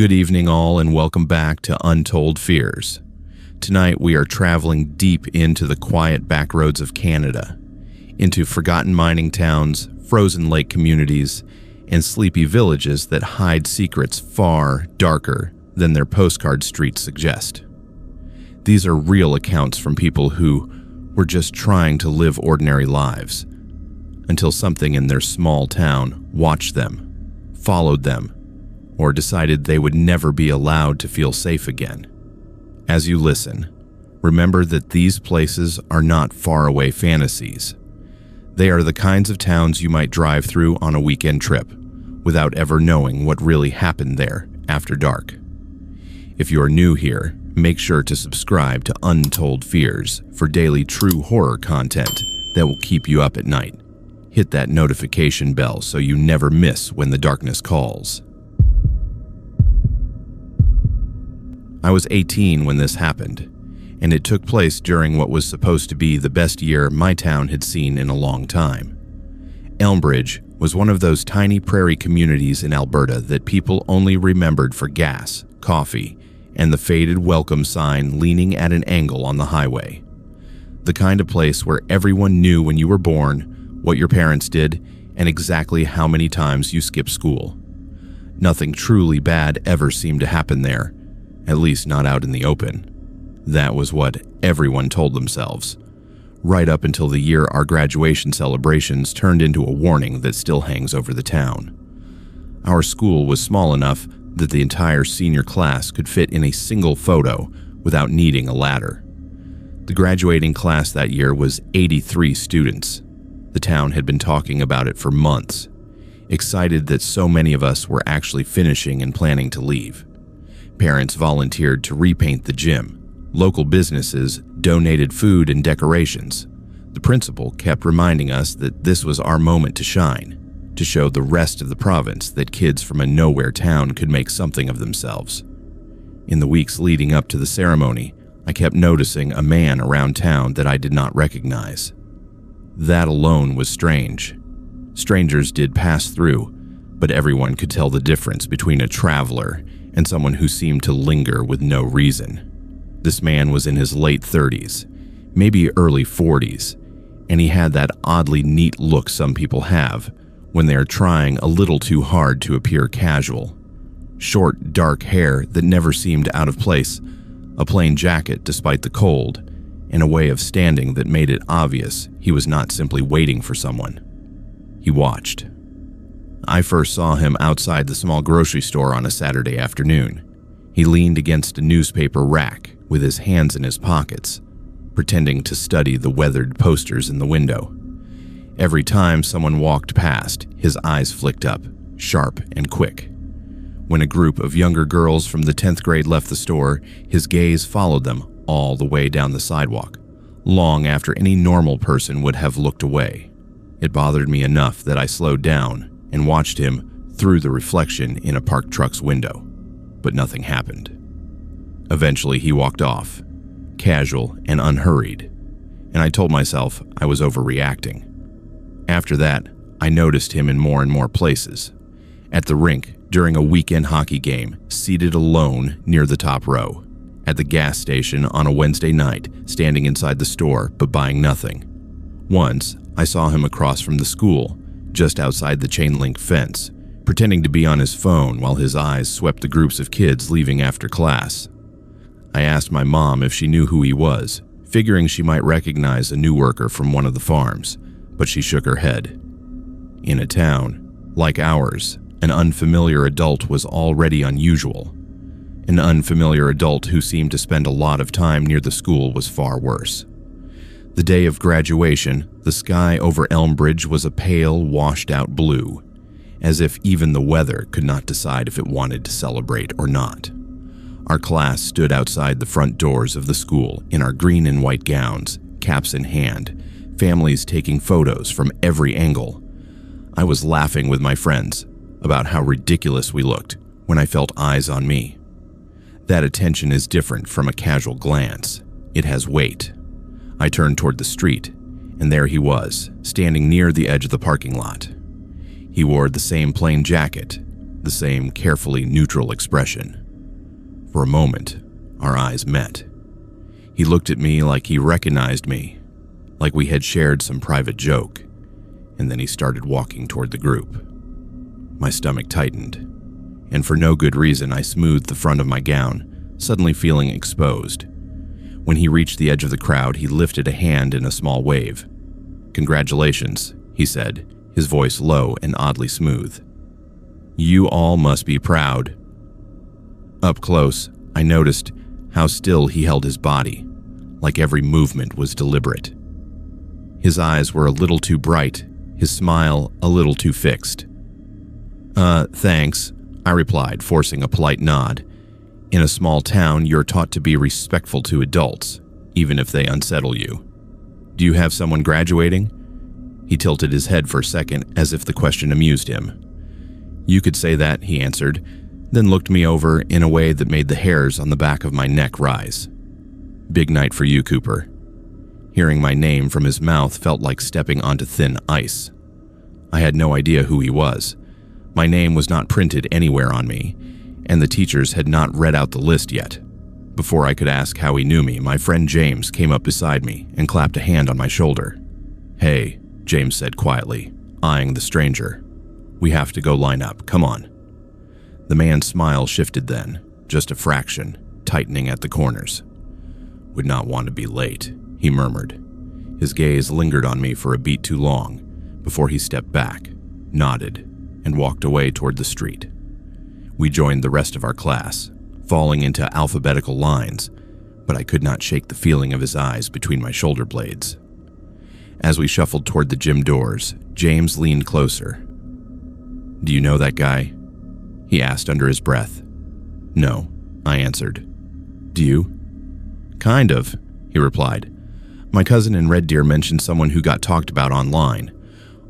Good evening all, and welcome back to Untold Fears. Tonight we are traveling deep into the quiet backroads of Canada, into forgotten mining towns, frozen lake communities, and sleepy villages that hide secrets far darker than their postcard streets suggest. These are real accounts from people who were just trying to live ordinary lives, until something in their small town watched them, followed them, or decided they would never be allowed to feel safe again. As you listen, remember that these places are not faraway fantasies. They are the kinds of towns you might drive through on a weekend trip, without ever knowing what really happened there after dark. If you are new here, make sure to subscribe to Untold Fears for daily true horror content that will keep you up at night. Hit that notification bell so you never miss when the darkness calls. I was 18 when this happened, and it took place during what was supposed to be the best year my town had seen in a long time. Elmbridge was one of those tiny prairie communities in Alberta that people only remembered for gas, coffee, and the faded welcome sign leaning at an angle on the highway. The kind of place where everyone knew when you were born, what your parents did, and exactly how many times you skipped school. Nothing truly bad ever seemed to happen there, at least not out in the open. That was what everyone told themselves, right up until the year our graduation celebrations turned into a warning that still hangs over the town. Our school was small enough that the entire senior class could fit in a single photo without needing a ladder. The graduating class that year was 83 students. The town had been talking about it for months, excited that so many of us were actually finishing and planning to leave. Parents volunteered to repaint the gym. Local businesses donated food and decorations. The principal kept reminding us that this was our moment to shine, to show the rest of the province that kids from a nowhere town could make something of themselves. In the weeks leading up to the ceremony, I kept noticing a man around town that I did not recognize. That alone was strange. Strangers did pass through, but everyone could tell the difference between a traveler and someone who seemed to linger with no reason. This man was in his late 30s, maybe early 40s, and he had that oddly neat look some people have when they are trying a little too hard to appear casual. Short, dark hair that never seemed out of place, a plain jacket despite the cold, and a way of standing that made it obvious he was not simply waiting for someone. He watched. I first saw him outside the small grocery store on a Saturday afternoon. He leaned against a newspaper rack with his hands in his pockets, pretending to study the weathered posters in the window. Every time someone walked past, his eyes flicked up, sharp and quick. When a group of younger girls from the 10th grade left the store, his gaze followed them all the way down the sidewalk, long after any normal person would have looked away. It bothered me enough that I slowed down and watched him through the reflection in a parked truck's window, but nothing happened. Eventually he walked off, casual and unhurried, and I told myself I was overreacting. After that, I noticed him in more and more places. At the rink, during a weekend hockey game, seated alone near the top row. At the gas station on a Wednesday night, standing inside the store but buying nothing. Once, I saw him across from the school, just outside the chain-link fence, pretending to be on his phone while his eyes swept the groups of kids leaving after class. I asked my mom if she knew who he was, figuring she might recognize a new worker from one of the farms, but she shook her head. In a town like ours, an unfamiliar adult was already unusual. An unfamiliar adult who seemed to spend a lot of time near the school was far worse. The day of graduation, the sky over Elmbridge was a pale, washed-out blue, as if even the weather could not decide if it wanted to celebrate or not. Our class stood outside the front doors of the school in our green and white gowns, caps in hand, families taking photos from every angle. I was laughing with my friends about how ridiculous we looked when I felt eyes on me. That attention is different from a casual glance. It has weight. I turned toward the street, and there he was, standing near the edge of the parking lot. He wore the same plain jacket, the same carefully neutral expression. For a moment, our eyes met. He looked at me like he recognized me, like we had shared some private joke, and then he started walking toward the group. My stomach tightened, and for no good reason I smoothed the front of my gown, suddenly feeling exposed. When he reached the edge of the crowd, he lifted a hand in a small wave. "Congratulations," he said, his voice low and oddly smooth. "You all must be proud." Up close, I noticed how still he held his body, like every movement was deliberate. His eyes were a little too bright, his smile a little too fixed. Thanks," I replied, forcing a polite nod. "In a small town, you're taught to be respectful to adults, even if they unsettle you. Do you have someone graduating?" He tilted his head for a second, as if the question amused him. "You could say that," he answered, then looked me over in a way that made the hairs on the back of my neck rise. "Big night for you, Cooper." Hearing my name from his mouth felt like stepping onto thin ice. I had no idea who he was. My name was not printed anywhere on me, and the teachers had not read out the list yet. Before I could ask how he knew me, my friend James came up beside me and clapped a hand on my shoulder. "Hey," James said quietly, eyeing the stranger. "We have to go line up. Come on." The man's smile shifted then, just a fraction, tightening at the corners. "Would not want to be late," he murmured. His gaze lingered on me for a beat too long, before he stepped back, nodded, and walked away toward the street. We joined the rest of our class, falling into alphabetical lines, but I could not shake the feeling of his eyes between my shoulder blades. As we shuffled toward the gym doors, James leaned closer. "Do you know that guy?" he asked under his breath. "No," I answered. "Do you?" "Kind of," he replied. "My cousin in Red Deer mentioned someone who got talked about online.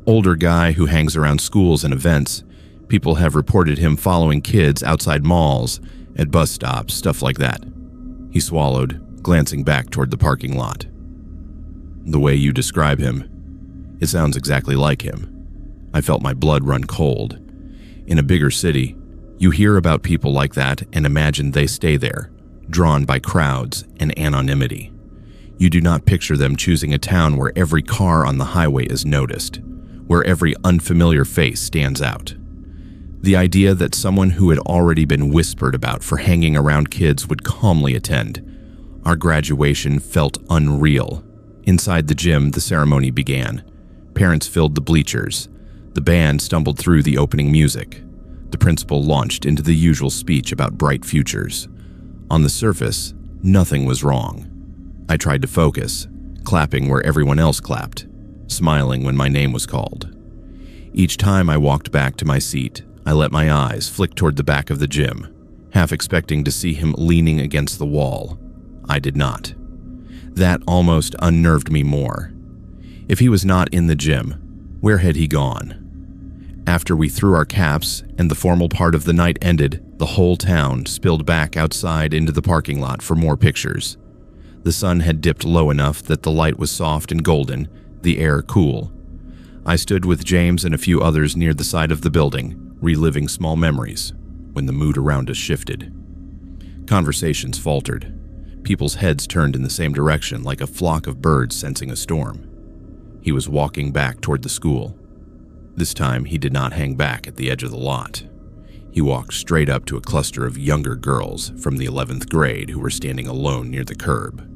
Older guy who hangs around schools and events. People have reported him following kids outside malls, at bus stops, stuff like that." He swallowed, glancing back toward the parking lot. "The way you describe him, it sounds exactly like him." I felt my blood run cold. In a bigger city, you hear about people like that and imagine they stay there, drawn by crowds and anonymity. You do not picture them choosing a town where every car on the highway is noticed, where every unfamiliar face stands out. The idea that someone who had already been whispered about for hanging around kids would calmly attend. Our graduation felt unreal. Inside the gym, the ceremony began. Parents filled the bleachers. The band stumbled through the opening music. The principal launched into the usual speech about bright futures. On the surface, nothing was wrong. I tried to focus, clapping where everyone else clapped, smiling when my name was called. Each time I walked back to my seat, I let my eyes flick toward the back of the gym, half expecting to see him leaning against the wall. I did not. That almost unnerved me more. If he was not in the gym, where had he gone? After we threw our caps and the formal part of the night ended, the whole town spilled back outside into the parking lot for more pictures. The sun had dipped low enough that the light was soft and golden, the air cool. I stood with James and a few others near the side of the building, reliving small memories, when the mood around us shifted. Conversations faltered. People's heads turned in the same direction like a flock of birds sensing a storm. He was walking back toward the school. This time, he did not hang back at the edge of the lot. He walked straight up to a cluster of younger girls from the 11th grade who were standing alone near the curb.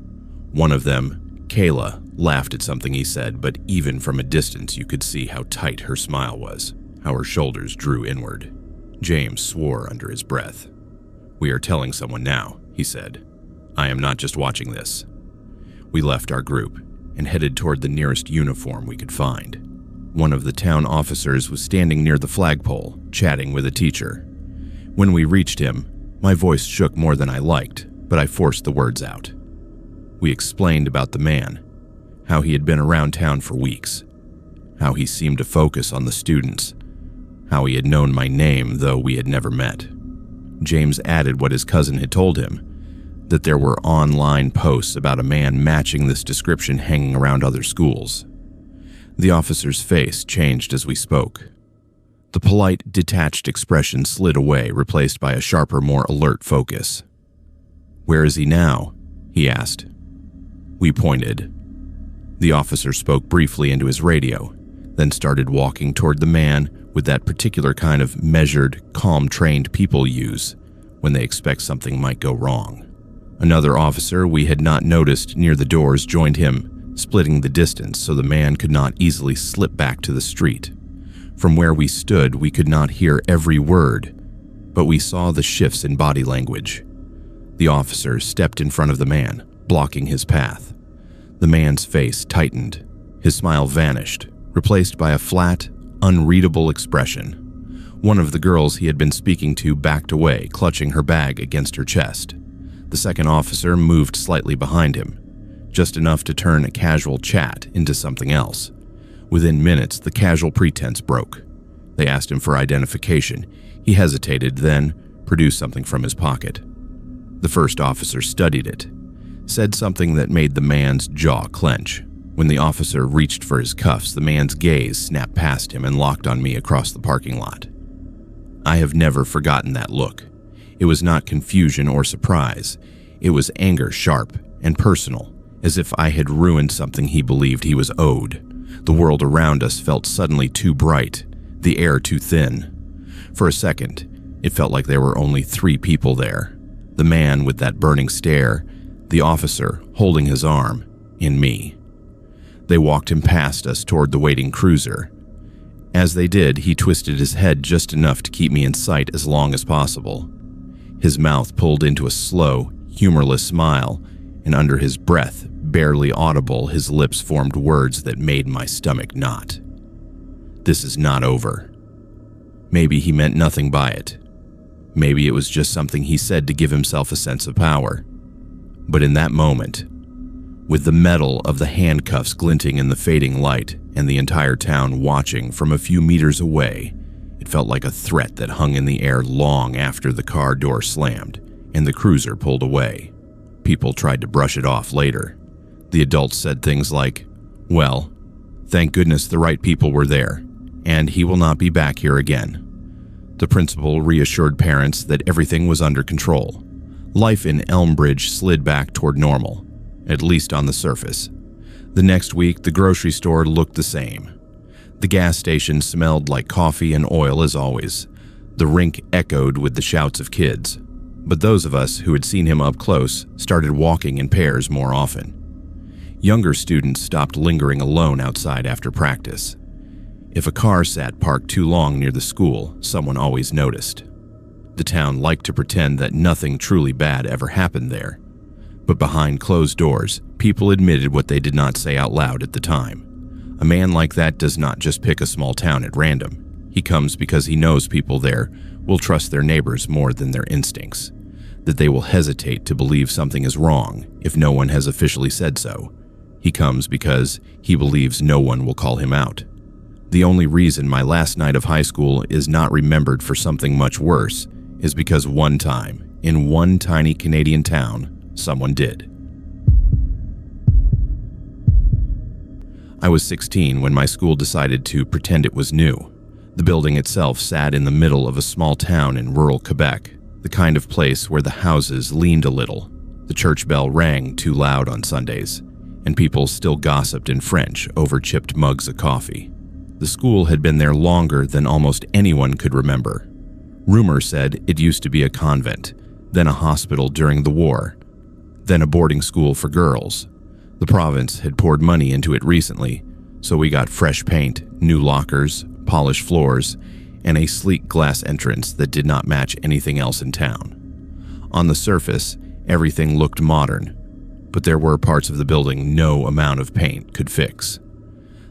One of them, Kayla, laughed at something he said, but even from a distance you could see how tight her smile was, how her shoulders drew inward. James swore under his breath. "We are telling someone now," he said. "I am not just watching this." We left our group and headed toward the nearest uniform we could find. One of the town officers was standing near the flagpole, chatting with a teacher. When we reached him, my voice shook more than I liked, but I forced the words out. We explained about the man, how he had been around town for weeks, how he seemed to focus on the students, how he had known my name though we had never met. James added what his cousin had told him, that there were online posts about a man matching this description hanging around other schools. The officer's face changed as we spoke. The polite, detached expression slid away, replaced by a sharper, more alert focus. "Where is he now?" he asked. We pointed. The officer spoke briefly into his radio, then started walking toward the man with that particular kind of measured, calm trained people use when they expect something might go wrong. Another officer we had not noticed near the doors joined him, splitting the distance so the man could not easily slip back to the street. From where we stood, we could not hear every word, but we saw the shifts in body language. The officer stepped in front of the man, blocking his path. The man's face tightened. His smile vanished, replaced by a flat, unreadable expression. One of the girls he had been speaking to backed away, clutching her bag against her chest. The second officer moved slightly behind him, just enough to turn a casual chat into something else. Within minutes, the casual pretense broke. They asked him for identification. He hesitated, then produced something from his pocket. The first officer studied it, said something that made the man's jaw clench. When the officer reached for his cuffs, the man's gaze snapped past him and locked on me across the parking lot. I have never forgotten that look. It was not confusion or surprise. It was anger, sharp and personal, as if I had ruined something he believed he was owed. The world around us felt suddenly too bright, the air too thin. For a second, it felt like there were only 3 people there. The man with that burning stare, the officer holding his arm, and me. They walked him past us toward the waiting cruiser. As they did, he twisted his head just enough to keep me in sight as long as possible. His mouth pulled into a slow, humorless smile, and under his breath, barely audible, his lips formed words that made my stomach knot. "This is not over." Maybe he meant nothing by it. Maybe it was just something he said to give himself a sense of power. But in that moment, with the metal of the handcuffs glinting in the fading light and the entire town watching from a few meters away, it felt like a threat that hung in the air long after the car door slammed and the cruiser pulled away. People tried to brush it off later. The adults said things like, "Well, thank goodness the right people were there, and he will not be back here again." The principal reassured parents that everything was under control. Life in Elmbridge slid back toward normal, at least on the surface. The next week, the grocery store looked the same. The gas station smelled like coffee and oil as always. The rink echoed with the shouts of kids. But those of us who had seen him up close started walking in pairs more often. Younger students stopped lingering alone outside after practice. If a car sat parked too long near the school, someone always noticed. The town liked to pretend that nothing truly bad ever happened there. But behind closed doors, people admitted what they did not say out loud at the time. A man like that does not just pick a small town at random. He comes because he knows people there will trust their neighbors more than their instincts, that they will hesitate to believe something is wrong if no one has officially said so. He comes because he believes no one will call him out. The only reason my last night of high school is not remembered for something much worse is because one time, in one tiny Canadian town, someone did. I was 16 when my school decided to pretend it was new. The building itself sat in the middle of a small town in rural Quebec, the kind of place where the houses leaned a little. The church bell rang too loud on Sundays, and people still gossiped in French over chipped mugs of coffee. The school had been there longer than almost anyone could remember. Rumor said it used to be a convent, then a hospital during the war, then a boarding school for girls. The province had poured money into it recently, so we got fresh paint, new lockers, polished floors, and a sleek glass entrance that did not match anything else in town. On the surface, everything looked modern, but there were parts of the building no amount of paint could fix.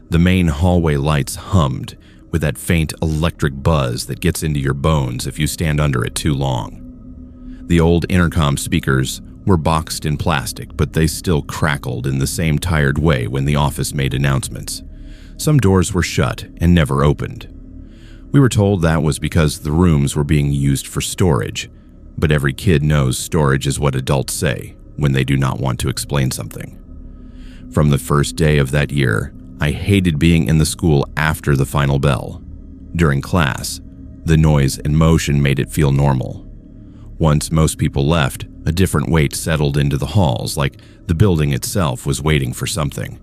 The main hallway lights hummed with that faint electric buzz that gets into your bones if you stand under it too long. The old intercom speakers were boxed in plastic, but they still crackled in the same tired way when the office made announcements. Some doors were shut and never opened. We were told that was because the rooms were being used for storage, but every kid knows storage is what adults say when they do not want to explain something. From the first day of that year, I hated being in the school after the final bell. During class, the noise and motion made it feel normal. Once most people left, a different weight settled into the halls, like the building itself was waiting for something.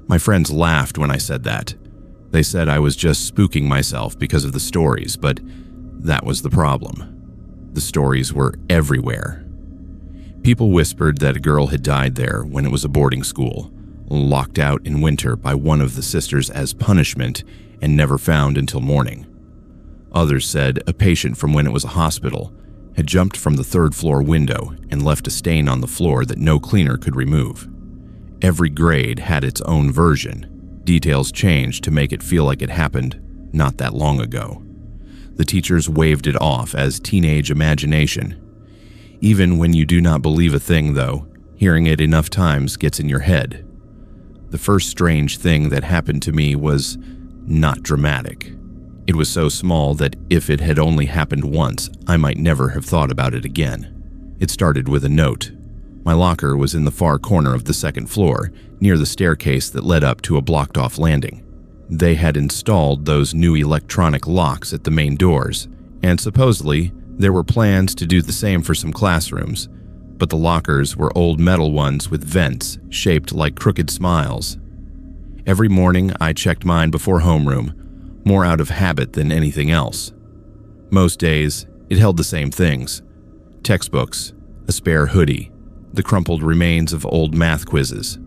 My friends laughed when I said that. They said I was just spooking myself because of the stories, but that was the problem. The stories were everywhere. People whispered that a girl had died there when it was a boarding school, locked out in winter by one of the sisters as punishment and never found until morning. Others said a patient from when it was a hospital had jumped from the third-floor window and left a stain on the floor that no cleaner could remove. Every grade had its own version. Details changed to make it feel like it happened not that long ago. The teachers waved it off as teenage imagination. Even when you do not believe a thing, though, hearing it enough times gets in your head. The first strange thing that happened to me was not dramatic. It was so small that if it had only happened once, I might never have thought about it again. It started with a note. My locker was in the far corner of the second floor, near the staircase that led up to a blocked-off landing. They had installed those new electronic locks at the main doors, and supposedly there were plans to do the same for some classrooms, but the lockers were old metal ones with vents shaped like crooked smiles. Every morning I checked mine before homeroom, more out of habit than anything else. Most days, it held the same things: textbooks, a spare hoodie, the crumpled remains of old math quizzes.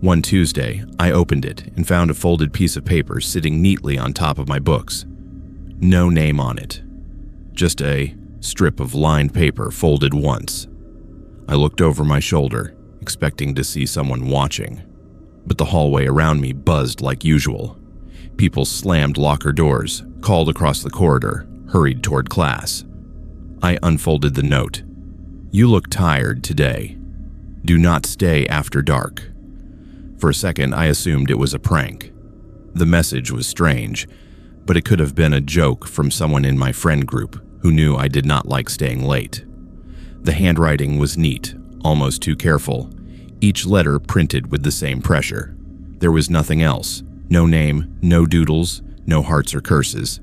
One Tuesday, I opened it and found a folded piece of paper sitting neatly on top of my books. No name on it. Just a strip of lined paper folded once. I looked over my shoulder, expecting to see someone watching, but the hallway around me buzzed like usual. People slammed locker doors, called across the corridor, hurried toward class. I unfolded the note. "You look tired today. Do not stay after dark." For a second, I assumed it was a prank. The message was strange, but it could have been a joke from someone in my friend group who knew I did not like staying late. The handwriting was neat, almost too careful, each letter printed with the same pressure. There was nothing else. No name, no doodles, no hearts or curses.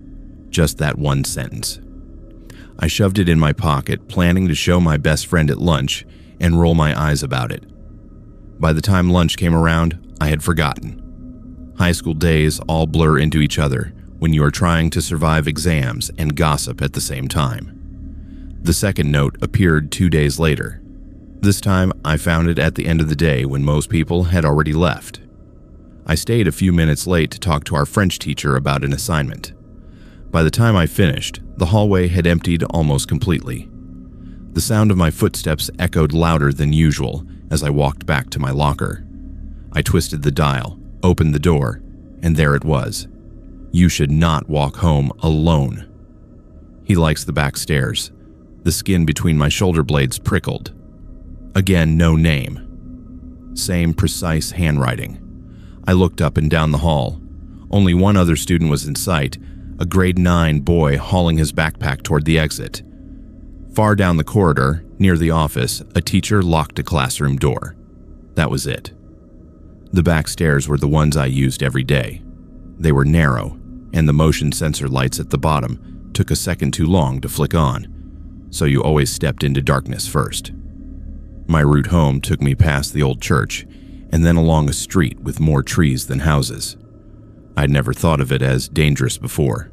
Just that one sentence. I shoved it in my pocket, planning to show my best friend at lunch and roll my eyes about it. By the time lunch came around, I had forgotten. High school days all blur into each other when you are trying to survive exams and gossip at the same time. The second note appeared 2 days later. This time, I found it at the end of the day when most people had already left. I stayed a few minutes late to talk to our French teacher about an assignment. By the time I finished, the hallway had emptied almost completely. The sound of my footsteps echoed louder than usual as I walked back to my locker. I twisted the dial, opened the door, and there it was. "You should not walk home alone." He likes the back stairs. The skin between my shoulder blades prickled. Again, no name. Same precise handwriting. I looked up and down the hall. Only one other student was in sight, a grade 9 boy hauling his backpack toward the exit. Far down the corridor, near the office, a teacher locked a classroom door. That was it. The back stairs were the ones I used every day. They were narrow, and the motion sensor lights at the bottom took a second too long to flick on, so you always stepped into darkness first. My route home took me past the old church, and then along a street with more trees than houses. I'd never thought of it as dangerous before.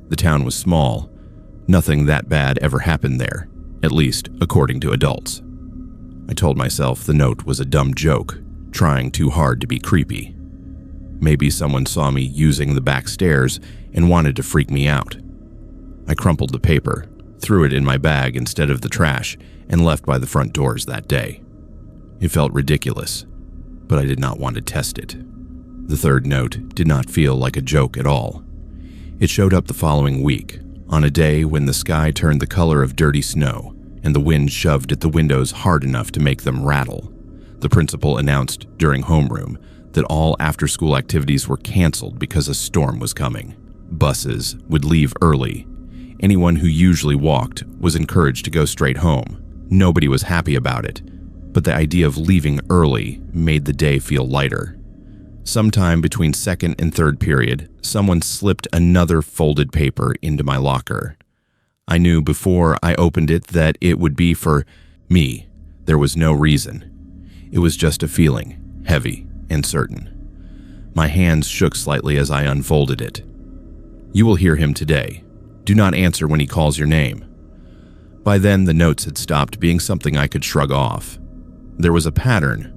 The town was small. Nothing that bad ever happened there, at least according to adults. I told myself the note was a dumb joke, trying too hard to be creepy. Maybe someone saw me using the back stairs and wanted to freak me out. I crumpled the paper, threw it in my bag instead of the trash, and left by the front doors that day. It felt ridiculous, but I did not want to test it. The third note did not feel like a joke at all. It showed up the following week, on a day when the sky turned the color of dirty snow and the wind shoved at the windows hard enough to make them rattle. The principal announced during homeroom that all after-school activities were canceled because a storm was coming. Buses would leave early. Anyone who usually walked was encouraged to go straight home. Nobody was happy about it, but the idea of leaving early made the day feel lighter. Sometime between second and third period, someone slipped another folded paper into my locker. I knew before I opened it that it would be for me. There was no reason. It was just a feeling, heavy and certain. My hands shook slightly as I unfolded it. You will hear him today. Do not answer when he calls your name. By then, the notes had stopped being something I could shrug off. There was a pattern.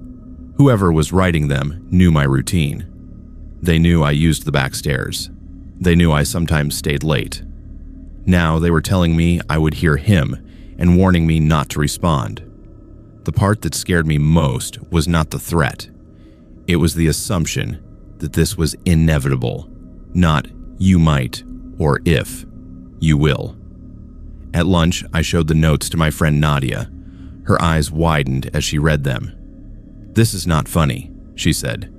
Whoever was writing them knew my routine. They knew I used the back stairs. They knew I sometimes stayed late. Now they were telling me I would hear him and warning me not to respond. The part that scared me most was not the threat. It was the assumption that this was inevitable, not you might or if you will. At lunch, I showed the notes to my friend Nadia. Her eyes widened as she read them. "This is not funny," she said.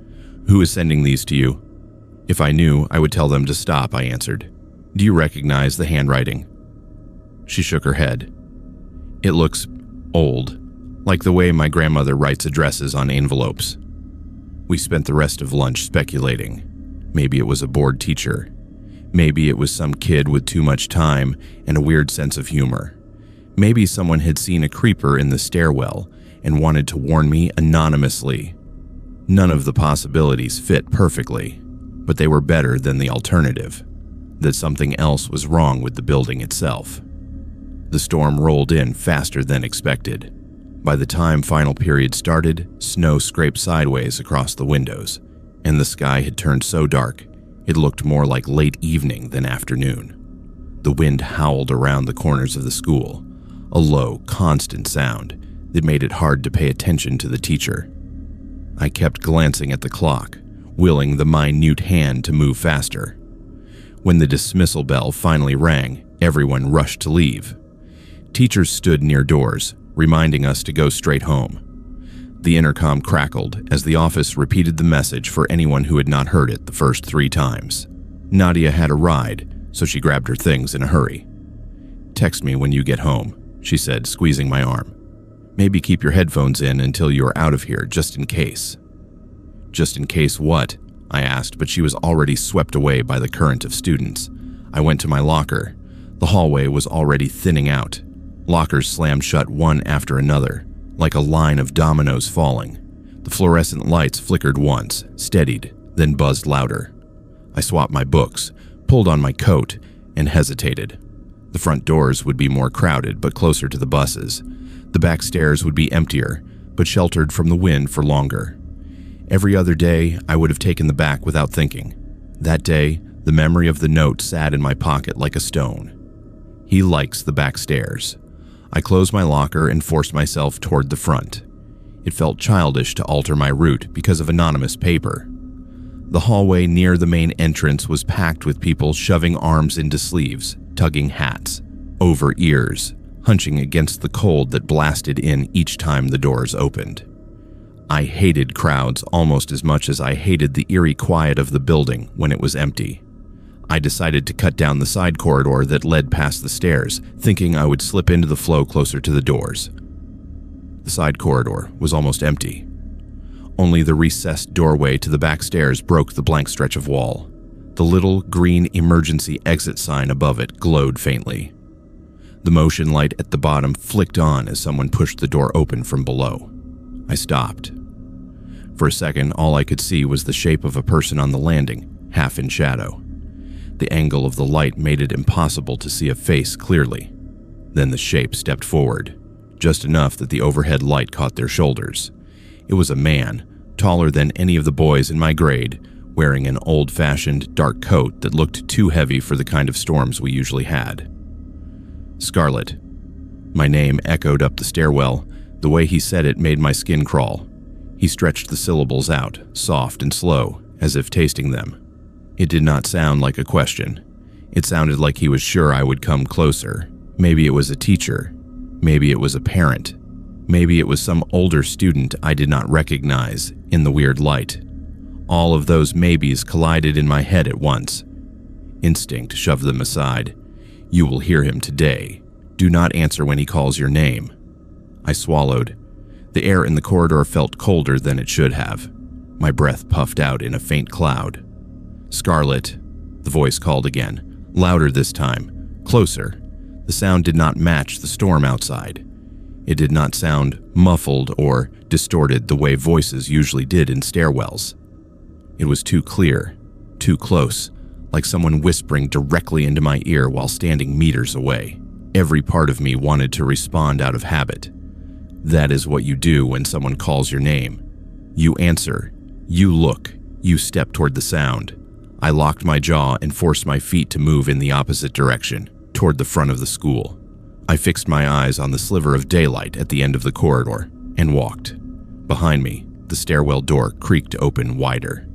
"Who is sending these to you?" "If I knew, I would tell them to stop," I answered. "Do you recognize the handwriting?" She shook her head. "It looks old, like the way my grandmother writes addresses on envelopes." We spent the rest of lunch speculating. Maybe it was a bored teacher. Maybe it was some kid with too much time and a weird sense of humor. Maybe someone had seen a creeper in the stairwell and wanted to warn me anonymously. None of the possibilities fit perfectly, but they were better than the alternative, that something else was wrong with the building itself. The storm rolled in faster than expected. By the time final period started, snow scraped sideways across the windows, and the sky had turned so dark it looked more like late evening than afternoon. The wind howled around the corners of the school, a low, constant sound that made it hard to pay attention to the teacher. I kept glancing at the clock, willing the minute hand to move faster. When the dismissal bell finally rang, everyone rushed to leave. Teachers stood near doors, reminding us to go straight home. The intercom crackled as the office repeated the message for anyone who had not heard it the first 3 times. Nadia had a ride, so she grabbed her things in a hurry. "Text me when you get home," she said, squeezing my arm. "Maybe keep your headphones in until you are out of here, just in case." "Just in case what?" I asked, but she was already swept away by the current of students. I went to my locker. The hallway was already thinning out. Lockers slammed shut one after another, like a line of dominoes falling. The fluorescent lights flickered once, steadied, then buzzed louder. I swapped my books, pulled on my coat, and hesitated. The front doors would be more crowded, but closer to the buses. The back stairs would be emptier, but sheltered from the wind for longer. Every other day, I would have taken the back without thinking. That day, the memory of the note sat in my pocket like a stone. He likes the back stairs. I closed my locker and forced myself toward the front. It felt childish to alter my route because of anonymous paper. The hallway near the main entrance was packed with people shoving arms into sleeves, tugging hats, over ears, hunching against the cold that blasted in each time the doors opened. I hated crowds almost as much as I hated the eerie quiet of the building when it was empty. I decided to cut down the side corridor that led past the stairs, thinking I would slip into the flow closer to the doors. The side corridor was almost empty. Only the recessed doorway to the back stairs broke the blank stretch of wall. The little green emergency exit sign above it glowed faintly. The motion light at the bottom flicked on as someone pushed the door open from below. I stopped. For a second, all I could see was the shape of a person on the landing, half in shadow. The angle of the light made it impossible to see a face clearly. Then the shape stepped forward, just enough that the overhead light caught their shoulders. It was a man, taller than any of the boys in my grade, wearing an old-fashioned dark coat that looked too heavy for the kind of storms we usually had. Scarlet. My name echoed up the stairwell. The way he said it made my skin crawl. He stretched the syllables out, soft and slow, as if tasting them. It did not sound like a question. It sounded like he was sure I would come closer. Maybe it was a teacher. Maybe it was a parent. Maybe it was some older student I did not recognize in the weird light. All of those maybes collided in my head at once. Instinct shoved them aside. You will hear him today. Do not answer when he calls your name. I swallowed. The air in the corridor felt colder than it should have. My breath puffed out in a faint cloud. "Scarlett," the voice called again, louder this time, closer. The sound did not match the storm outside. It did not sound muffled or distorted the way voices usually did in stairwells. It was too clear, too close, like someone whispering directly into my ear while standing meters away. Every part of me wanted to respond out of habit. That is what you do when someone calls your name. You answer, you look, you step toward the sound. I locked my jaw and forced my feet to move in the opposite direction, toward the front of the school. I fixed my eyes on the sliver of daylight at the end of the corridor and walked. Behind me, the stairwell door creaked open wider.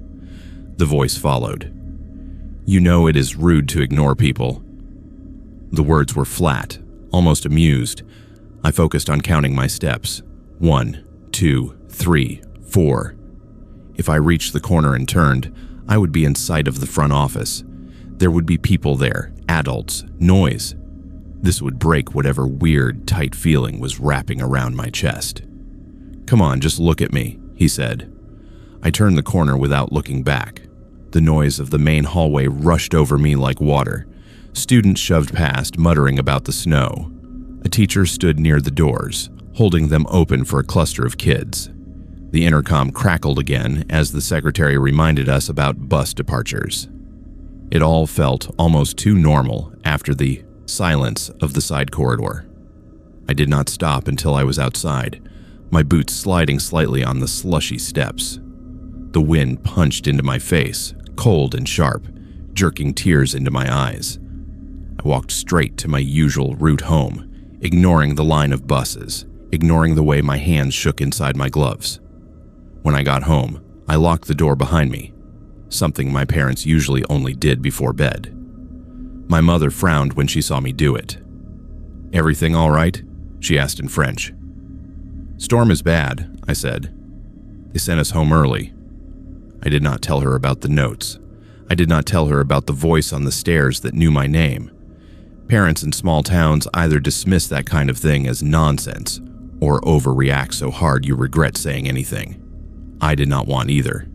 The voice followed. "You know it is rude to ignore people." The words were flat, almost amused. I focused on counting my steps. 1, 2, 3, 4. If I reached the corner and turned, I would be in sight of the front office. There would be people there, adults, noise. This would break whatever weird, tight feeling was wrapping around my chest. "Come on, just look at me," he said. I turned the corner without looking back. The noise of the main hallway rushed over me like water. Students shoved past, muttering about the snow. A teacher stood near the doors, holding them open for a cluster of kids. The intercom crackled again as the secretary reminded us about bus departures. It all felt almost too normal after the silence of the side corridor. I did not stop until I was outside, my boots sliding slightly on the slushy steps. The wind punched into my face, cold and sharp, jerking tears into my eyes. I walked straight to my usual route home, ignoring the line of buses, ignoring the way my hands shook inside my gloves. When I got home, I locked the door behind me, something my parents usually only did before bed. My mother frowned when she saw me do it. "Everything all right?" she asked in French. "Storm is bad," I said. "They sent us home early." I did not tell her about the notes. I did not tell her about the voice on the stairs that knew my name. Parents in small towns either dismiss that kind of thing as nonsense or overreact so hard you regret saying anything. I did not want either.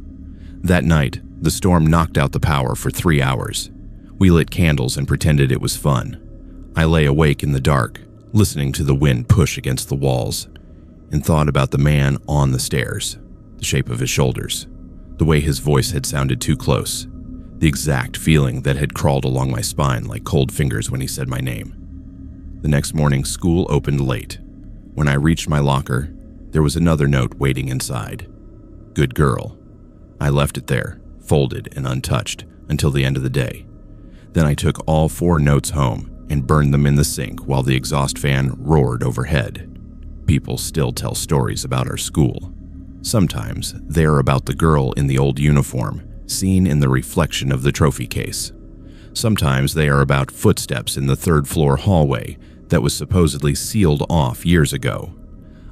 That night, the storm knocked out the power for 3 hours. We lit candles and pretended it was fun. I lay awake in the dark, listening to the wind push against the walls, and thought about the man on the stairs, the shape of his shoulders, the way his voice had sounded too close, the exact feeling that had crawled along my spine like cold fingers when he said my name. The next morning, school opened late. When I reached my locker, there was another note waiting inside. "Good girl." I left it there, folded and untouched, until the end of the day. Then I took all 4 notes home and burned them in the sink while the exhaust fan roared overhead. People still tell stories about our school. Sometimes they are about the girl in the old uniform, seen in the reflection of the trophy case. Sometimes they are about footsteps in the 3rd-floor hallway that was supposedly sealed off years ago.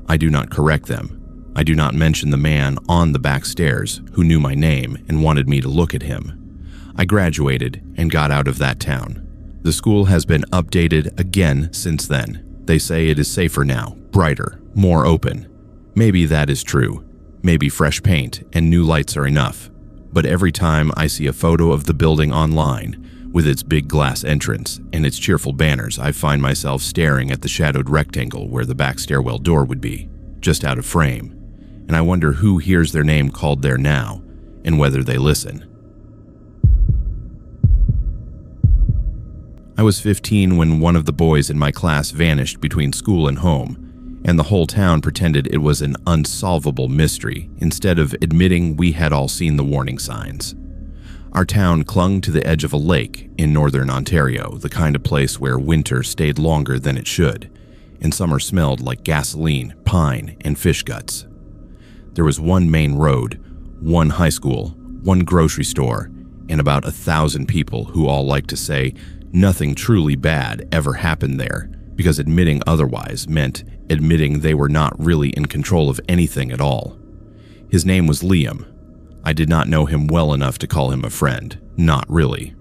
I do not correct them. I do not mention the man on the back stairs who knew my name and wanted me to look at him. I graduated and got out of that town. The school has been updated again since then. They say it is safer now, brighter, more open. Maybe that is true. Maybe fresh paint and new lights are enough. But every time I see a photo of the building online, with its big glass entrance and its cheerful banners, I find myself staring at the shadowed rectangle where the back stairwell door would be, just out of frame. And I wonder who hears their name called there now, and whether they listen. I was 15 when one of the boys in my class vanished between school and home, and the whole town pretended it was an unsolvable mystery instead of admitting we had all seen the warning signs. Our town clung to the edge of a lake in northern Ontario, the kind of place where winter stayed longer than it should, and summer smelled like gasoline, pine, and fish guts. There was one main road, one high school, one grocery store, and about 1,000 people who all liked to say nothing truly bad ever happened there, because admitting otherwise meant admitting they were not really in control of anything at all. His name was Liam. I did not know him well enough to call him a friend, not really.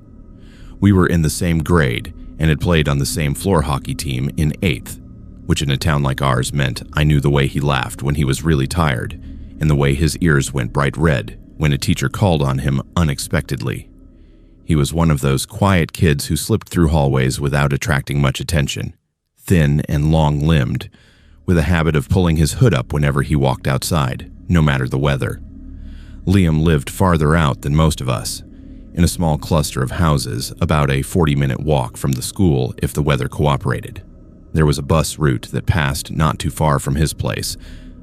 We were in the same grade and had played on the same floor hockey team in 8th, which in a town like ours meant I knew the way he laughed when he was really tired and the way his ears went bright red when a teacher called on him unexpectedly. He was one of those quiet kids who slipped through hallways without attracting much attention, thin and long-limbed, with a habit of pulling his hood up whenever he walked outside, no matter the weather. Liam lived farther out than most of us, in a small cluster of houses, about a 40-minute walk from the school if the weather cooperated. There was a bus route that passed not too far from his place,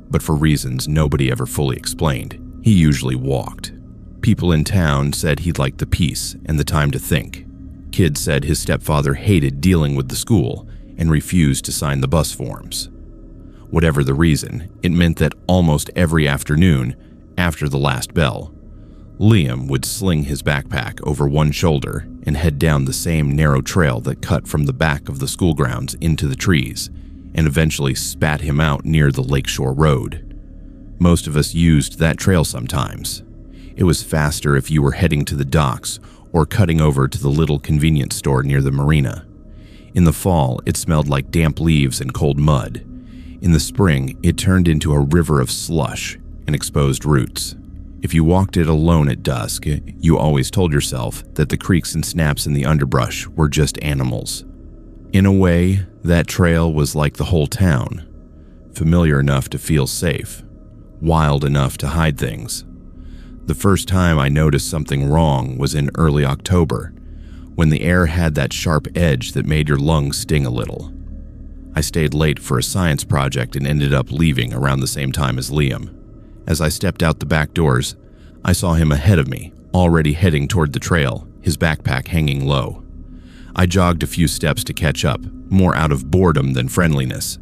but for reasons nobody ever fully explained, he usually walked. People in town said he liked the peace and the time to think. Kids said his stepfather hated dealing with the school and refused to sign the bus forms. Whatever the reason, it meant that almost every afternoon, after the last bell, Liam would sling his backpack over one shoulder and head down the same narrow trail that cut from the back of the school grounds into the trees and eventually spat him out near the lakeshore road. Most of us used that trail sometimes. It was faster if you were heading to the docks or cutting over to the little convenience store near the marina. In the fall, it smelled like damp leaves and cold mud. In the spring, it turned into a river of slush and exposed roots. If you walked it alone at dusk, you always told yourself that the creaks and snaps in the underbrush were just animals. In a way, that trail was like the whole town, familiar enough to feel safe, wild enough to hide things. The first time I noticed something wrong was in early October, when the air had that sharp edge that made your lungs sting a little. I stayed late for a science project and ended up leaving around the same time as Liam. As I stepped out the back doors, I saw him ahead of me, already heading toward the trail, his backpack hanging low. I jogged a few steps to catch up, more out of boredom than friendliness.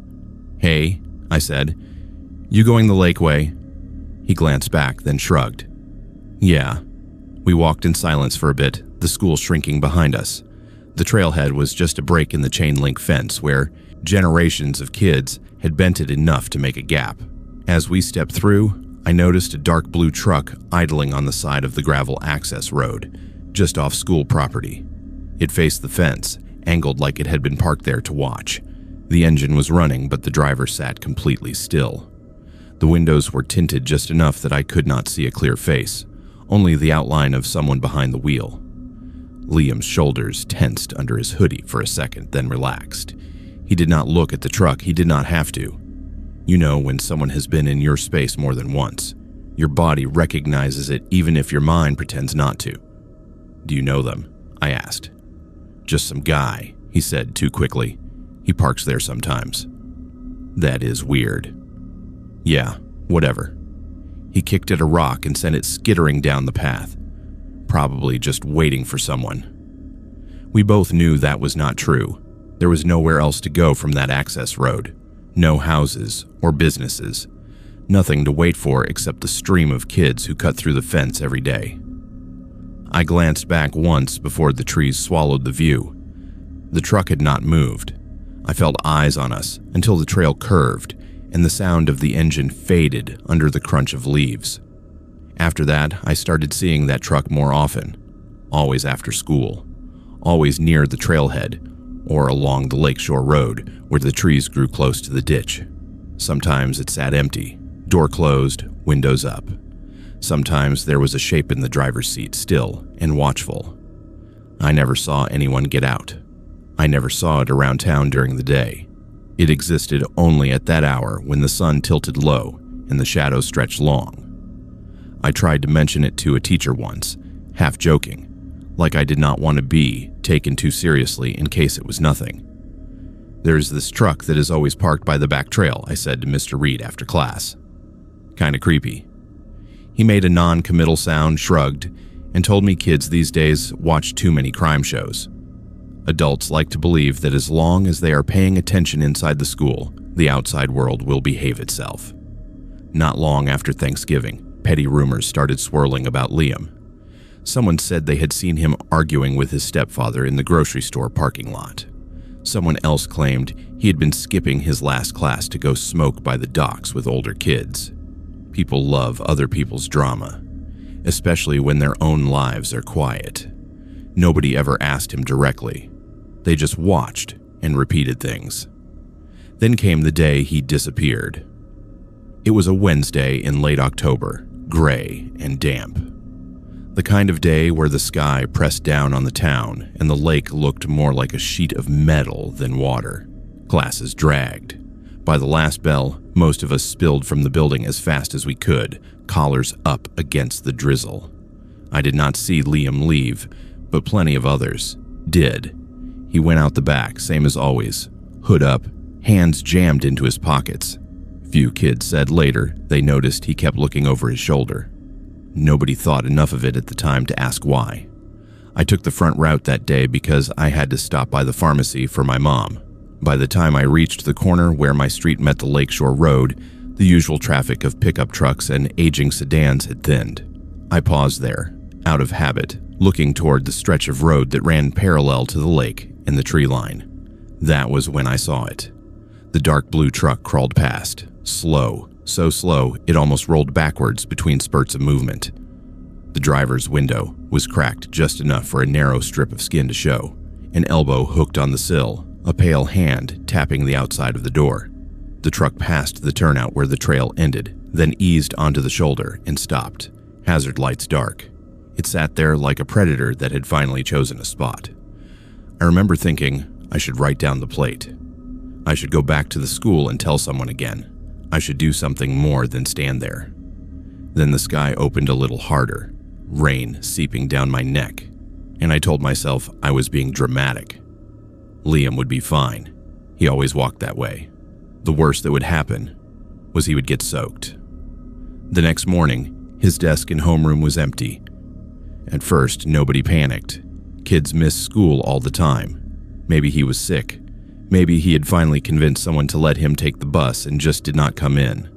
"Hey," I said, "you going the lake way?" He glanced back, then shrugged. "Yeah." We walked in silence for a bit, the school shrinking behind us. The trailhead was just a break in the chain-link fence where generations of kids had bent it enough to make a gap. As we stepped through, I noticed a dark blue truck idling on the side of the gravel access road, just off school property. It faced the fence, angled like it had been parked there to watch. The engine was running, but the driver sat completely still. The windows were tinted just enough that I could not see a clear face, only the outline of someone behind the wheel. Liam's shoulders tensed under his hoodie for a second, then relaxed. He did not look at the truck. He did not have to. You know when someone has been in your space more than once. Your body recognizes it even if your mind pretends not to. "Do you know them?" I asked. "Just some guy," he said too quickly. "He parks there sometimes." "That is weird." "Yeah, whatever." He kicked at a rock and sent it skittering down the path, probably just waiting for someone. We both knew that was not true. There was nowhere else to go from that access road. No houses or businesses. Nothing to wait for except the stream of kids who cut through the fence every day. I glanced back once before the trees swallowed the view. The truck had not moved. I felt eyes on us until the trail curved and the sound of the engine faded under the crunch of leaves. After that, I started seeing that truck more often, always after school, always near the trailhead or along the lakeshore road where the trees grew close to the ditch. Sometimes it sat empty, door closed, windows up. Sometimes there was a shape in the driver's seat, still and watchful. I never saw anyone get out. I never saw it around town during the day. It existed only at that hour when the sun tilted low and the shadows stretched long. I tried to mention it to a teacher once, half joking, like I did not want to be taken too seriously in case it was nothing. "There's this truck that is always parked by the back trail," I said to Mr. Reed after class. "Kinda creepy." He made a non-committal sound, shrugged, and told me kids these days watch too many crime shows. Adults like to believe that as long as they are paying attention inside the school, the outside world will behave itself. Not long after Thanksgiving, petty rumors started swirling about Liam. Someone said they had seen him arguing with his stepfather in the grocery store parking lot. Someone else claimed he had been skipping his last class to go smoke by the docks with older kids. People love other people's drama, especially when their own lives are quiet. Nobody ever asked him directly. They just watched and repeated things. Then came the day he disappeared. It was a Wednesday in late October, gray and damp. The kind of day where the sky pressed down on the town and the lake looked more like a sheet of metal than water. Classes dragged. By the last bell, most of us spilled from the building as fast as we could, collars up against the drizzle. I did not see Liam leave, but plenty of others did. He went out the back, same as always, hood up, hands jammed into his pockets. Few kids said later they noticed he kept looking over his shoulder. Nobody thought enough of it at the time to ask why. I took the front route that day because I had to stop by the pharmacy for my mom. By the time I reached the corner where my street met the Lakeshore Road, the usual traffic of pickup trucks and aging sedans had thinned. I paused there, out of habit, looking toward the stretch of road that ran parallel to the lake and the tree line. That was when I saw it. The dark blue truck crawled past, slow, so slow it almost rolled backwards between spurts of movement. The driver's window was cracked just enough for a narrow strip of skin to show, an elbow hooked on the sill, a pale hand tapping the outside of the door. The truck passed the turnout where the trail ended, then eased onto the shoulder and stopped, hazard lights dark. It sat there like a predator that had finally chosen a spot. I remember thinking I should write down the plate. I should go back to the school and tell someone again. I should do something more than stand there. Then the sky opened a little harder, rain seeping down my neck, and I told myself I was being dramatic. Liam would be fine. He always walked that way. The worst that would happen was he would get soaked. The next morning, his desk and homeroom was empty. At first, nobody panicked. Kids missed school all the time. Maybe he was sick. Maybe he had finally convinced someone to let him take the bus and just did not come in.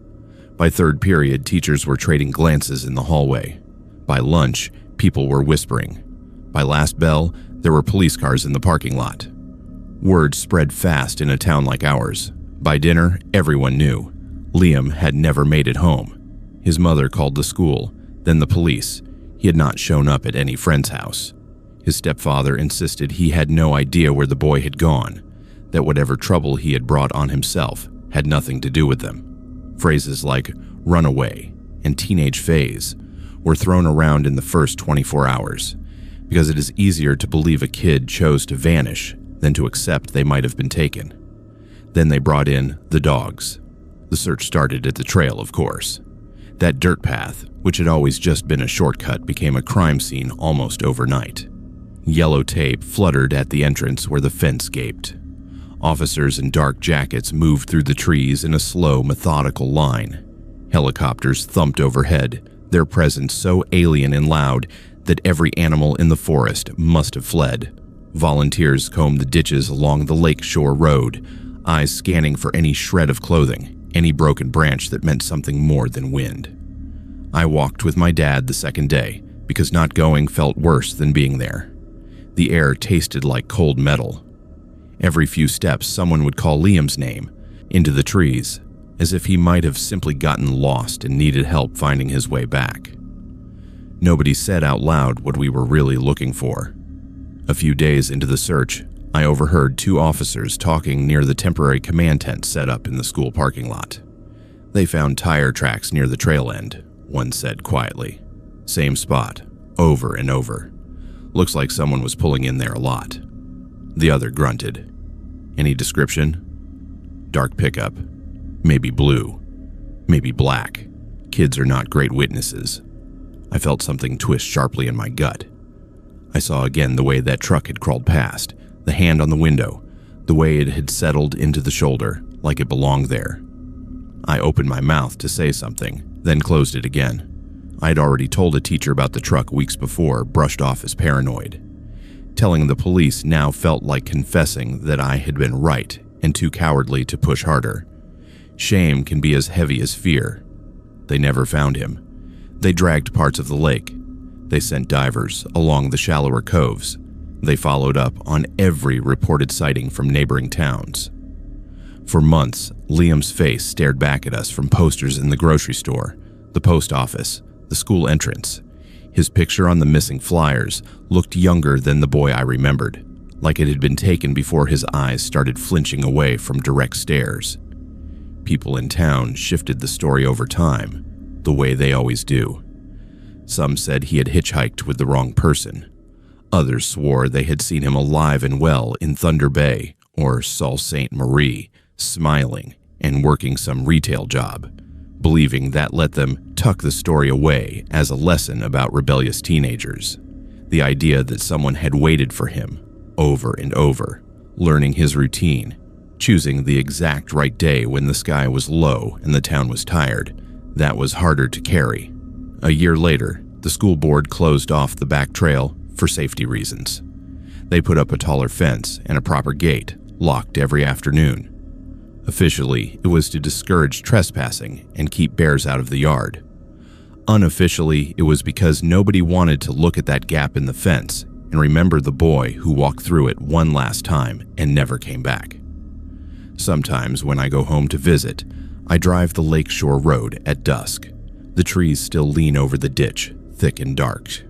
By third period, teachers were trading glances in the hallway. By lunch, people were whispering. By last bell, there were police cars in the parking lot. Word spread fast in a town like ours. By dinner, everyone knew. Liam had never made it home. His mother called the school, then the police. He had not shown up at any friend's house. His stepfather insisted he had no idea where the boy had gone, that whatever trouble he had brought on himself had nothing to do with them. Phrases like runaway and teenage phase were thrown around in the first 24 hours, because it is easier to believe a kid chose to vanish than to accept they might have been taken. Then they brought in the dogs. The search started at the trail, of course. That dirt path, which had always just been a shortcut, became a crime scene almost overnight. Yellow tape fluttered at the entrance where the fence gaped. Officers in dark jackets moved through the trees in a slow, methodical line. Helicopters thumped overhead, their presence so alien and loud that every animal in the forest must have fled. Volunteers combed the ditches along the Lakeshore Road, eyes scanning for any shred of clothing, any broken branch that meant something more than wind. I walked with my dad the second day because not going felt worse than being there. The air tasted like cold metal. Every few steps, someone would call Liam's name into the trees, as if he might have simply gotten lost and needed help finding his way back. Nobody said out loud what we were really looking for. A few days into the search, I overheard two officers talking near the temporary command tent set up in the school parking lot. They found tire tracks near the trail end, one said quietly. Same spot, over and over. Looks like someone was pulling in there a lot. The other grunted. Any description? Dark pickup. Maybe blue. Maybe black. Kids are not great witnesses. I felt something twist sharply in my gut. I saw again the way that truck had crawled past, the hand on the window, the way it had settled into the shoulder, like it belonged there. I opened my mouth to say something, then closed it again. I had already told a teacher about the truck weeks before, brushed off as paranoid. Telling the police now felt like confessing that I had been right and too cowardly to push harder. Shame can be as heavy as fear. They never found him. They dragged parts of the lake. They sent divers along the shallower coves. They followed up on every reported sighting from neighboring towns. For months, Liam's face stared back at us from posters in the grocery store, the post office, the school entrance. His picture on the missing flyers looked younger than the boy I remembered, like it had been taken before his eyes started flinching away from direct stares. People in town shifted the story over time, the way they always do. Some said he had hitchhiked with the wrong person. Others swore they had seen him alive and well in Thunder Bay or Sault Ste. Marie, smiling and working some retail job, believing that let them tuck the story away as a lesson about rebellious teenagers. The idea that someone had waited for him over and over, learning his routine, choosing the exact right day when the sky was low and the town was tired, that was harder to carry. A year later, the school board closed off the back trail for safety reasons. They put up a taller fence and a proper gate, locked every afternoon. Officially, it was to discourage trespassing and keep bears out of the yard. Unofficially, it was because nobody wanted to look at that gap in the fence and remember the boy who walked through it one last time and never came back. Sometimes when I go home to visit, I drive the lakeshore road at dusk. The trees still lean over the ditch, thick and dark.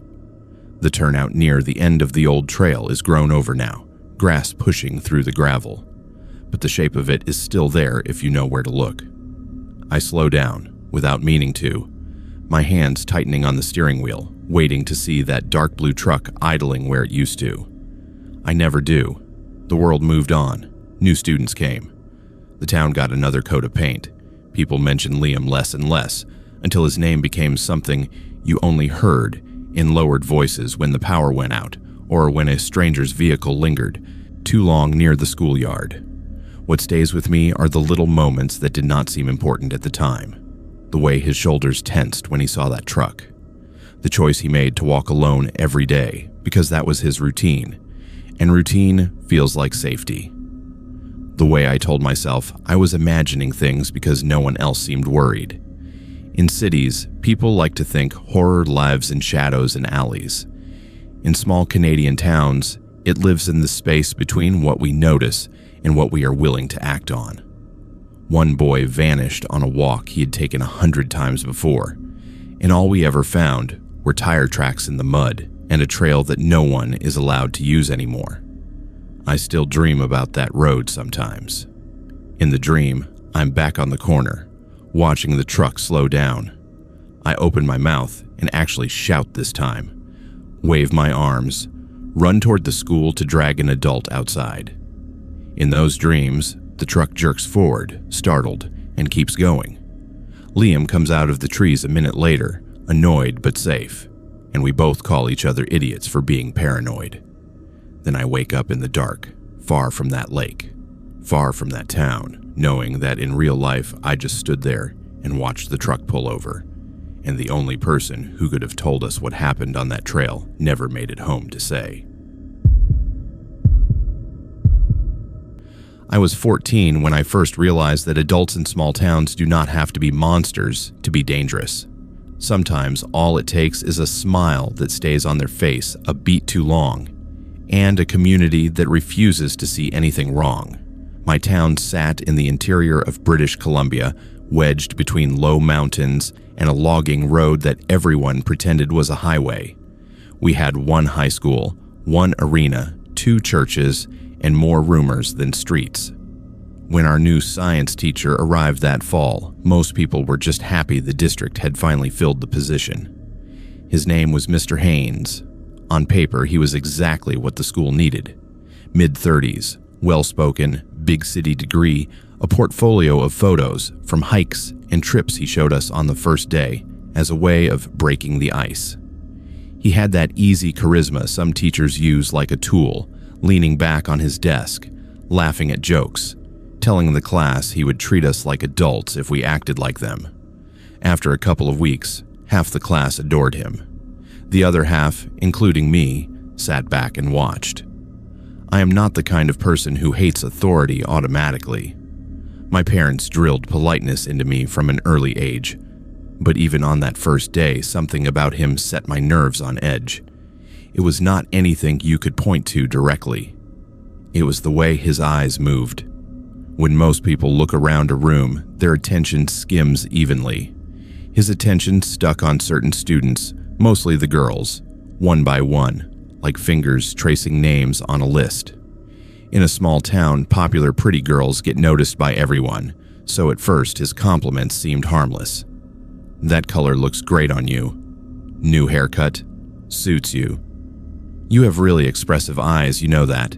The turnout near the end of the old trail is grown over now, grass pushing through the gravel, but the shape of it is still there if you know where to look. I slow down, without meaning to, my hands tightening on the steering wheel, waiting to see that dark blue truck idling where it used to. I never do. The world moved on. New students came. The town got another coat of paint. People mentioned Liam less and less, until his name became something you only heard in lowered voices when the power went out, or when a stranger's vehicle lingered too long near the schoolyard. What stays with me are the little moments that did not seem important at the time. The way his shoulders tensed when he saw that truck. The choice he made to walk alone every day, because that was his routine. And routine feels like safety. The way I told myself I was imagining things because no one else seemed worried. In cities, people like to think horror lives in shadows and alleys. In small Canadian towns, it lives in the space between what we notice and what we are willing to act on. One boy vanished on a walk he had taken 100 times before, and all we ever found were tire tracks in the mud and a trail that no one is allowed to use anymore. I still dream about that road sometimes. In the dream, I'm back on the corner, watching the truck slow down. I open my mouth and actually shout this time, wave my arms, run toward the school to drag an adult outside. In those dreams, the truck jerks forward, startled, and keeps going. Liam comes out of the trees a minute later, annoyed but safe, and we both call each other idiots for being paranoid. Then I wake up in the dark, far from that lake, far from that town, knowing that in real life I just stood there and watched the truck pull over, and the only person who could have told us what happened on that trail never made it home to say. I was 14 when I first realized that adults in small towns do not have to be monsters to be dangerous. Sometimes all it takes is a smile that stays on their face a beat too long, and a community that refuses to see anything wrong. My town sat in the interior of British Columbia, wedged between low mountains and a logging road that everyone pretended was a highway. We had one high school, one arena, 2 churches, and more rumors than streets. When our new science teacher arrived that fall, most people were just happy the district had finally filled the position. His name was Mr. Haynes. On paper, he was exactly what the school needed. Mid-30s, well-spoken, big city degree, a portfolio of photos from hikes and trips he showed us on the first day as a way of breaking the ice. He had that easy charisma some teachers use like a tool, leaning back on his desk, laughing at jokes, telling the class he would treat us like adults if we acted like them. After a couple of weeks, half the class adored him. The other half, including me, sat back and watched. I am not the kind of person who hates authority automatically. My parents drilled politeness into me from an early age, but even on that first day, something about him set my nerves on edge. It was not anything you could point to directly. It was the way his eyes moved. When most people look around a room, their attention skims evenly. His attention stuck on certain students, mostly the girls, one by one, like fingers tracing names on a list. In a small town, popular pretty girls get noticed by everyone, so at first his compliments seemed harmless. "That color looks great on you." New haircut. Suits you. You have really expressive eyes, you know that."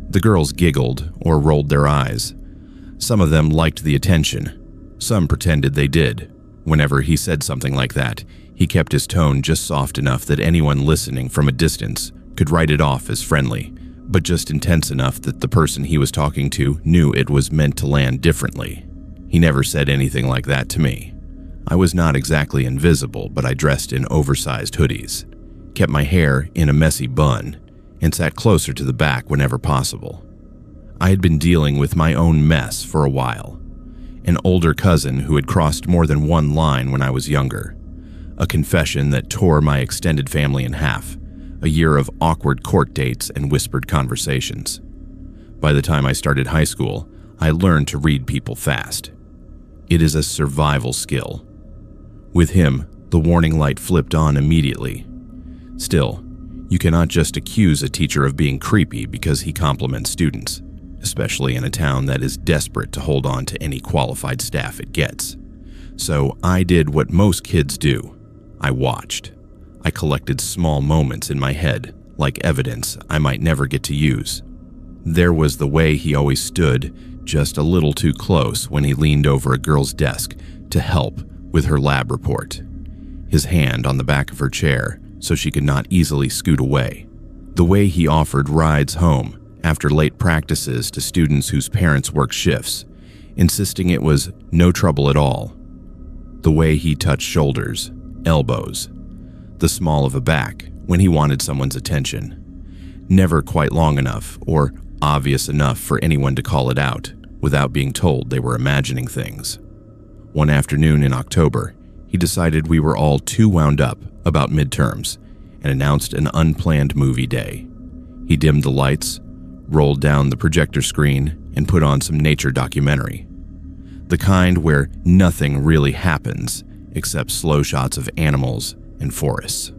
The girls giggled or rolled their eyes. Some of them liked the attention. Some pretended they did. Whenever he said something like that, he kept his tone just soft enough that anyone listening from a distance could write it off as friendly, but just intense enough that the person he was talking to knew it was meant to land differently. He never said anything like that to me. I was not exactly invisible, but I dressed in oversized hoodies, kept my hair in a messy bun, and sat closer to the back whenever possible. I had been dealing with my own mess for a while. An older cousin who had crossed more than one line when I was younger. A confession that tore my extended family in half. A year of awkward court dates and whispered conversations. By the time I started high school, I learned to read people fast. It is a survival skill. With him, the warning light flipped on immediately. Still, you cannot just accuse a teacher of being creepy because he compliments students, especially in a town that is desperate to hold on to any qualified staff it gets. So I did what most kids do. I watched. I collected small moments in my head, like evidence I might never get to use. There was the way he always stood just a little too close when he leaned over a girl's desk to help with her lab report, his hand on the back of her chair so she could not easily scoot away. The way he offered rides home after late practices to students whose parents worked shifts, insisting it was no trouble at all. The way he touched shoulders, elbows, the small of a back when he wanted someone's attention. Never quite long enough or obvious enough for anyone to call it out without being told they were imagining things. One afternoon in October, he decided we were all too wound up about midterms and announced an unplanned movie day. He dimmed the lights, rolled down the projector screen, and put on some nature documentary. The kind where nothing really happens except slow shots of animals and forests.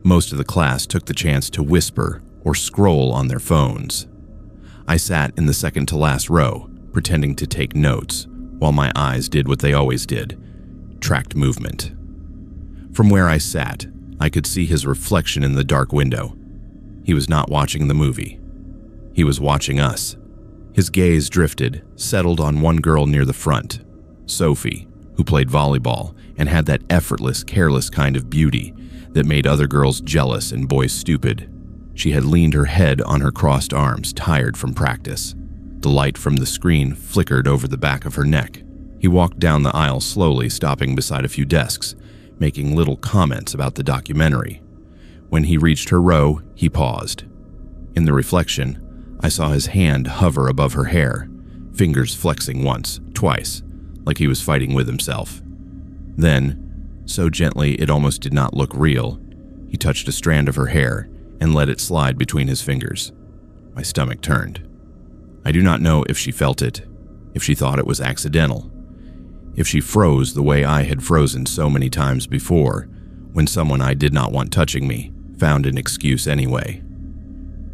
Most of the class took the chance to whisper or scroll on their phones. I sat in the second to last row, pretending to take notes, while my eyes did what they always did, tracked movement. From where I sat, I could see his reflection in the dark window. He was not watching the movie. He was watching us. His gaze drifted, settled on one girl near the front, Sophie, who played volleyball and had that effortless, careless kind of beauty that made other girls jealous and boys stupid. She had leaned her head on her crossed arms, tired from practice. The light from the screen flickered over the back of her neck. He walked down the aisle slowly, stopping beside a few desks, making little comments about the documentary. When he reached her row, he paused. In the reflection, I saw his hand hover above her hair, fingers flexing once, twice, like he was fighting with himself. Then, so gently it almost did not look real, he touched a strand of her hair and let it slide between his fingers. My stomach turned. I do not know if she felt it, if she thought it was accidental, if she froze the way I had frozen so many times before when someone I did not want touching me found an excuse anyway.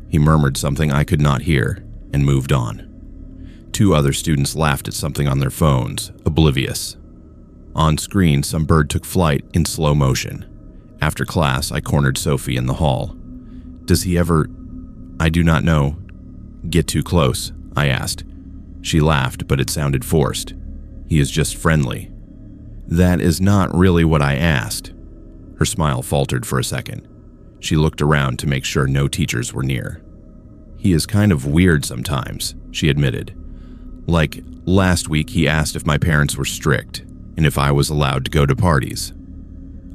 He murmured something I could not hear and moved on. Two other students laughed at something on their phones, oblivious. On screen, some bird took flight in slow motion. After class, I cornered Sophie in the hall. "Does he ever, I do not know, get too close?" I asked. She laughed, but it sounded forced. "He is just friendly." "That is not really what I asked." Her smile faltered for a second. She looked around to make sure no teachers were near. "He is kind of weird sometimes," she admitted. "Like, last week he asked if my parents were strict and if I was allowed to go to parties.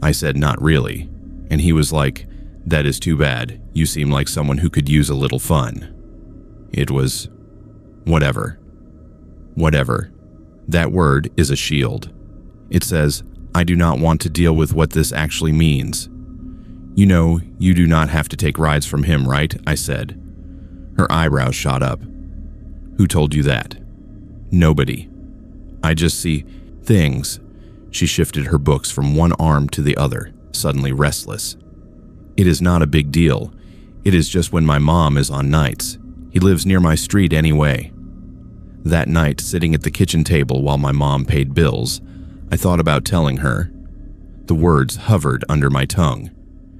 I said not really, and he was like, 'That is too bad. You seem like someone who could use a little fun.' It was... whatever. Whatever. That word is a shield. It says, I do not want to deal with what this actually means. You know, you do not have to take rides from him, right?" I said. Her eyebrows shot up. "Who told you that?" "Nobody. I just see things." She shifted her books from one arm to the other, suddenly restless. "It is not a big deal. It is just when my mom is on nights. He lives near my street anyway." That night, sitting at the kitchen table while my mom paid bills, I thought about telling her. The words hovered under my tongue.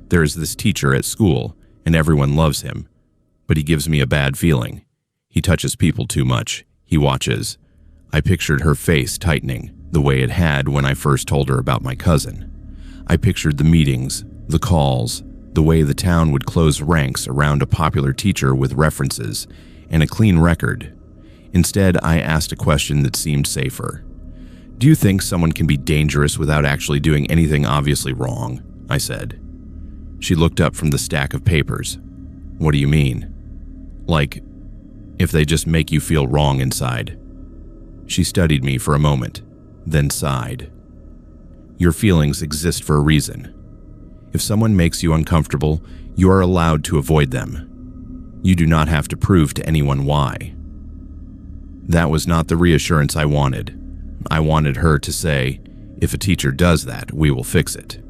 There is this teacher at school, and everyone loves him. But he gives me a bad feeling. He touches people too much. He watches. I pictured her face tightening, the way it had when I first told her about my cousin. I pictured the meetings, the calls, the way the town would close ranks around a popular teacher with references and a clean record. Instead, I asked a question that seemed safer. "Do you think someone can be dangerous without actually doing anything obviously wrong?" I said. She looked up from the stack of papers. "What do you mean?" "Like, if they just make you feel wrong inside." She studied me for a moment, then sighed. "Your feelings exist for a reason. If someone makes you uncomfortable, you are allowed to avoid them. You do not have to prove to anyone why." That was not the reassurance I wanted. I wanted her to say, "If a teacher does that, we will fix it."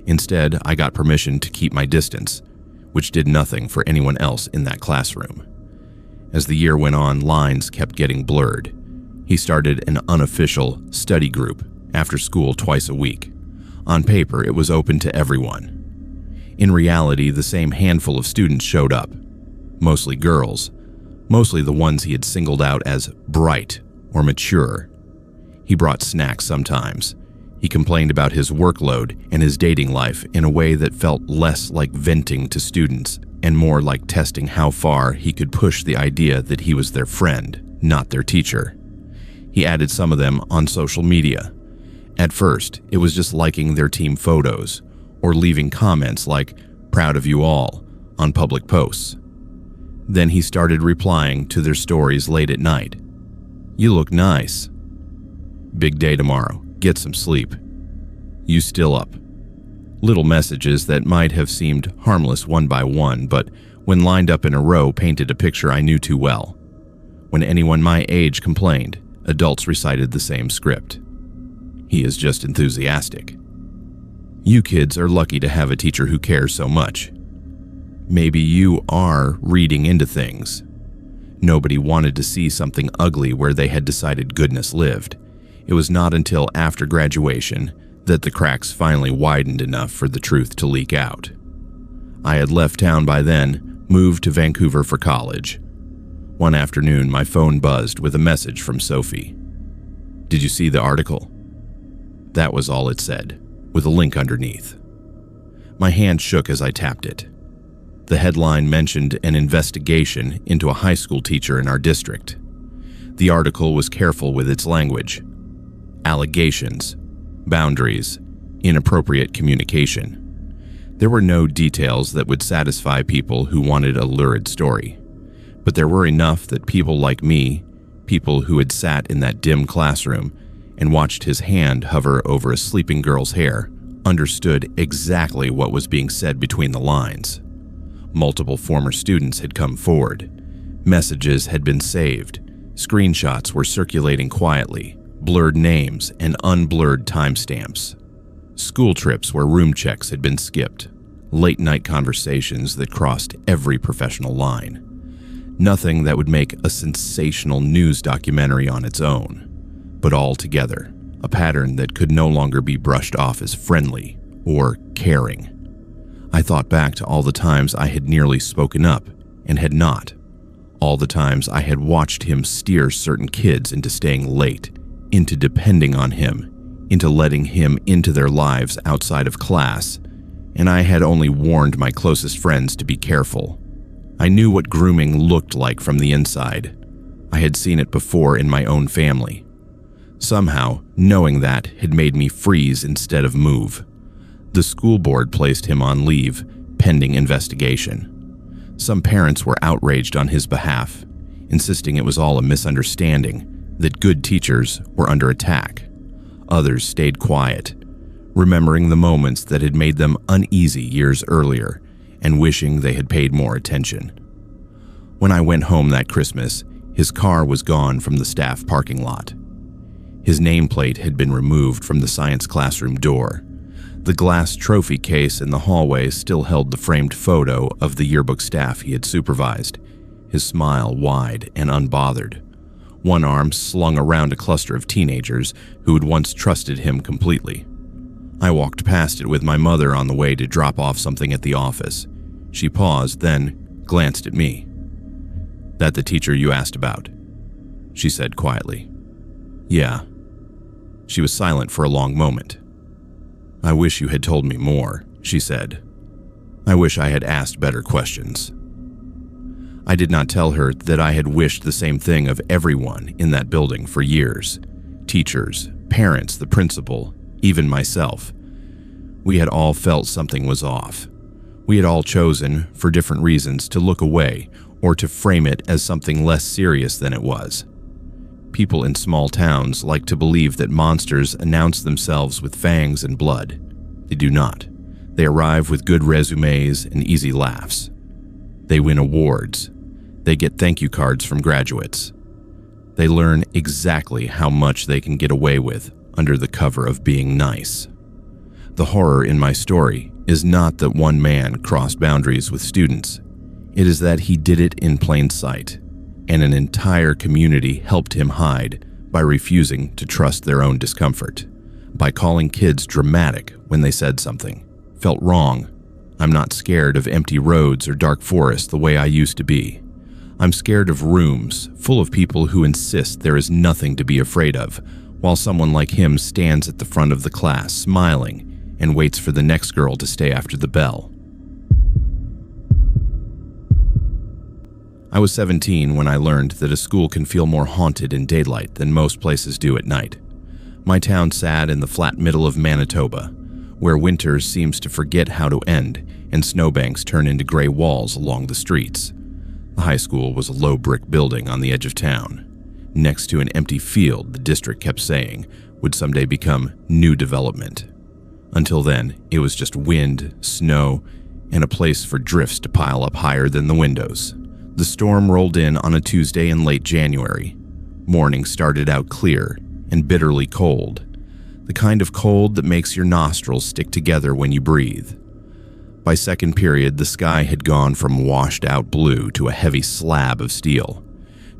Instead, I got permission to keep my distance, which did nothing for anyone else in that classroom. As the year went on, lines kept getting blurred. He started an unofficial study group after school twice a week. On paper, it was open to everyone. In reality, the same handful of students showed up, mostly girls, mostly the ones he had singled out as bright or mature. He brought snacks sometimes. He complained about his workload and his dating life in a way that felt less like venting to students and more like testing how far he could push the idea that he was their friend, not their teacher. He added some of them on social media. At first, it was just liking their team photos or leaving comments like, "Proud of you all," on public posts. Then he started replying to their stories late at night. "You look nice." "Big day tomorrow. Get some sleep." "You still up?" Little messages that might have seemed harmless one by one, but when lined up in a row painted a picture I knew too well. When anyone my age complained, adults recited the same script. "He is just enthusiastic." "You kids are lucky to have a teacher who cares so much." Maybe you are reading into things. Nobody wanted to see something ugly where they had decided goodness lived. It was not until after graduation that the cracks finally widened enough for the truth to leak out. I had left town by then, moved to Vancouver for college. One afternoon, my phone buzzed with a message from Sophie. "Did you see the article?" That was all it said, with a link underneath. My hand shook as I tapped it. The headline mentioned an investigation into a high school teacher in our district. The article was careful with its language. Allegations, boundaries, inappropriate communication. There were no details that would satisfy people who wanted a lurid story. But there were enough that people like me, people who had sat in that dim classroom and watched his hand hover over a sleeping girl's hair, understood exactly what was being said between the lines. Multiple former students had come forward. Messages had been saved. Screenshots were circulating quietly, blurred names and unblurred timestamps. School trips where room checks had been skipped. Late-night conversations that crossed every professional line. Nothing that would make a sensational news documentary on its own, but all together, a pattern that could no longer be brushed off as friendly or caring. I thought back to all the times I had nearly spoken up and had not. All the times I had watched him steer certain kids into staying late, into depending on him, into letting him into their lives outside of class, and I had only warned my closest friends to be careful. I knew what grooming looked like from the inside. I had seen it before in my own family. Somehow, knowing that had made me freeze instead of move. The school board placed him on leave, pending investigation. Some parents were outraged on his behalf, insisting it was all a misunderstanding, that good teachers were under attack. Others stayed quiet, remembering the moments that had made them uneasy years earlier and wishing they had paid more attention. When I went home that Christmas, his car was gone from the staff parking lot. His nameplate had been removed from the science classroom door. The glass trophy case in the hallway still held the framed photo of the yearbook staff he had supervised, his smile wide and unbothered, one arm slung around a cluster of teenagers who had once trusted him completely. I walked past it with my mother on the way to drop off something at the office. She paused, then glanced at me. "That the teacher you asked about?" she said quietly. "Yeah." She was silent for a long moment. "I wish you had told me more," she said. "I wish I had asked better questions." I did not tell her that I had wished the same thing of everyone in that building for years. Teachers, parents, the principal, even myself. We had all felt something was off. We had all chosen, for different reasons, to look away or to frame it as something less serious than it was. People in small towns like to believe that monsters announce themselves with fangs and blood. They do not. They arrive with good resumes and easy laughs. They win awards. They get thank you cards from graduates. They learn exactly how much they can get away with under the cover of being nice. The horror in my story is not that one man crossed boundaries with students. It is that he did it in plain sight, and an entire community helped him hide by refusing to trust their own discomfort, by calling kids dramatic when they said something, felt wrong. I'm not scared of empty roads or dark forests the way I used to be. I'm scared of rooms full of people who insist there is nothing to be afraid of, while someone like him stands at the front of the class smiling and waits for the next girl to stay after the bell. I was 17 when I learned that a school can feel more haunted in daylight than most places do at night. My town sat in the flat middle of Manitoba, where winter seems to forget how to end and snowbanks turn into gray walls along the streets. The high school was a low brick building on the edge of town, next to an empty field the district kept saying would someday become new development. Until then, it was just wind, snow, and a place for drifts to pile up higher than the windows. The storm rolled in on a Tuesday in late January. Morning started out clear and bitterly cold, the kind of cold that makes your nostrils stick together when you breathe. By second period, the sky had gone from washed-out blue to a heavy slab of steel.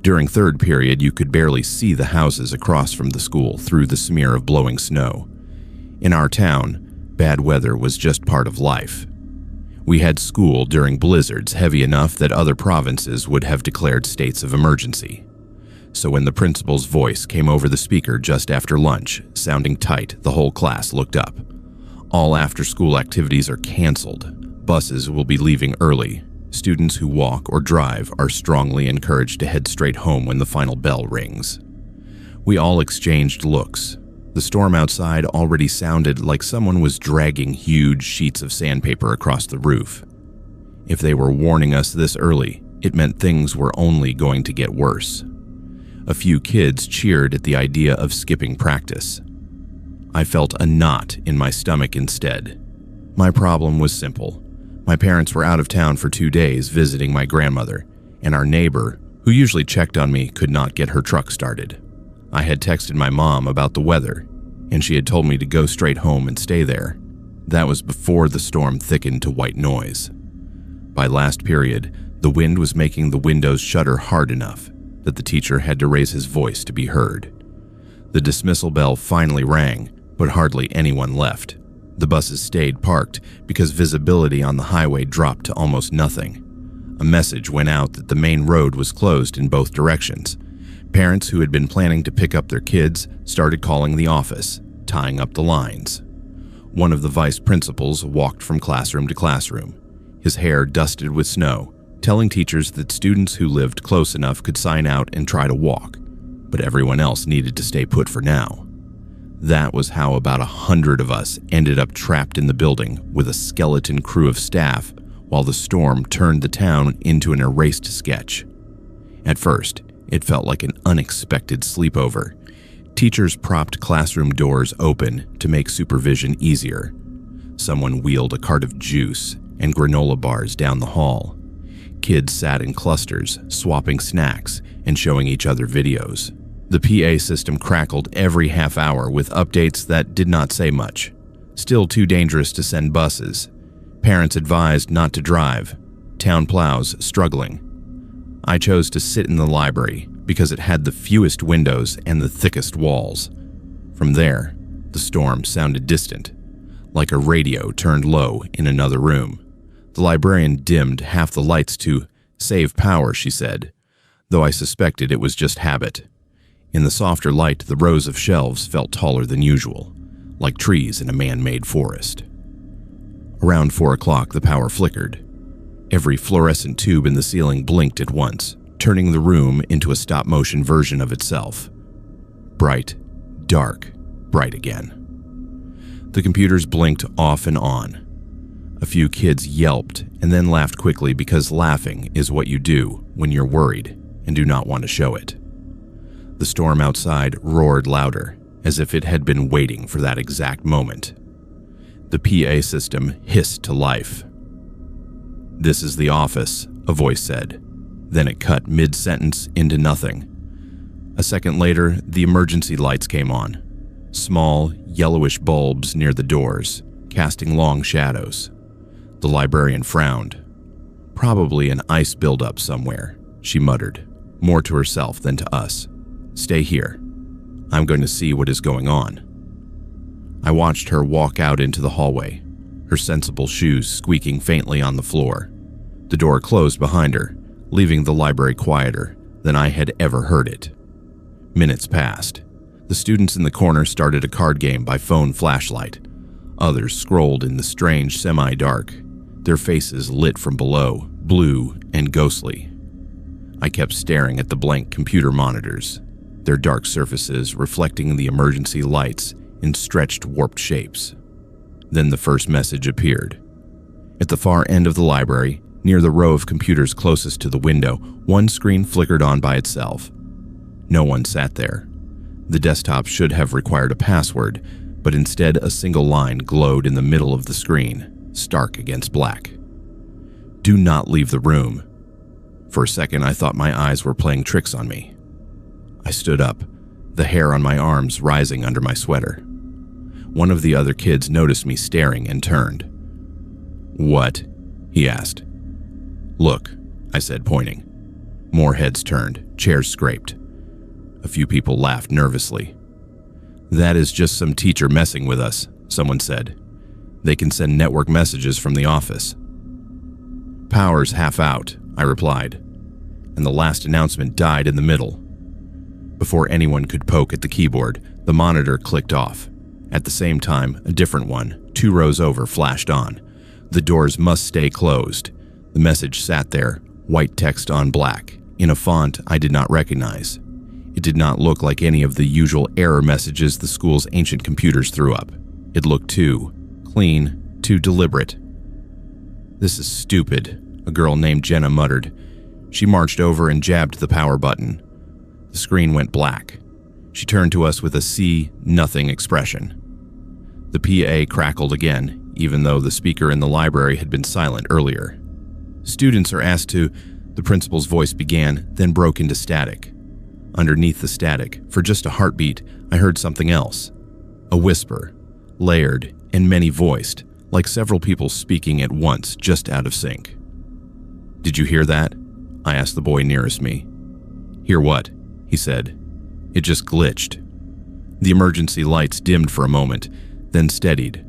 During third period, you could barely see the houses across from the school through the smear of blowing snow. In our town, bad weather was just part of life. We had school during blizzards heavy enough that other provinces would have declared states of emergency. So when the principal's voice came over the speaker just after lunch, sounding tight, the whole class looked up. All after-school activities are canceled. Buses will be leaving early. Students who walk or drive are strongly encouraged to head straight home when the final bell rings. We all exchanged looks. The storm outside already sounded like someone was dragging huge sheets of sandpaper across the roof. If they were warning us this early, it meant things were only going to get worse. A few kids cheered at the idea of skipping practice. I felt a knot in my stomach instead. My problem was simple. My parents were out of town for 2 days visiting my grandmother, and our neighbor, who usually checked on me, could not get her truck started. I had texted my mom about the weather, and she had told me to go straight home and stay there. That was before the storm thickened to white noise. By last period, the wind was making the windows shudder hard enough that the teacher had to raise his voice to be heard. The dismissal bell finally rang, but hardly anyone left. The buses stayed parked because visibility on the highway dropped to almost nothing. A message went out that the main road was closed in both directions. Parents who had been planning to pick up their kids started calling the office, tying up the lines. One of the vice principals walked from classroom to classroom, his hair dusted with snow, telling teachers that students who lived close enough could sign out and try to walk, but everyone else needed to stay put for now. That was how about 100 of us ended up trapped in the building with a skeleton crew of staff while the storm turned the town into an erased sketch. At first, it felt like an unexpected sleepover. Teachers propped classroom doors open to make supervision easier. Someone wheeled a cart of juice and granola bars down the hall. Kids sat in clusters, swapping snacks and showing each other videos. The PA system crackled every half hour with updates that did not say much. Still too dangerous to send buses. Parents advised not to drive. Town plows struggling. I chose to sit in the library because it had the fewest windows and the thickest walls. From there, the storm sounded distant, like a radio turned low in another room. The librarian dimmed half the lights to save power, she said, though I suspected it was just habit. In the softer light, the rows of shelves felt taller than usual, like trees in a man-made forest. Around 4 o'clock, the power flickered. Every fluorescent tube in the ceiling blinked at once, turning the room into a stop-motion version of itself. Bright, dark, bright again. The computers blinked off and on. A few kids yelped and then laughed quickly because laughing is what you do when you're worried and do not want to show it. The storm outside roared louder, as if it had been waiting for that exact moment. The PA system hissed to life. "This is the office," a voice said. Then it cut mid-sentence into nothing. A second later, the emergency lights came on. Small, yellowish bulbs near the doors, casting long shadows. The librarian frowned. "Probably an ice buildup somewhere," she muttered, more to herself than to us. "Stay here. I'm going to see what is going on." I watched her walk out into the hallway, her sensible shoes squeaking faintly on the floor. The door closed behind her, leaving the library quieter than I had ever heard it. Minutes passed. The students in the corner started a card game by phone flashlight. Others scrolled in the strange semi-dark, their faces lit from below, blue and ghostly. I kept staring at the blank computer monitors, their dark surfaces reflecting the emergency lights in stretched, warped shapes. Then the first message appeared. At the far end of the library, near the row of computers closest to the window, one screen flickered on by itself. No one sat there. The desktop should have required a password, but instead a single line glowed in the middle of the screen, stark against black. "Do not leave the room." For a second, I thought my eyes were playing tricks on me. I stood up, the hair on my arms rising under my sweater. One of the other kids noticed me staring and turned. "What?" he asked. "Look," I said, pointing. More heads turned, chairs scraped. A few people laughed nervously. "That is just some teacher messing with us," someone said. "They can send network messages from the office." "Power's half out," I replied, and the last announcement died in the middle. Before anyone could poke at the keyboard, the monitor clicked off. At the same time, a different one, 2 rows over, flashed on. "The doors must stay closed." The message sat there, white text on black, in a font I did not recognize. It did not look like any of the usual error messages the school's ancient computers threw up. It looked too clean, too deliberate. "This is stupid," a girl named Jenna muttered. She marched over and jabbed the power button. The screen went black. She turned to us with a see nothing expression. The PA crackled again, even though the speaker in the library had been silent earlier. "Students are asked to," the principal's voice began, then broke into static. Underneath the static, for just a heartbeat, I heard something else. A whisper, layered and many-voiced, like several people speaking at once, just out of sync. "Did you hear that?" I asked the boy nearest me. "Hear what?" he said. "It just glitched." The emergency lights dimmed for a moment, then steadied.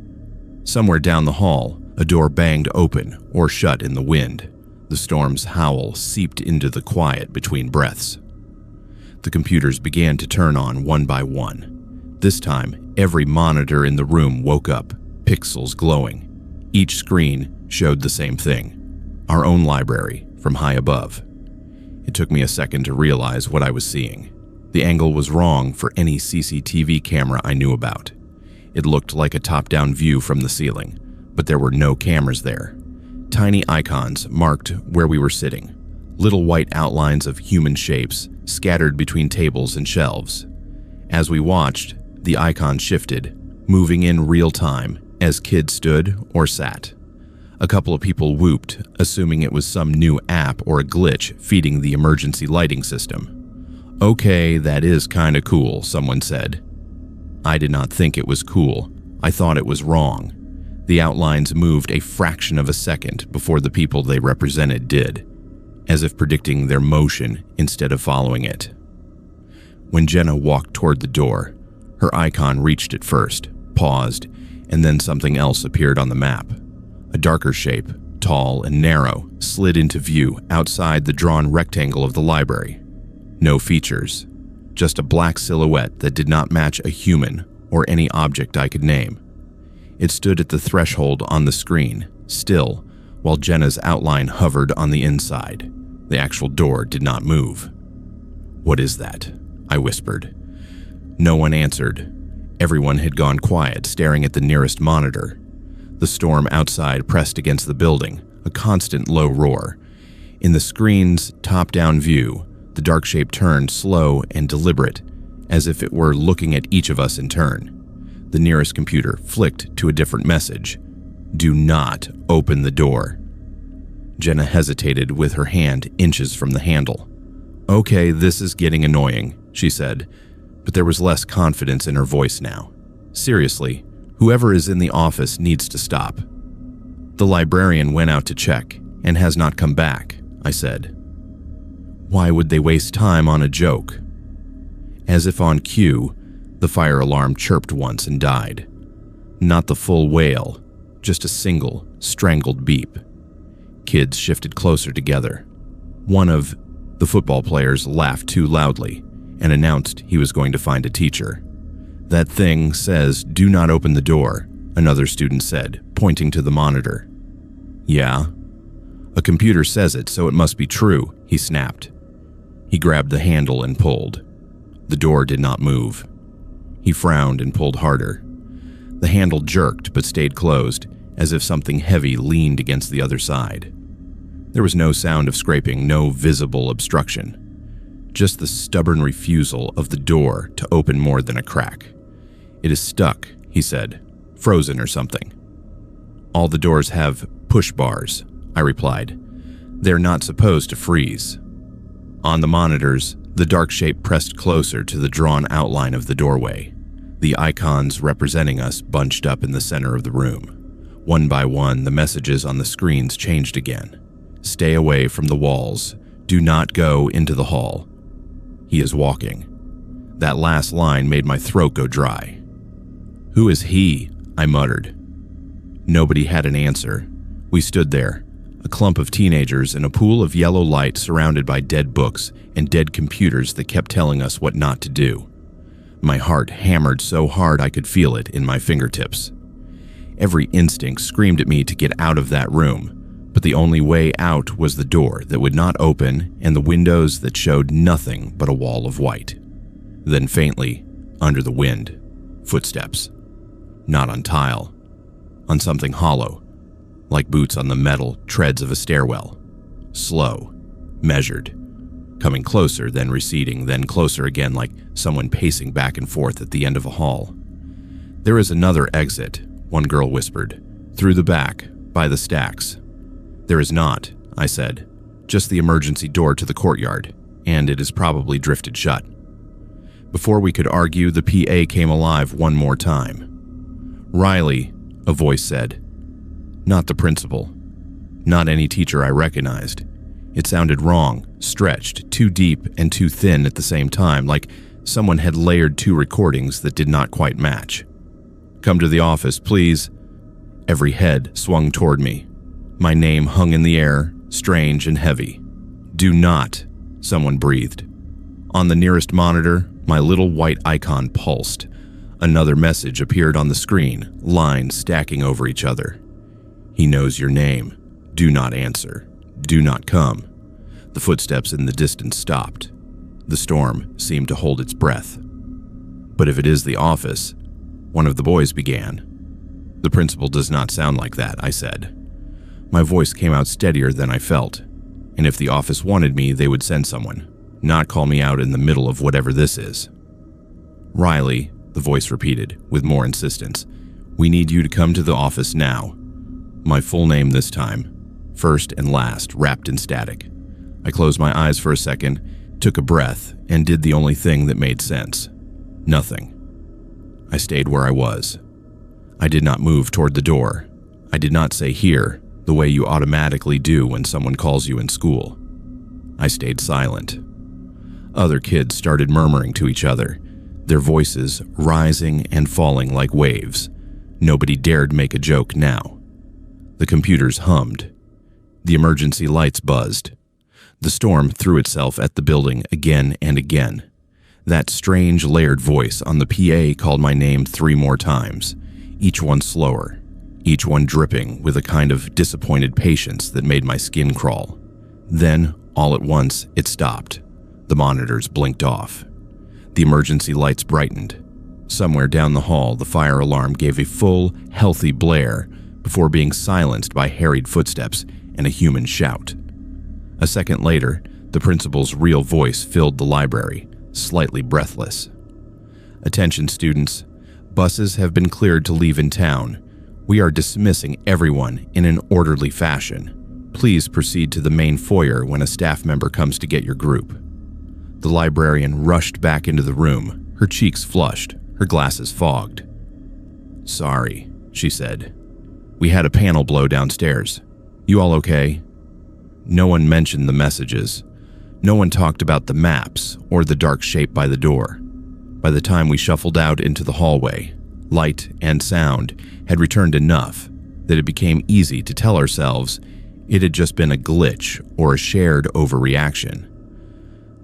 Somewhere down the hall, a door banged open or shut in the wind. The storm's howl seeped into the quiet between breaths. The computers began to turn on one by one. This time, every monitor in the room woke up, pixels glowing. Each screen showed the same thing, our own library from high above. It took me a second to realize what I was seeing. The angle was wrong for any CCTV camera I knew about. It looked like a top-down view from the ceiling, but there were no cameras there. Tiny icons marked where we were sitting, little white outlines of human shapes scattered between tables and shelves. As we watched, the icon shifted, moving in real time as kids stood or sat. A couple of people whooped, assuming it was some new app or a glitch feeding the emergency lighting system. "Okay, that is kinda cool," someone said. I did not think it was cool. I thought it was wrong. The outlines moved a fraction of a second before the people they represented did, as if predicting their motion instead of following it. When Jenna walked toward the door, her icon reached it first, paused, and then something else appeared on the map. A darker shape, tall and narrow, slid into view outside the drawn rectangle of the library. No features, just a black silhouette that did not match a human or any object I could name. It stood at the threshold on the screen, still, while Jenna's outline hovered on the inside. The actual door did not move. "What is that?" I whispered. No one answered. Everyone had gone quiet, staring at the nearest monitor. The storm outside pressed against the building, a constant low roar. In the screen's top-down view, the dark shape turned slow and deliberate, as if it were looking at each of us in turn. The nearest computer flicked to a different message. "Do not open the door." Jenna hesitated with her hand inches from the handle. "Okay, this is getting annoying," she said, but there was less confidence in her voice now. "Seriously, whoever is in the office needs to stop." "The librarian went out to check and has not come back," I said. Why would they waste time on a joke? As if on cue, the fire alarm chirped once and died. Not the full wail, just a single, strangled beep. Kids shifted closer together. One of the football players laughed too loudly and announced he was going to find a teacher. "That thing says, 'Do not open the door,'" another student said, pointing to the monitor. "Yeah? A computer says it, so it must be true," he snapped. He grabbed the handle and pulled. The door did not move. He frowned and pulled harder. The handle jerked but stayed closed, as if something heavy leaned against the other side. There was no sound of scraping, no visible obstruction. Just the stubborn refusal of the door to open more than a crack. "It is stuck," he said. "Frozen or something." "All the doors have push bars," I replied. "They're not supposed to freeze." On the monitors, the dark shape pressed closer to the drawn outline of the doorway. The icons representing us bunched up in the center of the room. One by one, the messages on the screens changed again. "Stay away from the walls. Do not go into the hall. He is walking." That last line made my throat go dry. "Who is he?" I muttered. Nobody had an answer. We stood there, a clump of teenagers in a pool of yellow light surrounded by dead books and dead computers that kept telling us what not to do. My heart hammered so hard I could feel it in my fingertips. Every instinct screamed at me to get out of that room, but the only way out was the door that would not open and the windows that showed nothing but a wall of white. Then faintly, under the wind, footsteps. Not on tile, on something hollow, like boots on the metal treads of a stairwell. Slow, measured, coming closer, then receding, then closer again, like someone pacing back and forth at the end of a hall. "There is another exit," one girl whispered, "through the back, by the stacks." "There is not," I said, "just the emergency door to the courtyard, and it is probably drifted shut." Before we could argue, the PA came alive one more time. "Riley," a voice said. Not the principal. Not any teacher I recognized. It sounded wrong, stretched, too deep and too thin at the same time, like someone had layered two recordings that did not quite match. "Come to the office, please." Every head swung toward me. My name hung in the air, strange and heavy. "Do not," someone breathed. On the nearest monitor, my little white icon pulsed. Another message appeared on the screen, lines stacking over each other. "He knows your name. Do not answer. Do not come." The footsteps in the distance stopped. The storm seemed to hold its breath. "But if it is the office," one of the boys began. "The principal does not sound like that," I said. My voice came out steadier than I felt, and if the office wanted me, they would send someone, not call me out in the middle of whatever this is. "Riley," the voice repeated, with more insistence, "we need you to come to the office now." My full name this time, first and last, wrapped in static. I closed my eyes for a second, took a breath, and did the only thing that made sense. Nothing. I stayed where I was. I did not move toward the door. I did not say "here," the way you automatically do when someone calls you in school. I stayed silent. Other kids started murmuring to each other, their voices rising and falling like waves. Nobody dared make a joke now. The computers hummed. The emergency lights buzzed. The storm threw itself at the building again and again. That strange layered voice on the PA called my name 3 more times, each one slower, each one dripping with a kind of disappointed patience that made my skin crawl. Then, all at once, it stopped. The monitors blinked off. The emergency lights brightened. Somewhere down the hall, the fire alarm gave a full, healthy blare before being silenced by harried footsteps and a human shout. A second later, the principal's real voice filled the library, slightly breathless. "Attention students, buses have been cleared to leave in town. We are dismissing everyone in an orderly fashion. Please proceed to the main foyer when a staff member comes to get your group." The librarian rushed back into the room, her cheeks flushed, her glasses fogged. "Sorry," she said. "We had a panel blow downstairs. You all okay?" No one mentioned the messages. No one talked about the maps or the dark shape by the door. By the time we shuffled out into the hallway, light and sound had returned enough that it became easy to tell ourselves it had just been a glitch or a shared overreaction.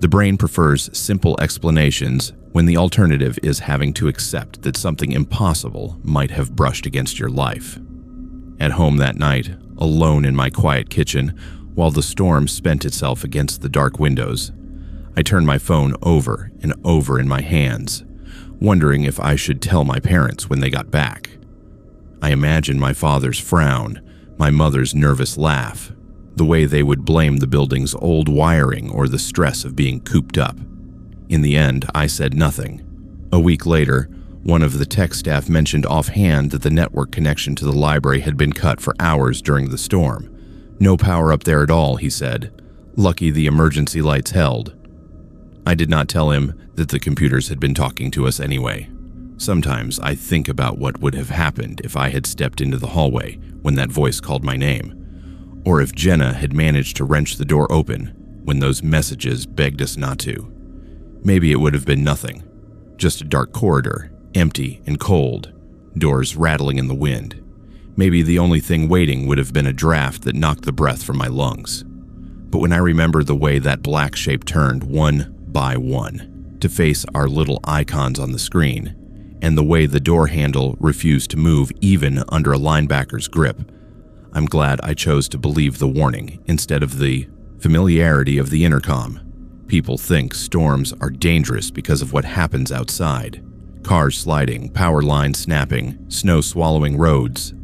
The brain prefers simple explanations when the alternative is having to accept that something impossible might have brushed against your life. At home that night, alone in my quiet kitchen, while the storm spent itself against the dark windows, I turned my phone over and over in my hands, wondering if I should tell my parents when they got back. I imagined my father's frown, my mother's nervous laugh, the way they would blame the building's old wiring or the stress of being cooped up. In the end, I said nothing. A week later, one of the tech staff mentioned offhand that the network connection to the library had been cut for hours during the storm. "No power up there at all," he said. "Lucky the emergency lights held." I did not tell him that the computers had been talking to us anyway. Sometimes I think about what would have happened if I had stepped into the hallway when that voice called my name, or if Jenna had managed to wrench the door open when those messages begged us not to. Maybe it would have been nothing, just a dark corridor, empty and cold, doors rattling in the wind. Maybe the only thing waiting would have been a draft that knocked the breath from my lungs. But when I remember the way that black shape turned one by one to face our little icons on the screen, and the way the door handle refused to move even under a linebacker's grip, I'm glad I chose to believe the warning instead of the familiarity of the intercom. People think storms are dangerous because of what happens outside. Cars sliding, power lines snapping, snow swallowing roads.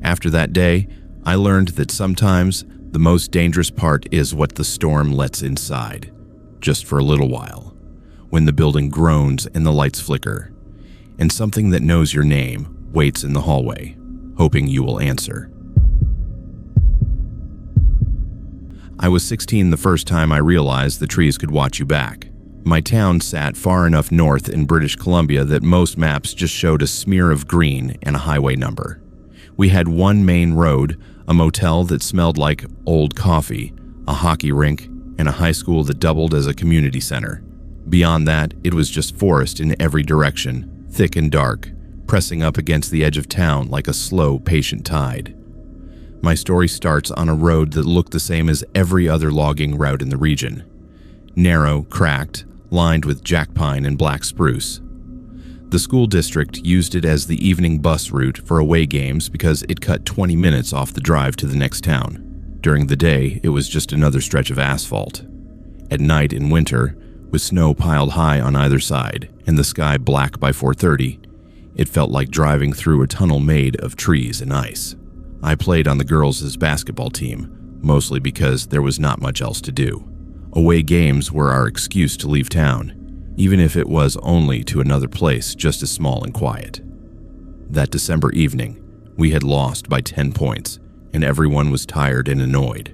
After that day, I learned that sometimes the most dangerous part is what the storm lets inside, just for a little while, when the building groans and the lights flicker, and something that knows your name waits in the hallway, hoping you will answer. I was 16 the first time I realized the trees could watch you back. My town sat far enough north in British Columbia that most maps just showed a smear of green and a highway number. We had one main road, a motel that smelled like old coffee, a hockey rink, and a high school that doubled as a community center. Beyond that, it was just forest in every direction, thick and dark, pressing up against the edge of town like a slow, patient tide. My story starts on a road that looked the same as every other logging route in the region. Narrow, cracked, lined with jack pine and black spruce. The school district used it as the evening bus route for away games because it cut 20 minutes off the drive to the next town. During the day, it was just another stretch of asphalt. At night in winter, with snow piled high on either side and the sky black by 4:30, it felt like driving through a tunnel made of trees and ice. I played on the girls' basketball team, mostly because there was not much else to do. Away games were our excuse to leave town, even if it was only to another place just as small and quiet. That December evening, we had lost by 10 points, and everyone was tired and annoyed.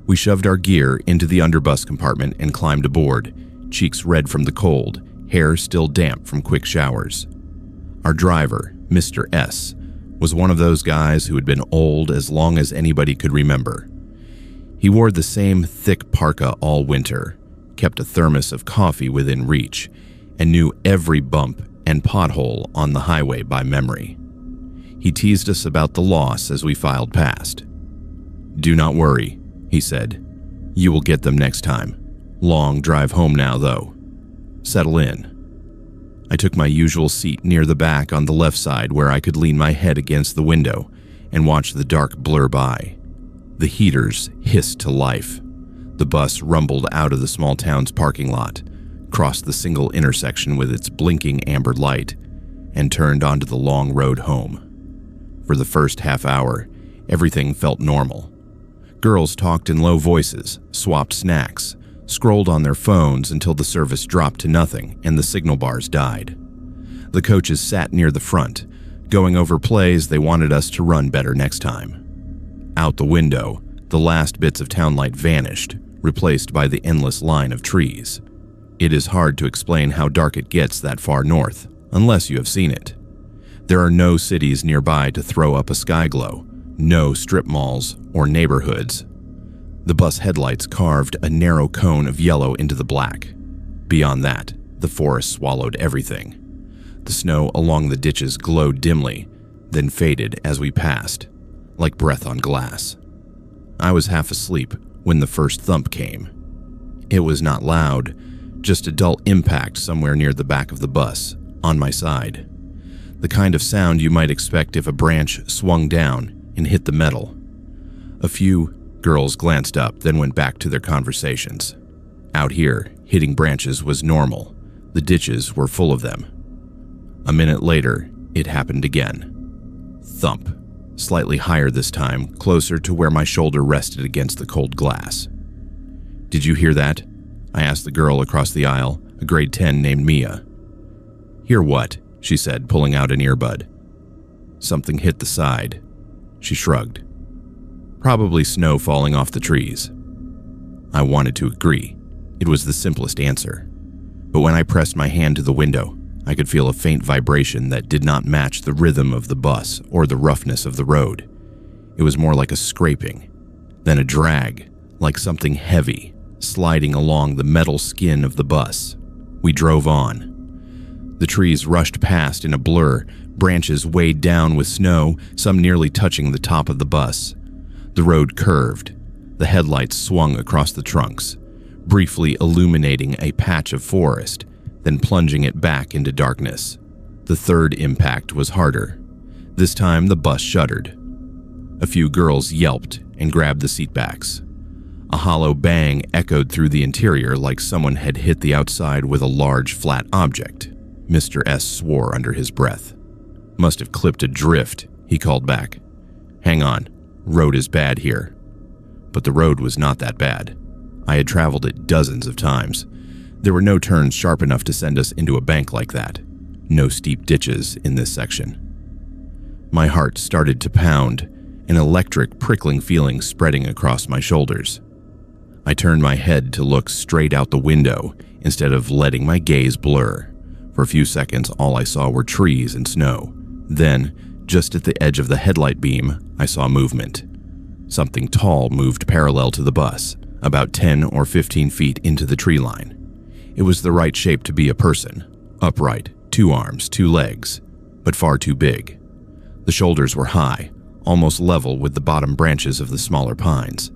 We shoved our gear into the underbus compartment and climbed aboard, cheeks red from the cold, hair still damp from quick showers. Our driver, Mr. S., was one of those guys who had been old as long as anybody could remember. He wore the same thick parka all winter, kept a thermos of coffee within reach, and knew every bump and pothole on the highway by memory. He teased us about the loss as we filed past. "Do not worry," he said. "You will get them next time. Long drive home now, though. Settle in." I took my usual seat near the back on the left side where I could lean my head against the window and watch the dark blur by. The heaters hissed to life. The bus rumbled out of the small town's parking lot, crossed the single intersection with its blinking amber light, and turned onto the long road home. For the first half hour, everything felt normal. Girls talked in low voices, swapped snacks, scrolled on their phones until the service dropped to nothing and the signal bars died. The coaches sat near the front, going over plays they wanted us to run better next time. Out the window, the last bits of townlight vanished, replaced by the endless line of trees. It is hard to explain how dark it gets that far north, unless you have seen it. There are no cities nearby to throw up a sky glow, no strip malls or neighborhoods. The bus headlights carved a narrow cone of yellow into the black. Beyond that, the forest swallowed everything. The snow along the ditches glowed dimly, then faded as we passed, like breath on glass. I was half asleep when the first thump came. It was not loud, just a dull impact somewhere near the back of the bus, on my side. The kind of sound you might expect if a branch swung down and hit the metal. A few girls glanced up, then went back to their conversations. Out here, hitting branches was normal. The ditches were full of them. A minute later, it happened again. Thump, slightly higher this time, closer to where my shoulder rested against the cold glass. "Did you hear that?" I asked the girl across the aisle, a grade 10 named Mia. "Hear what?" she said, pulling out an earbud. "Something hit the side." She shrugged. "Probably snow falling off the trees." I wanted to agree. It was the simplest answer. But when I pressed my hand to the window, I could feel a faint vibration that did not match the rhythm of the bus or the roughness of the road. It was more like a scraping, then a drag, like something heavy, sliding along the metal skin of the bus. We drove on. The trees rushed past in a blur, branches weighed down with snow, some nearly touching the top of the bus. The road curved. The headlights swung across the trunks, briefly illuminating a patch of forest, then plunging it back into darkness. The third impact was harder. This time the bus shuddered. A few girls yelped and grabbed the seatbacks. A hollow bang echoed through the interior like someone had hit the outside with a large, flat object. Mr. S swore under his breath. "Must have clipped a drift," he called back. "Hang on, road is bad here." But the road was not that bad. I had traveled it dozens of times. There were no turns sharp enough to send us into a bank like that. No steep ditches in this section. My heart started to pound, an electric, prickling feeling spreading across my shoulders. I turned my head to look straight out the window instead of letting my gaze blur. For a few seconds, all I saw were trees and snow. Then, just at the edge of the headlight beam, I saw movement. Something tall moved parallel to the bus, about 10 or 15 feet into the tree line. It was the right shape to be a person, upright, 2 arms, 2 legs, but far too big. The shoulders were high, almost level with the bottom branches of the smaller pines.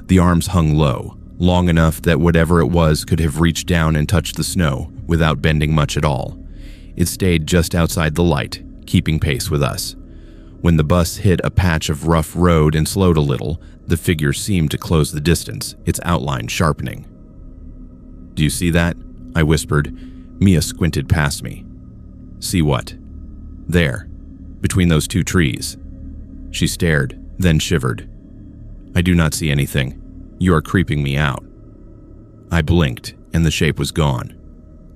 The arms hung low, long enough that whatever it was could have reached down and touched the snow without bending much at all. It stayed just outside the light, keeping pace with us. When the bus hit a patch of rough road and slowed a little, the figure seemed to close the distance, its outline sharpening. "Do you see that?" I whispered. Mia squinted past me. "See what?" "There, between those 2 trees." She stared, then shivered. "I do not see anything. You are creeping me out." I blinked, and the shape was gone.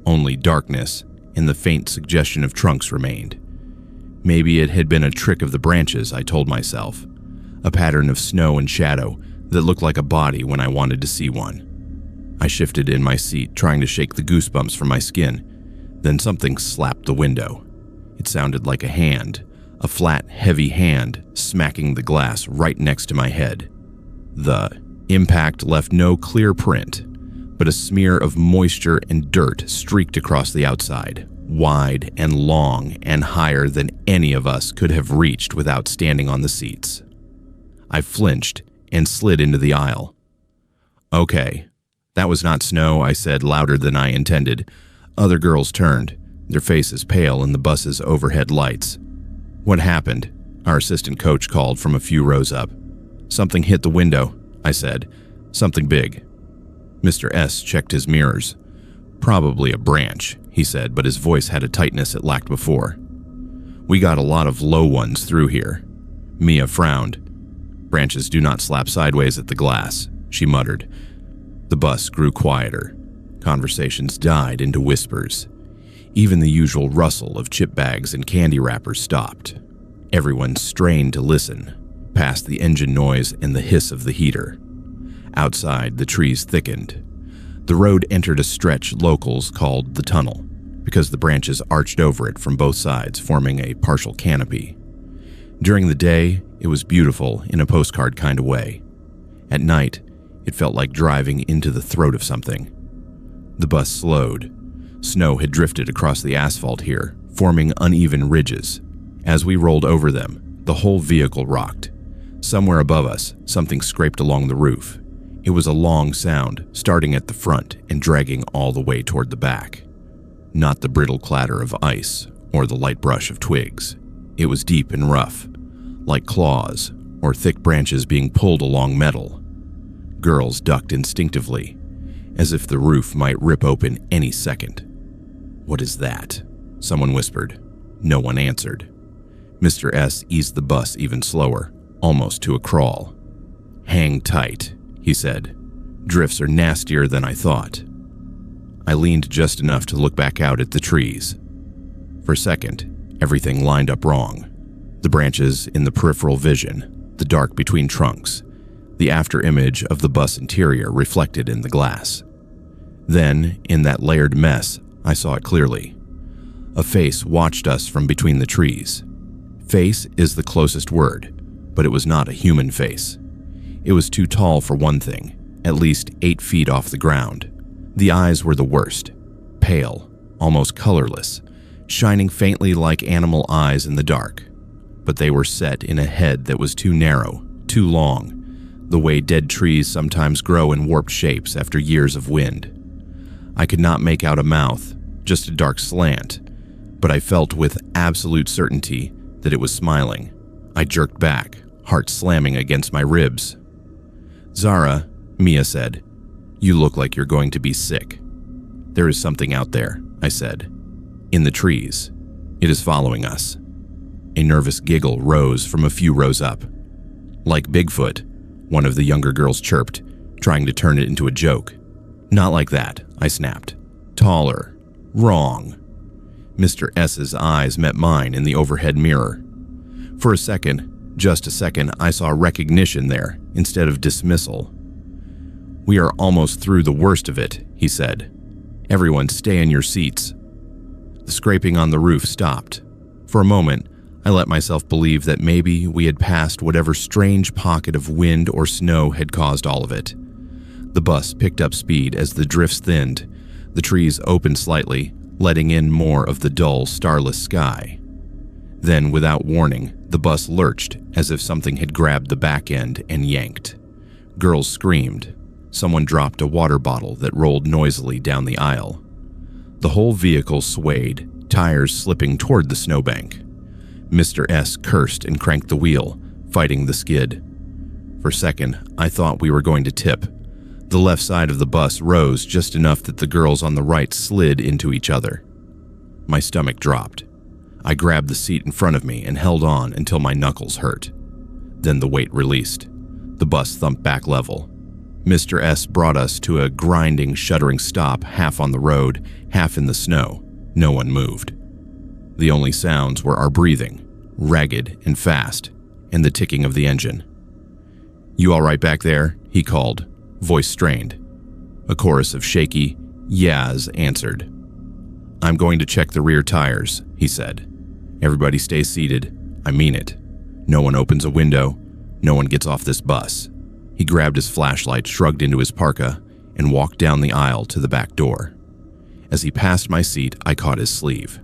Only darkness and the faint suggestion of trunks remained. Maybe it had been a trick of the branches, I told myself. A pattern of snow and shadow that looked like a body when I wanted to see one. I shifted in my seat, trying to shake the goosebumps from my skin. Then something slapped the window. It sounded like a hand, a flat, heavy hand smacking the glass right next to my head. The impact left no clear print, but a smear of moisture and dirt streaked across the outside, wide and long and higher than any of us could have reached without standing on the seats. I flinched and slid into the aisle. "Okay, that was not snow," I said louder than I intended. Other girls turned, their faces pale in the bus's overhead lights. "What happened?" our assistant coach called from a few rows up. "Something hit the window," I said. "Something big." Mr. S checked his mirrors. "Probably a branch," he said, but his voice had a tightness it lacked before. "We got a lot of low ones through here." Mia frowned. "Branches do not slap sideways at the glass," she muttered. The bus grew quieter. Conversations died into whispers. Even the usual rustle of chip bags and candy wrappers stopped. Everyone strained to listen, past the engine noise and the hiss of the heater. Outside, the trees thickened. The road entered a stretch locals called the tunnel, because the branches arched over it from both sides, forming a partial canopy. During the day, it was beautiful in a postcard kind of way. At night, it felt like driving into the throat of something. The bus slowed. Snow had drifted across the asphalt here, forming uneven ridges. As we rolled over them, the whole vehicle rocked. Somewhere above us, something scraped along the roof. It was a long sound, starting at the front and dragging all the way toward the back. Not the brittle clatter of ice or the light brush of twigs. It was deep and rough, like claws or thick branches being pulled along metal. Girls ducked instinctively, as if the roof might rip open any second. "What is that?" someone whispered. No one answered. Mr. S eased the bus even slower, almost to a crawl. "Hang tight," he said. "Drifts are nastier than I thought." I leaned just enough to look back out at the trees. For a second, everything lined up wrong. The branches in the peripheral vision, the dark between trunks, the after image of the bus interior reflected in the glass. Then, in that layered mess, I saw it clearly. A face watched us from between the trees. Face is the closest word, but it was not a human face. It was too tall for one thing, at least 8 feet off the ground. The eyes were the worst, pale, almost colorless, shining faintly like animal eyes in the dark. But they were set in a head that was too narrow, too long, the way dead trees sometimes grow in warped shapes after years of wind. I could not make out a mouth, just a dark slant, but I felt with absolute certainty that it was smiling. I jerked back, heart slamming against my ribs. "Zara," Mia said, "you look like you're going to be sick." "There is something out there," I said. "In the trees. It is following us." A nervous giggle rose from a few rows up. "Like Bigfoot," one of the younger girls chirped, trying to turn it into a joke. "Not like that," I snapped. "Taller. Wrong." Mr. S's eyes met mine in the overhead mirror. For a second, just a second, I saw recognition there instead of dismissal. "We are almost through the worst of it," he said. "Everyone stay in your seats." The scraping on the roof stopped. For a moment, I let myself believe that maybe we had passed whatever strange pocket of wind or snow had caused all of it. The bus picked up speed as the drifts thinned. The trees opened slightly, letting in more of the dull, starless sky. Then, without warning, the bus lurched as if something had grabbed the back end and yanked. Girls screamed. Someone dropped a water bottle that rolled noisily down the aisle. The whole vehicle swayed, tires slipping toward the snowbank. Mr. S cursed and cranked the wheel, fighting the skid. For a second, I thought we were going to tip. The left side of the bus rose just enough that the girls on the right slid into each other. My stomach dropped. I grabbed the seat in front of me and held on until my knuckles hurt. Then the weight released. The bus thumped back level. Mr. S brought us to a grinding, shuddering stop, half on the road, half in the snow. No one moved. The only sounds were our breathing, ragged and fast, and the ticking of the engine. "You all right back there?" he called, voice strained. A chorus of shaky yeahs answered. "I'm going to check the rear tires," he said. "Everybody stay seated. I mean it. No one opens a window. No one gets off this bus." He grabbed his flashlight, shrugged into his parka, and walked down the aisle to the back door. As he passed my seat, I caught his sleeve.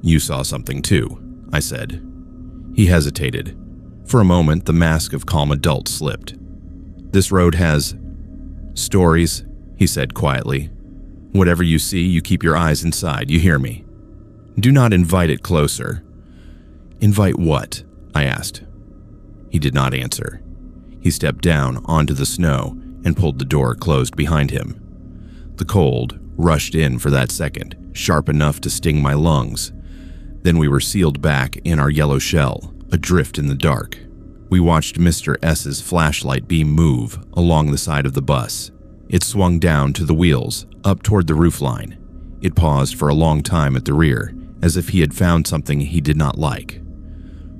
"You saw something too," I said. He hesitated. For a moment, the mask of calm adult slipped. "This road has stories," he said quietly. "Whatever you see, you keep your eyes inside, you hear me? Do not invite it closer." "Invite what?" I asked. He did not answer. He stepped down onto the snow and pulled the door closed behind him. The cold rushed in for that second, sharp enough to sting my lungs. Then we were sealed back in our yellow shell, adrift in the dark. We watched Mr. S's flashlight beam move along the side of the bus. It swung down to the wheels, up toward the roofline. It paused for a long time at the rear, as if he had found something he did not like.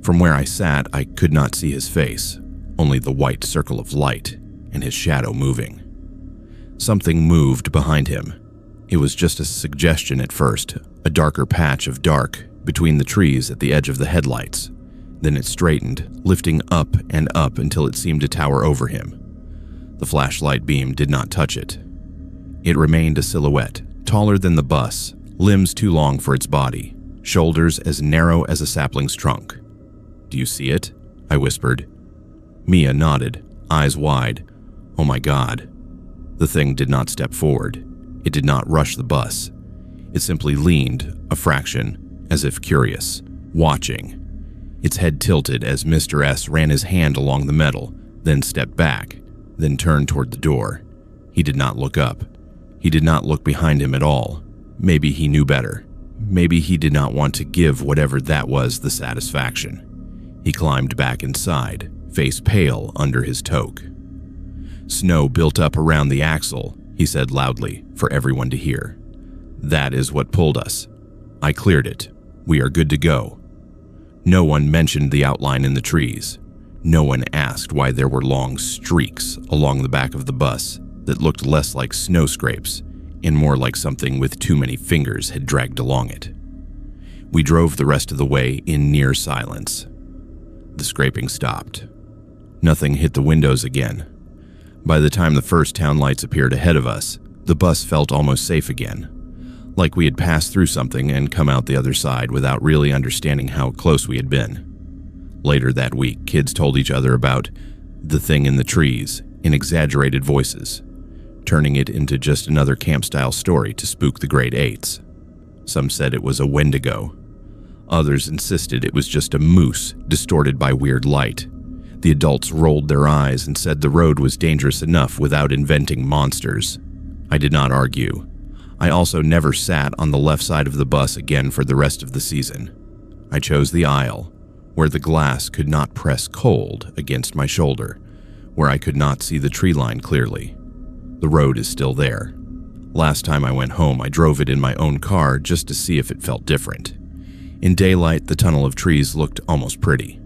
From where I sat, I could not see his face, only the white circle of light and his shadow moving. Something moved behind him. It was just a suggestion at first, a darker patch of dark between the trees at the edge of the headlights. Then it straightened, lifting up and up until it seemed to tower over him. The flashlight beam did not touch it. It remained a silhouette, taller than the bus, limbs too long for its body, shoulders as narrow as a sapling's trunk. "Do you see it?" I whispered. Mia nodded, eyes wide. "Oh my God." The thing did not step forward. It did not rush the bus. It simply leaned a fraction, as if curious, watching. Its head tilted as Mr. S ran his hand along the metal, then stepped back, then turned toward the door. He did not look up. He did not look behind him at all. Maybe he knew better. Maybe he did not want to give whatever that was the satisfaction. He climbed back inside, face pale under his toque. "Snow built up around the axle," he said loudly for everyone to hear. "That is what pulled us. I cleared it. We are good to go." No one mentioned the outline in the trees. No one asked why there were long streaks along the back of the bus that looked less like snow scrapes and more like something with too many fingers had dragged along it. We drove the rest of the way in near silence. The scraping stopped. Nothing hit the windows again. By the time the first town lights appeared ahead of us, the bus felt almost safe again, like we had passed through something and come out the other side without really understanding how close we had been. Later that week, kids told each other about the thing in the trees in exaggerated voices, turning it into just another camp-style story to spook the grade 8s. Some said it was a wendigo. Others insisted it was just a moose distorted by weird light. The adults rolled their eyes and said the road was dangerous enough without inventing monsters. I did not argue. I also never sat on the left side of the bus again for the rest of the season. I chose the aisle, where the glass could not press cold against my shoulder, where I could not see the tree line clearly. The road is still there. Last time I went home, I drove it in my own car just to see if it felt different. In daylight, the tunnel of trees looked almost pretty.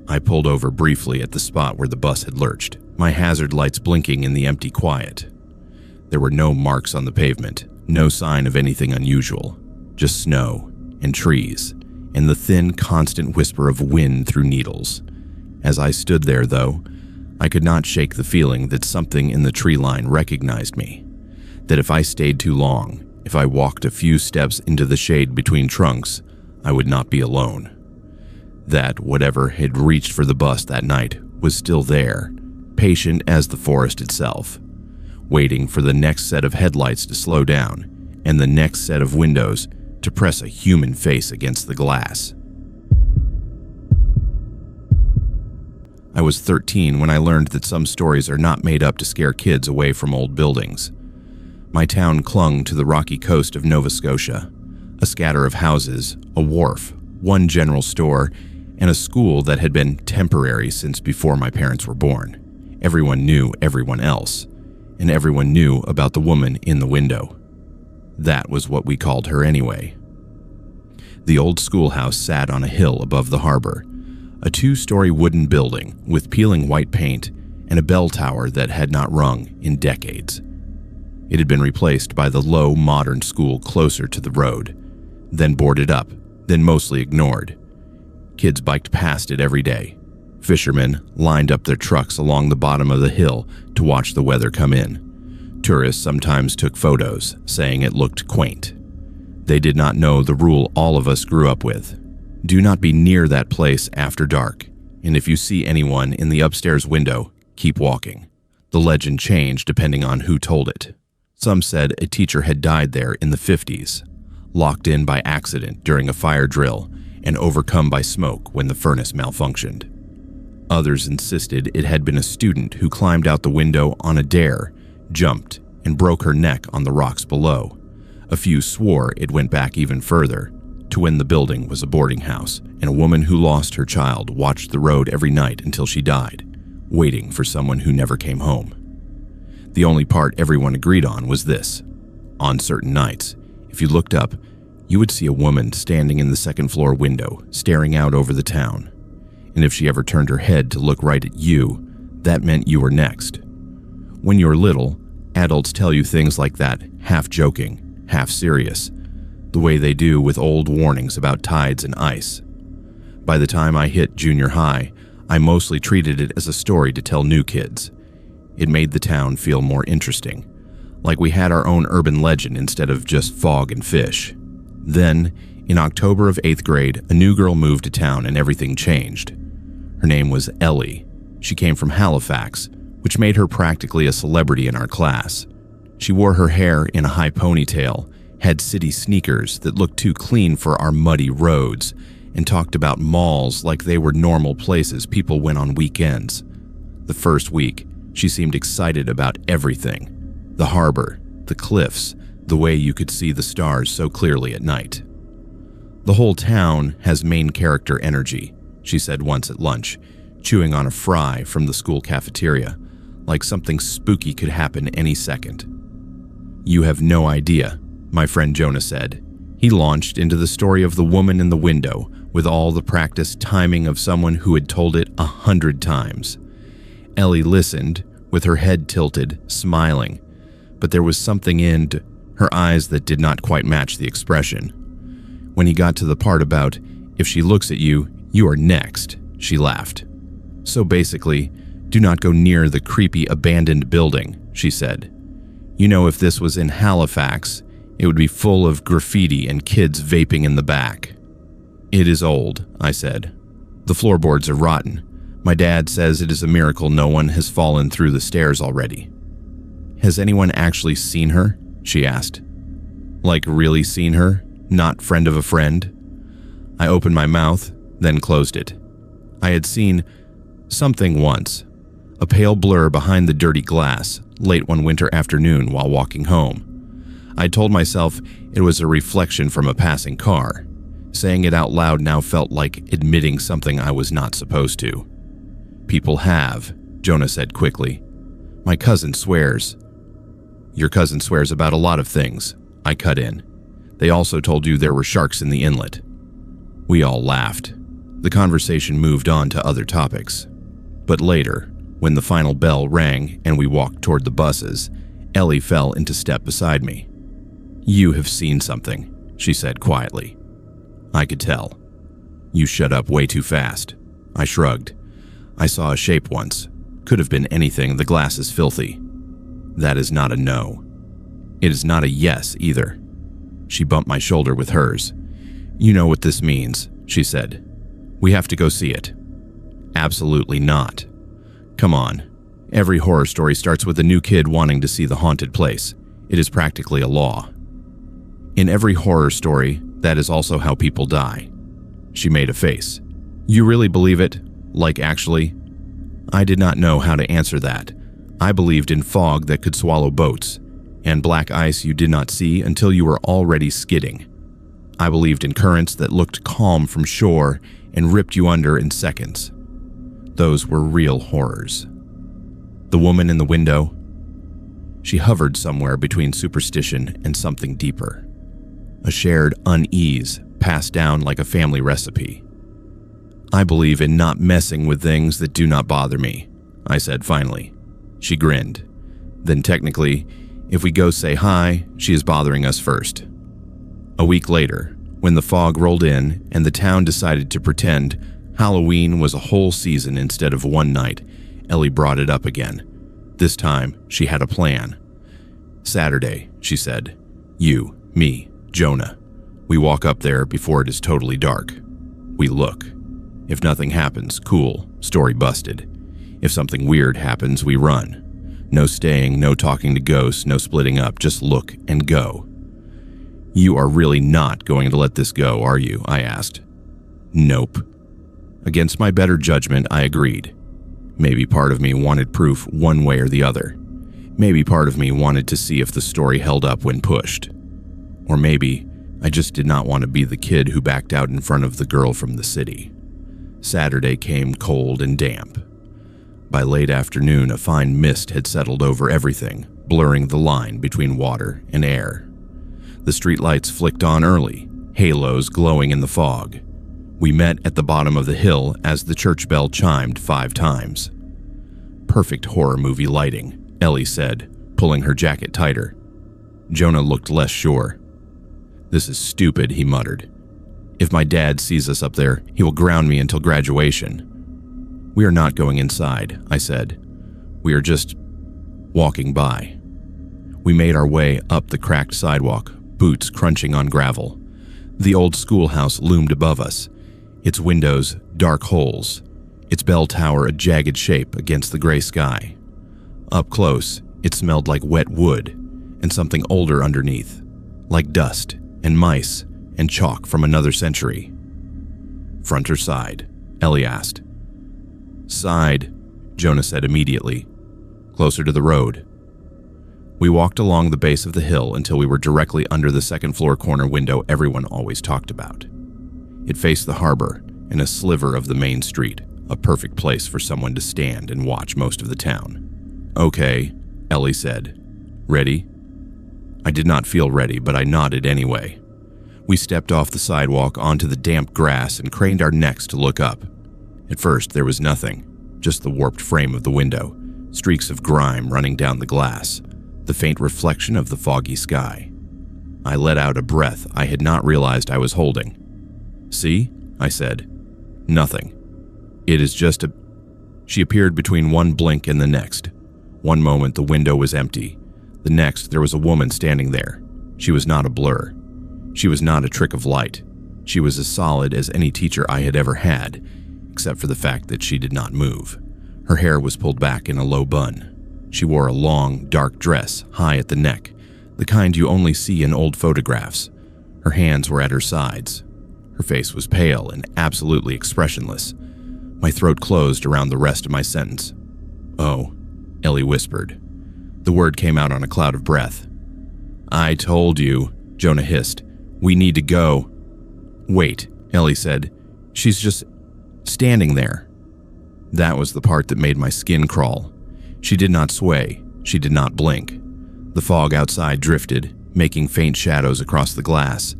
I pulled over briefly at the spot where the bus had lurched, my hazard lights blinking in the empty quiet. There were no marks on the pavement, no sign of anything unusual, just snow and trees, and the thin, constant whisper of wind through needles. As I stood there, though, I could not shake the feeling that something in the tree line recognized me, that if I stayed too long, if I walked a few steps into the shade between trunks, I would not be alone. That whatever had reached for the bus that night was still there, patient as the forest itself, waiting for the next set of headlights to slow down and the next set of windows to press a human face against the glass. I was 13 when I learned that some stories are not made up to scare kids away from old buildings. My town clung to the rocky coast of Nova Scotia, a scatter of houses, a wharf, one general store, and a school that had been temporary since before my parents were born. Everyone knew everyone else, and everyone knew about the woman in the window. That was what we called her anyway. The old schoolhouse sat on a hill above the harbor, a 2-story wooden building with peeling white paint and a bell tower that had not rung in decades. It had been replaced by the low, modern school closer to the road, then boarded up, then mostly ignored. Kids biked past it every day. Fishermen lined up their trucks along the bottom of the hill to watch the weather come in. Tourists sometimes took photos, saying it looked quaint. They did not know the rule all of us grew up with. Do not be near that place after dark, and if you see anyone in the upstairs window, keep walking. The legend changed depending on who told it. Some said a teacher had died there in the 50s, locked in by accident during a fire drill and overcome by smoke when the furnace malfunctioned. Others insisted it had been a student who climbed out the window on a dare, jumped, and broke her neck on the rocks below. A few swore it went back even further, to when the building was a boarding house, and a woman who lost her child watched the road every night until she died, waiting for someone who never came home. The only part everyone agreed on was this. On certain nights, if you looked up, you would see a woman standing in the second-floor window, staring out over the town. And if she ever turned her head to look right at you, that meant you were next. When you're little, adults tell you things like that, half joking, half serious, the way they do with old warnings about tides and ice. By the time I hit junior high, I mostly treated it as a story to tell new kids. It made the town feel more interesting, like we had our own urban legend instead of just fog and fish. Then, in October of 8th grade, a new girl moved to town and everything changed. Her name was Ellie. She came from Halifax, which made her practically a celebrity in our class. She wore her hair in a high ponytail, had city sneakers that looked too clean for our muddy roads, and talked about malls like they were normal places people went on weekends. The first week, she seemed excited about everything. The harbor, the cliffs, the way you could see the stars so clearly at night. The whole town has main character energy, she said once at lunch, chewing on a fry from the school cafeteria, like something spooky could happen any second. You have no idea, my friend Jonah said. He launched into the story of the woman in the window with all the practiced timing of someone who had told it 100 times. Ellie listened, with her head tilted, smiling, but there was something in her eyes that did not quite match the expression. When he got to the part about, if she looks at you, you are next, she laughed. So basically, do not go near the creepy abandoned building, she said. You know, if this was in Halifax, it would be full of graffiti and kids vaping in the back. It is old, I said. The floorboards are rotten. My dad says it is a miracle no one has fallen through the stairs already. Has anyone actually seen her? She asked. Like really seen her? Not friend of a friend? I opened my mouth, then closed it. I had seen something once, a pale blur behind the dirty glass, late one winter afternoon while walking home. I told myself it was a reflection from a passing car. Saying it out loud now felt like admitting something I was not supposed to. People have, Jonah said quickly. My cousin swears. Your cousin swears about a lot of things, I cut in. They also told you there were sharks in the inlet. We all laughed. The conversation moved on to other topics. But later, when the final bell rang and we walked toward the buses, Ellie fell into step beside me. You have seen something, she said quietly. I could tell. You shut up way too fast. I shrugged. I saw a shape once. Could have been anything, the glass is filthy. That is not a no. It is not a yes either. She bumped my shoulder with hers. You know what this means, she said. We have to go see it. Absolutely not. Come on. Every horror story starts with a new kid wanting to see the haunted place. It is practically a law. In every horror story, that is also how people die. She made a face. You really believe it? Like actually? I did not know how to answer that. I believed in fog that could swallow boats, and black ice you did not see until you were already skidding. I believed in currents that looked calm from shore and ripped you under in seconds. Those were real horrors. The woman in the window, she hovered somewhere between superstition and something deeper. A shared unease passed down like a family recipe. I believe in not messing with things that do not bother me, I said finally. She grinned. Then technically, if we go say hi, she is bothering us first. A week later, when the fog rolled in and the town decided to pretend Halloween was a whole season instead of one night, Ellie brought it up again. This time, she had a plan. Saturday, she said. You, me, Jonah. We walk up there before it is totally dark. We look. If nothing happens, cool, story busted. If something weird happens, we run. No staying, no talking to ghosts, no splitting up, just look and go. You are really not going to let this go, are you? I asked. Nope. Against my better judgment, I agreed. Maybe part of me wanted proof one way or the other. Maybe part of me wanted to see if the story held up when pushed. Or maybe I just did not want to be the kid who backed out in front of the girl from the city. Saturday came cold and damp. By late afternoon, a fine mist had settled over everything, blurring the line between water and air. The streetlights flicked on early, halos glowing in the fog. We met at the bottom of the hill as the church bell chimed 5 times. Perfect horror movie lighting, Ellie said, pulling her jacket tighter. Jonah looked less sure. This is stupid, he muttered. If my dad sees us up there, he will ground me until graduation. We are not going inside, I said. We are just walking by. We made our way up the cracked sidewalk, boots crunching on gravel. The old schoolhouse loomed above us, its windows dark holes, its bell tower a jagged shape against the gray sky. Up close, it smelled like wet wood and something older underneath, like dust and mice and chalk from another century. Front or side? Ellie asked. Side, Jonah said immediately, closer to the road. We walked along the base of the hill until we were directly under the second-floor corner window everyone always talked about. It faced the harbor and a sliver of the main street, a perfect place for someone to stand and watch most of the town. Okay, Ellie said. Ready? I did not feel ready, but I nodded anyway. We stepped off the sidewalk onto the damp grass and craned our necks to look up. At first, there was nothing, just the warped frame of the window, streaks of grime running down the glass, the faint reflection of the foggy sky. I let out a breath I had not realized I was holding. See? I said. Nothing. It is just a... She appeared between one blink and the next. One moment the window was empty. The next there was a woman standing there. She was not a blur. She was not a trick of light. She was as solid as any teacher I had ever had, except for the fact that she did not move. Her hair was pulled back in a low bun. She wore a long, dark dress, high at the neck, the kind you only see in old photographs. Her hands were at her sides. Her face was pale and absolutely expressionless. My throat closed around the rest of my sentence. Oh, Ellie whispered. The word came out on a cloud of breath. I told you, Jonah hissed. We need to go. Wait, Ellie said. She's just standing there. That was the part that made my skin crawl. She did not sway. She did not blink. The fog outside drifted, making faint shadows across the glass,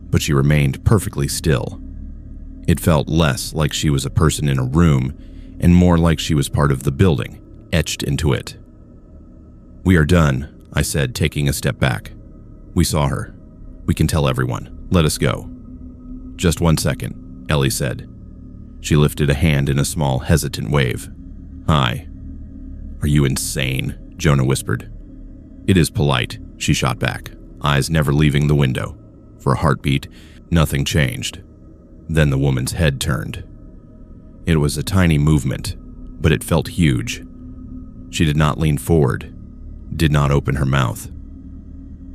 but she remained perfectly still. It felt less like she was a person in a room and more like she was part of the building, etched into it. We are done, I said, taking a step back. We saw her. We can tell everyone. Let us go. Just 1 second, Ellie said. She lifted a hand in a small, hesitant wave. Hi. Are you insane? Jonah whispered. It is polite, she shot back, eyes never leaving the window. For a heartbeat, nothing changed. Then the woman's head turned. It was a tiny movement, but it felt huge. She did not lean forward, did not open her mouth.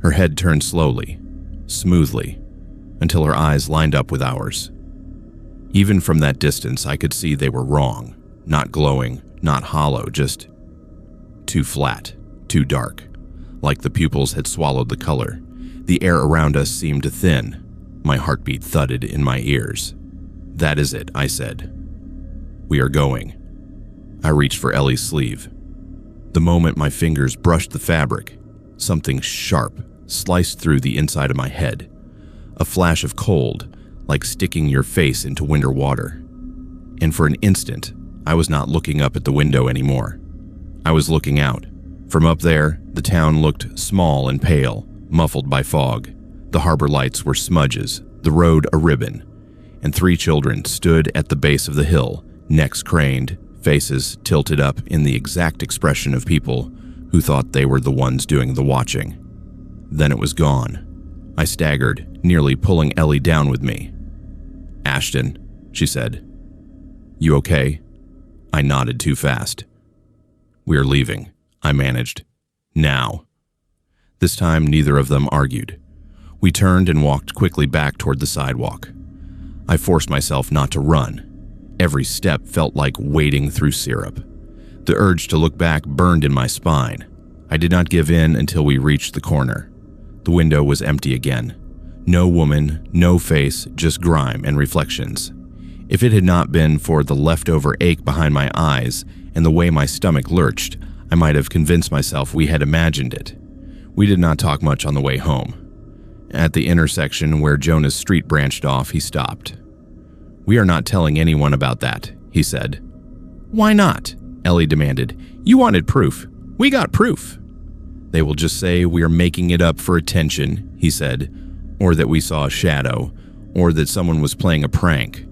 Her head turned slowly, smoothly, until her eyes lined up with ours. Even from that distance, I could see they were wrong, not glowing, not hollow, just too flat, too dark, like the pupils had swallowed the color. The air around us seemed to thin. My heartbeat thudded in my ears. That is it, I said. We are going. I reached for Ellie's sleeve. The moment my fingers brushed the fabric, something sharp sliced through the inside of my head. A flash of cold, like sticking your face into winter water. And for an instant, I was not looking up at the window anymore. I was looking out. From up there, the town looked small and pale, muffled by fog. The harbor lights were smudges, the road a ribbon, and 3 children stood at the base of the hill, necks craned, faces tilted up in the exact expression of people who thought they were the ones doing the watching. Then it was gone. I staggered, nearly pulling Ellie down with me. "Ashton," she said. "You okay?" I nodded too fast. "We're leaving," I managed. "Now." This time, neither of them argued. We turned and walked quickly back toward the sidewalk. I forced myself not to run. Every step felt like wading through syrup. The urge to look back burned in my spine. I did not give in until we reached the corner. The window was empty again. No woman, no face, just grime and reflections. If it had not been for the leftover ache behind my eyes and the way my stomach lurched, I might have convinced myself we had imagined it. We did not talk much on the way home. At the intersection where Jonah's street branched off, he stopped. "We are not telling anyone about that," he said. "Why not?" Ellie demanded. "You wanted proof. We got proof." "They will just say we are making it up for attention," he said, "or that we saw a shadow, or that someone was playing a prank.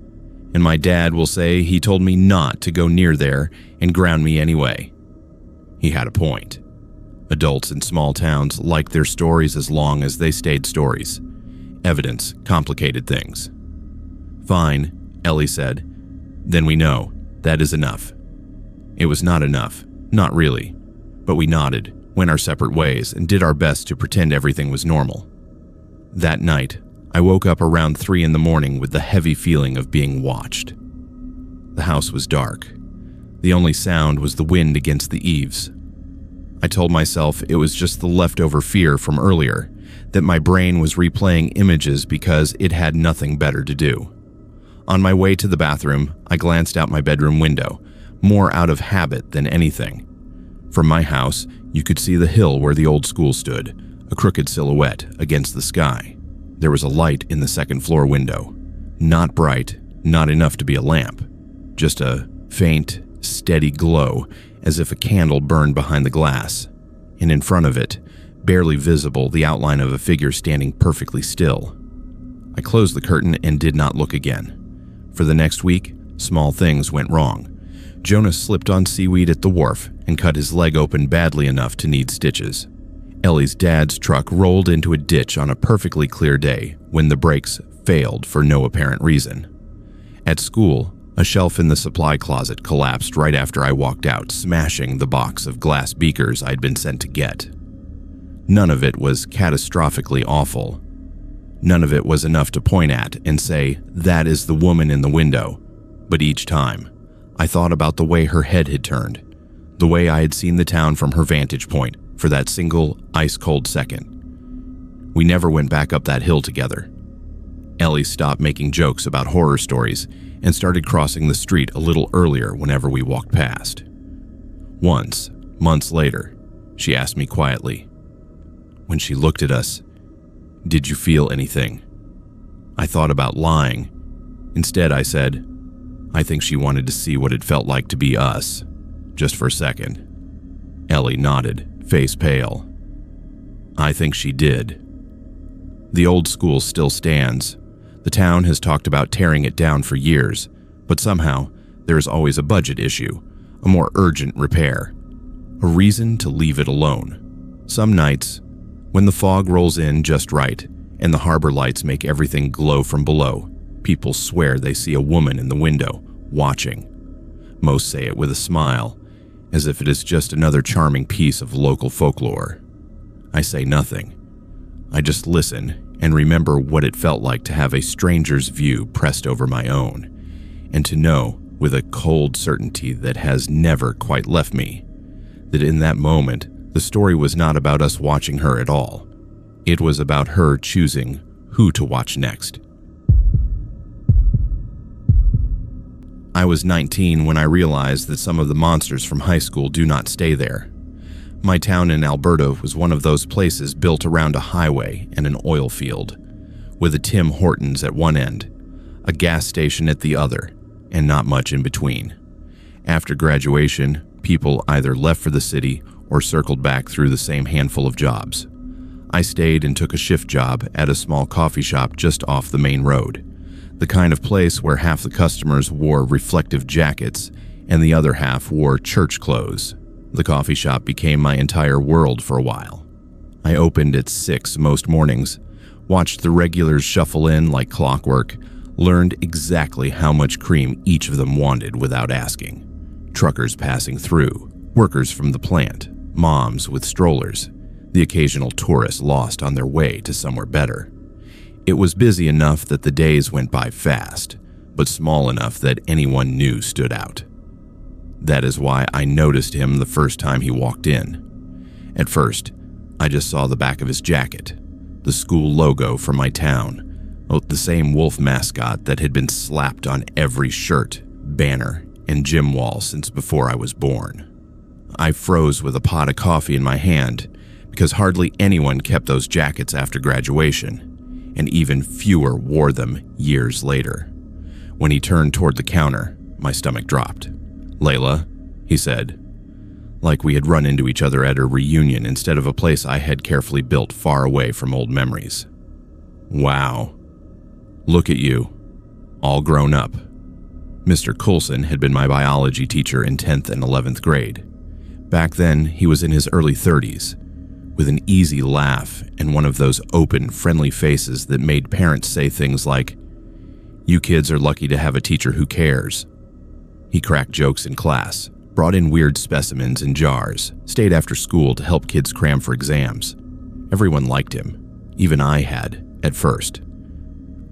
And my dad will say he told me not to go near there and ground me anyway." He had a point. Adults in small towns liked their stories as long as they stayed stories. Evidence complicated things. "Fine," Ellie said. "Then we know. That is enough." It was not enough. Not really. But we nodded, went our separate ways, and did our best to pretend everything was normal. That night, I woke up around 3 in the morning with the heavy feeling of being watched. The house was dark. The only sound was the wind against the eaves. I told myself it was just the leftover fear from earlier, that my brain was replaying images because it had nothing better to do. On my way to the bathroom, I glanced out my bedroom window, more out of habit than anything. From my house, you could see the hill where the old school stood, a crooked silhouette against the sky. There was a light in the second-floor window. Not bright, not enough to be a lamp. Just a faint, steady glow, as if a candle burned behind the glass. And in front of it, barely visible, the outline of a figure standing perfectly still. I closed the curtain and did not look again. For the next week, small things went wrong. Jonah slipped on seaweed at the wharf and cut his leg open badly enough to need stitches. Ellie's dad's truck rolled into a ditch on a perfectly clear day when the brakes failed for no apparent reason. At school, a shelf in the supply closet collapsed right after I walked out, smashing the box of glass beakers I'd been sent to get. None of it was catastrophically awful. None of it was enough to point at and say, "That is the woman in the window." But each time, I thought about the way her head had turned, the way I had seen the town from her vantage point for that single ice-cold second. We never went back up that hill together. Ellie stopped making jokes about horror stories and started crossing the street a little earlier whenever we walked past. Once, months later, she asked me quietly, when she looked at us, "Did you feel anything?" I thought about lying. Instead, I said, "I think she wanted to see what it felt like to be us, just for a second." Ellie nodded, face pale. "I think she did." The old school still stands. The town has talked about tearing it down for years, but somehow there is always a budget issue, a more urgent repair, a reason to leave it alone. Some nights, when the fog rolls in just right and the harbor lights make everything glow from below, people swear they see a woman in the window, watching. Most say it with a smile, as if it is just another charming piece of local folklore. I say nothing. I just listen and remember what it felt like to have a stranger's view pressed over my own, and to know, with a cold certainty that has never quite left me, that in that moment, the story was not about us watching her at all. It was about her choosing who to watch next. I was 19 when I realized that some of the monsters from high school do not stay there. My town in Alberta was one of those places built around a highway and an oil field, with a Tim Hortons at one end, a gas station at the other, and not much in between. After graduation, people either left for the city or circled back through the same handful of jobs. I stayed and took a shift job at a small coffee shop just off the main road, the kind of place where half the customers wore reflective jackets and the other half wore church clothes. The coffee shop became my entire world for a while. I opened at 6 most mornings, watched the regulars shuffle in like clockwork, learned exactly how much cream each of them wanted without asking. Truckers passing through, workers from the plant, moms with strollers, the occasional tourist lost on their way to somewhere better. It was busy enough that the days went by fast, but small enough that anyone new stood out. That is why I noticed him the first time he walked in. At first, I just saw the back of his jacket, the school logo from my town, the same wolf mascot that had been slapped on every shirt, banner, and gym wall since before I was born. I froze with a pot of coffee in my hand because hardly anyone kept those jackets after graduation, and even fewer wore them years later. When he turned toward the counter, my stomach dropped. "Layla," he said, like we had run into each other at a reunion instead of a place I had carefully built far away from old memories. "Wow. Look at you, all grown up." Mr. Coulson had been my biology teacher in 10th and 11th grade. Back then, he was in his early 30s, with an easy laugh and one of those open, friendly faces that made parents say things like, "You kids are lucky to have a teacher who cares." He cracked jokes in class, brought in weird specimens in jars, stayed after school to help kids cram for exams. Everyone liked him, even I had, at first.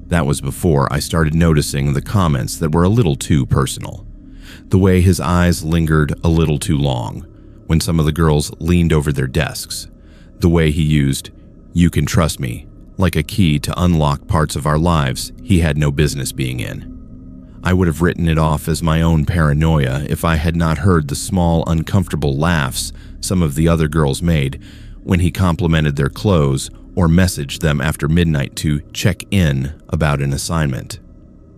That was before I started noticing the comments that were a little too personal. The way his eyes lingered a little too long when some of the girls leaned over their desks. The way he used, "You can trust me," like a key to unlock parts of our lives he had no business being in. I would have written it off as my own paranoia if I had not heard the small, uncomfortable laughs some of the other girls made when he complimented their clothes or messaged them after midnight to check in about an assignment.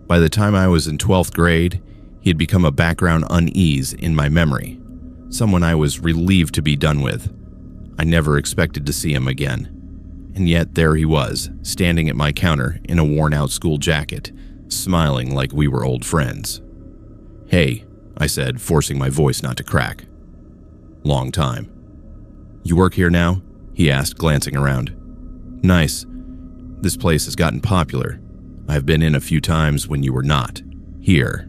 By the time I was in 12th grade, he had become a background unease in my memory, someone I was relieved to be done with. I never expected to see him again. And yet there he was, standing at my counter in a worn-out school jacket, smiling like we were old friends. "Hey," I said, forcing my voice not to crack. "Long time." "You work here now?" he asked, glancing around. "Nice. This place has gotten popular. I've been in a few times when you were not here."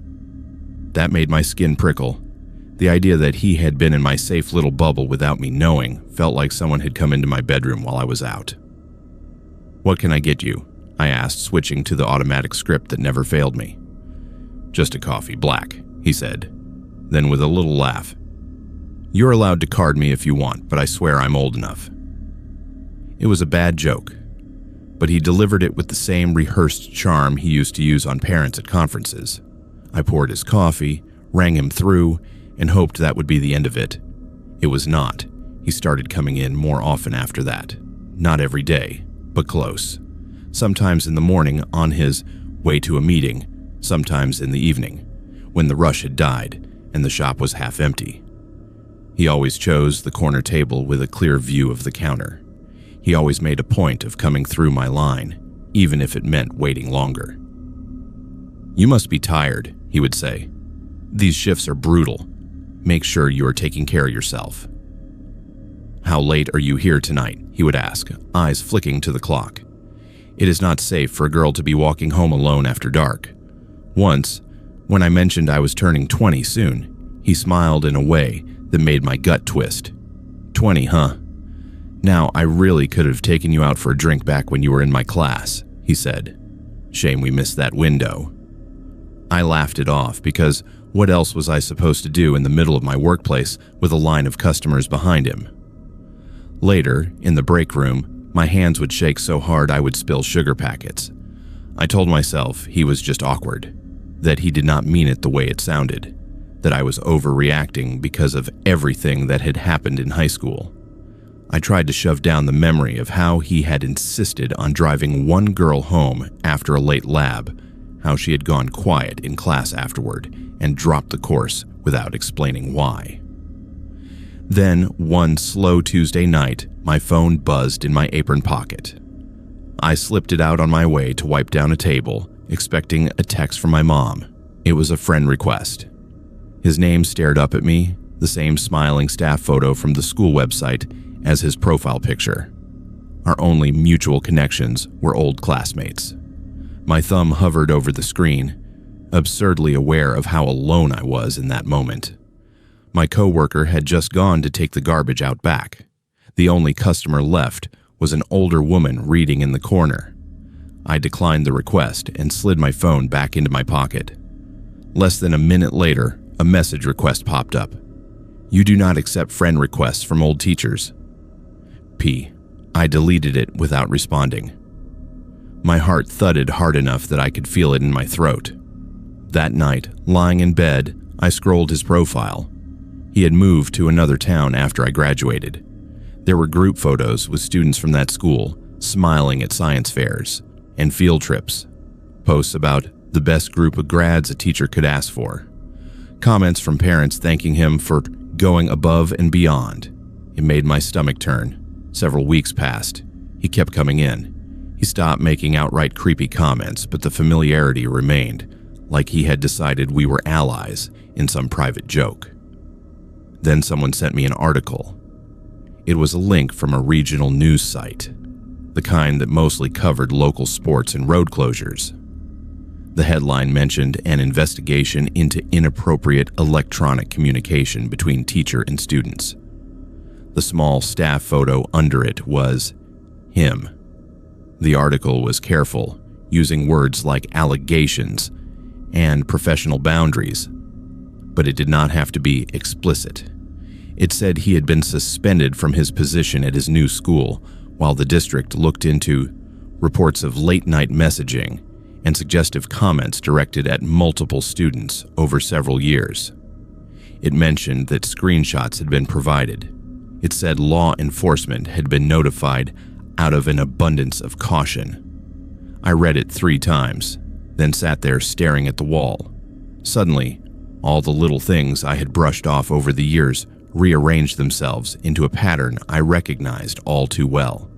That made my skin prickle. The idea that he had been in my safe little bubble without me knowing felt like someone had come into my bedroom while I was out. "What can I get you?" I asked, switching to the automatic script that never failed me. "Just a coffee, black," he said. Then with a little laugh, "You're allowed to card me if you want, but I swear I'm old enough." It was a bad joke, but he delivered it with the same rehearsed charm he used to use on parents at conferences. I poured his coffee, rang him through, and hoped that would be the end of it. It was not. He started coming in more often after that. Not every day, but close. Sometimes in the morning on his way to a meeting, sometimes in the evening, when the rush had died and the shop was half empty. He always chose the corner table with a clear view of the counter. He always made a point of coming through my line, even if it meant waiting longer. "You must be tired," he would say. "These shifts are brutal. Make sure you are taking care of yourself." "How late are you here tonight?" he would ask, eyes flicking to the clock. It is not safe for a girl to be walking home alone after dark. Once, when I mentioned I was turning 20 soon, he smiled in a way that made my gut twist. 20, huh? Now, I really could have taken you out for a drink back when you were in my class, he said. Shame we missed that window. I laughed it off because what else was I supposed to do in the middle of my workplace with a line of customers behind him? Later, in the break room, my hands would shake so hard I would spill sugar packets. I told myself he was just awkward, that he did not mean it the way it sounded, that I was overreacting because of everything that had happened in high school. I tried to shove down the memory of how he had insisted on driving one girl home after a late lab, how she had gone quiet in class afterward and dropped the course without explaining why. Then, one slow Tuesday night, my phone buzzed in my apron pocket. I slipped it out on my way to wipe down a table, expecting a text from my mom. It was a friend request. His name stared up at me, the same smiling staff photo from the school website as his profile picture. Our only mutual connections were old classmates. My thumb hovered over the screen, absurdly aware of how alone I was in that moment. My coworker had just gone to take the garbage out back. The only customer left was an older woman reading in the corner. I declined the request and slid my phone back into my pocket. Less than a minute later, a message request popped up. "You do not accept friend requests from old teachers." P. I deleted it without responding. My heart thudded hard enough that I could feel it in my throat. That night, lying in bed, I scrolled his profile. He had moved to another town after I graduated. There were group photos with students from that school, smiling at science fairs and field trips, posts about the best group of grads a teacher could ask for, comments from parents thanking him for going above and beyond. It made my stomach turn. Several weeks passed. He kept coming in. He stopped making outright creepy comments, but the familiarity remained, like he had decided we were allies in some private joke. Then someone sent me an article. It was a link from a regional news site, the kind that mostly covered local sports and road closures. The headline mentioned an investigation into inappropriate electronic communication between teacher and students. The small staff photo under it was him. The article was careful, using words like allegations and professional boundaries, but it did not have to be explicit. It said he had been suspended from his position at his new school while the district looked into reports of late-night messaging and suggestive comments directed at multiple students over several years. It mentioned that screenshots had been provided. It said law enforcement had been notified out of an abundance of caution. I read it 3 times, then sat there staring at the wall. Suddenly, all the little things I had brushed off over the years rearranged themselves into a pattern I recognized all too well.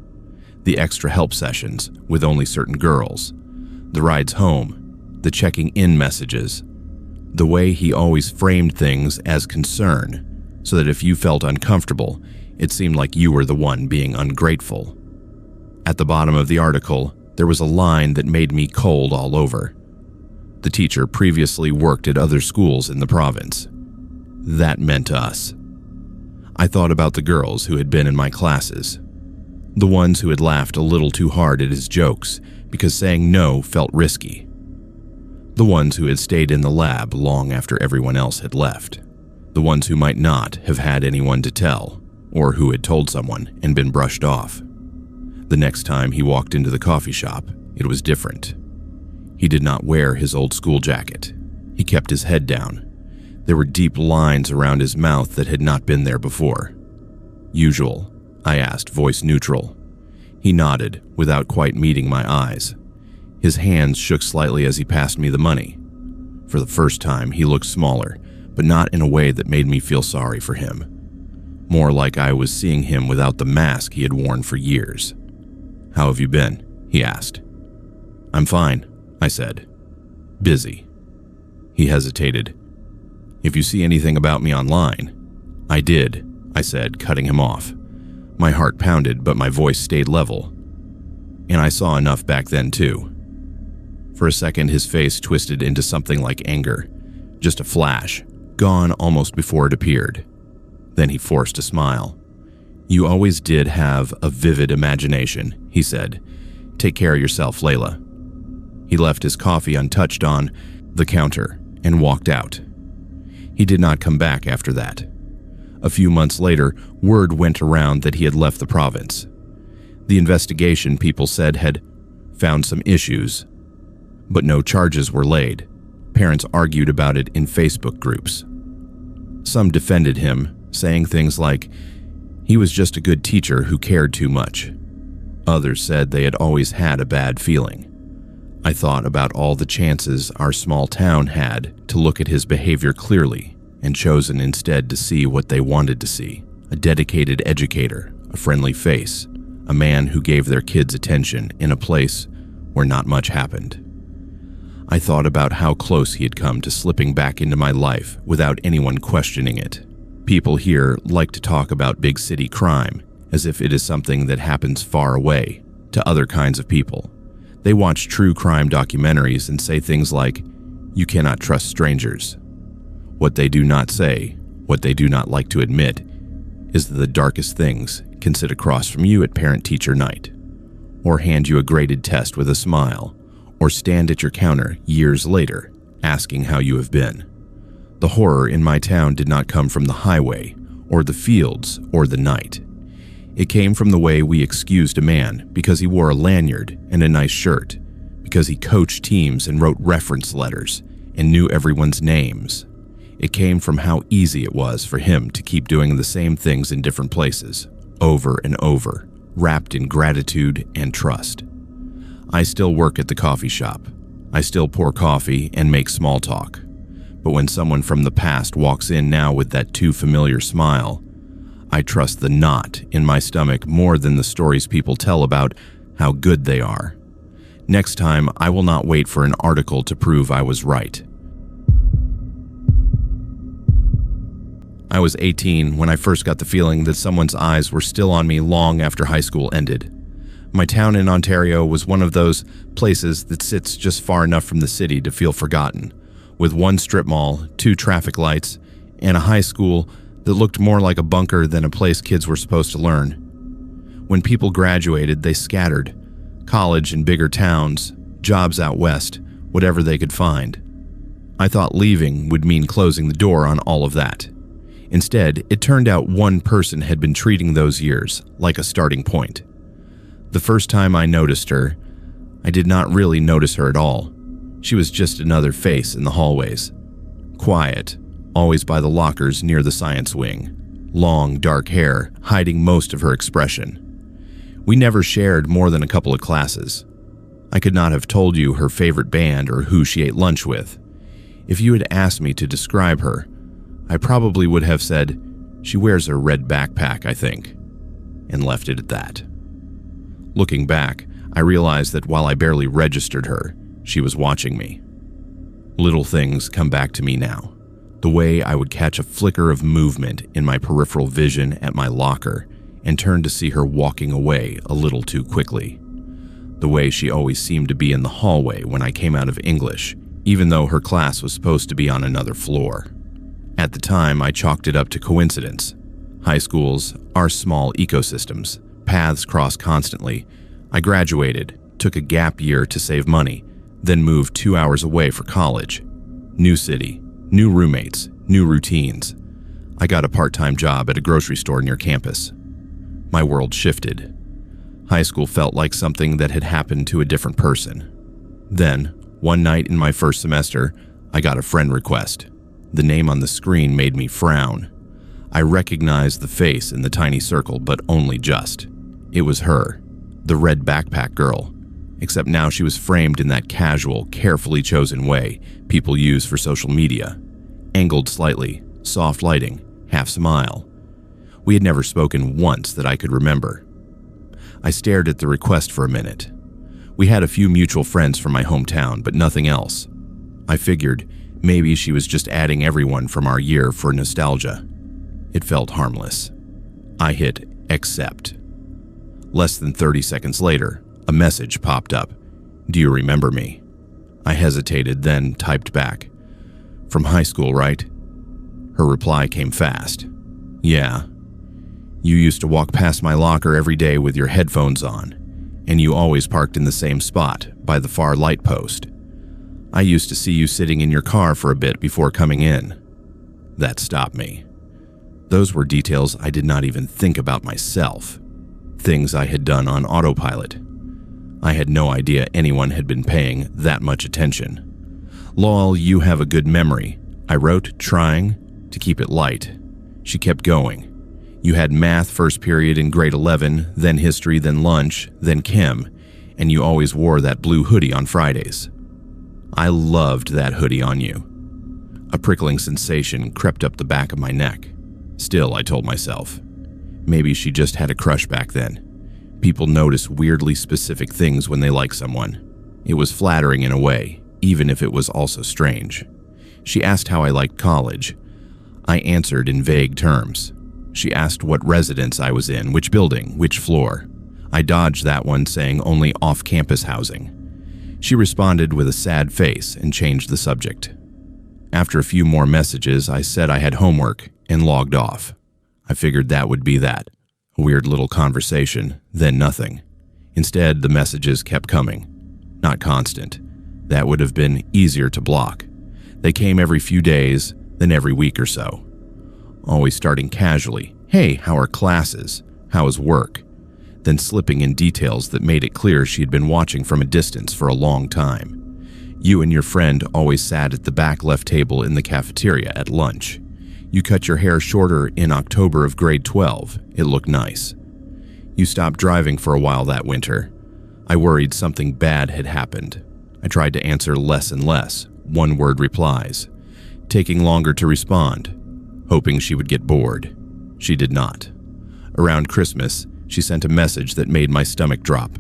The extra help sessions with only certain girls, the rides home, the checking in messages, the way he always framed things as concern, so that if you felt uncomfortable, it seemed like you were the one being ungrateful. At the bottom of the article, there was a line that made me cold all over. The teacher previously worked at other schools in the province. That meant us. I thought about the girls who had been in my classes, the ones who had laughed a little too hard at his jokes because saying no felt risky, the ones who had stayed in the lab long after everyone else had left, the ones who might not have had anyone to tell, or who had told someone and been brushed off. The next time he walked into the coffee shop, it was different. He did not wear his old school jacket. He kept his head down. There were deep lines around his mouth that had not been there before. "Usual?" I asked, voice neutral. He nodded, without quite meeting my eyes. His hands shook slightly as he passed me the money. For the first time, he looked smaller, but not in a way that made me feel sorry for him. More like I was seeing him without the mask he had worn for years. "How have you been?" he asked. "I'm fine," I said. "Busy." He hesitated. "If you see anything about me online." "I did," I said, cutting him off. My heart pounded, but my voice stayed level. "And I saw enough back then, too." For a second, his face twisted into something like anger. Just a flash, gone almost before it appeared. Then he forced a smile. "You always did have a vivid imagination," he said. "Take care of yourself, Layla." He left his coffee untouched on the counter and walked out. He did not come back after that. A few months later, word went around that he had left the province. The investigation, people said, had found some issues, but no charges were laid. Parents argued about it in Facebook groups. Some defended him, saying things like, he was just a good teacher who cared too much. Others said they had always had a bad feeling. I thought about all the chances our small town had to look at his behavior clearly and chosen instead to see what they wanted to see: a dedicated educator, a friendly face, a man who gave their kids attention in a place where not much happened. I thought about how close he had come to slipping back into my life without anyone questioning it, People here like to talk about big city crime as if it is something that happens far away to other kinds of people. They watch true crime documentaries and say things like, "You cannot trust strangers." What they do not say, what they do not like to admit, is that the darkest things can sit across from you at parent-teacher night, or hand you a graded test with a smile, or stand at your counter years later asking how you have been. The horror in my town did not come from the highway, or the fields, or the night. It came from the way we excused a man because he wore a lanyard and a nice shirt, because he coached teams and wrote reference letters and knew everyone's names. It came from how easy it was for him to keep doing the same things in different places, over and over, wrapped in gratitude and trust. I still work at the coffee shop. I still pour coffee and make small talk. But when someone from the past walks in now with that too familiar smile, I trust the knot in my stomach more than the stories people tell about how good they are. Next time, I will not wait for an article to prove I was right. I was 18 when I first got the feeling that someone's eyes were still on me long after high school ended. My town in Ontario was one of those places that sits just far enough from the city to feel forgotten, with one strip mall, 2 traffic lights, and a high school that looked more like a bunker than a place kids were supposed to learn. When people graduated, they scattered. College in bigger towns, jobs out west, whatever they could find. I thought leaving would mean closing the door on all of that. Instead, it turned out one person had been treating those years like a starting point. The first time I noticed her, I did not really notice her at all. She was just another face in the hallways. Quiet, always by the lockers near the science wing. Long, dark hair, hiding most of her expression. We never shared more than a couple of classes. I could not have told you her favorite band or who she ate lunch with. If you had asked me to describe her, I probably would have said, "She wears a red backpack, I think," and left it at that. Looking back, I realized that while I barely registered her, she was watching me. Little things come back to me now. The way I would catch a flicker of movement in my peripheral vision at my locker and turn to see her walking away a little too quickly. The way she always seemed to be in the hallway when I came out of English, even though her class was supposed to be on another floor. At the time, I chalked it up to coincidence. High schools are small ecosystems. Paths cross constantly. I graduated, took a gap year to save money, then moved 2 hours away for college. New city, new roommates, new routines. I got a part-time job at a grocery store near campus. My world shifted. High school felt like something that had happened to a different person. Then, one night in my first semester, I got a friend request. The name on the screen made me frown. I recognized the face in the tiny circle, but only just. It was her, the red backpack girl, except now she was framed in that casual, carefully chosen way people use for social media. Angled slightly, soft lighting, half smile. We had never spoken once that I could remember. I stared at the request for a minute. We had a few mutual friends from my hometown, but nothing else. I figured maybe she was just adding everyone from our year for nostalgia. It felt harmless. I hit accept. Less than 30 seconds later, a message popped up. "Do you remember me?" I hesitated, then typed back. "From high school, right?" Her reply came fast. "Yeah. You used to walk past my locker every day with your headphones on, and you always parked in the same spot, by the far light post. I used to see you sitting in your car for a bit before coming in." That stopped me. Those were details I did not even think about myself. Things I had done on autopilot. I had no idea anyone had been paying that much attention. "Lol, you have a good memory," I wrote, trying to keep it light. She kept going. "You had math first period in grade 11, then history, then lunch, then chem, and you always wore that blue hoodie on Fridays. I loved that hoodie on you." A prickling sensation crept up the back of my neck. Still, I told myself, maybe she just had a crush back then. People notice weirdly specific things when they like someone. It was flattering in a way, even if it was also strange. She asked how I liked college. I answered in vague terms. She asked what residence I was in, which building, which floor. I dodged that one, saying only off-campus housing. She responded with a sad face and changed the subject. After a few more messages, I said I had homework and logged off. I figured that would be that. A weird little conversation, then nothing. Instead, the messages kept coming. Not constant. That would have been easier to block. They came every few days, then every week or so. Always starting casually. Hey, how are classes? How is work? Then slipping in details that made it clear she had been watching from a distance for a long time. You and your friend always sat at the back left table in the cafeteria at lunch. You cut your hair shorter in October of grade 12. It looked nice. You stopped driving for a while that winter. I worried something bad had happened. I tried to answer less and less, one-word replies, taking longer to respond, hoping she would get bored. She did not. Around Christmas, she sent a message that made my stomach drop.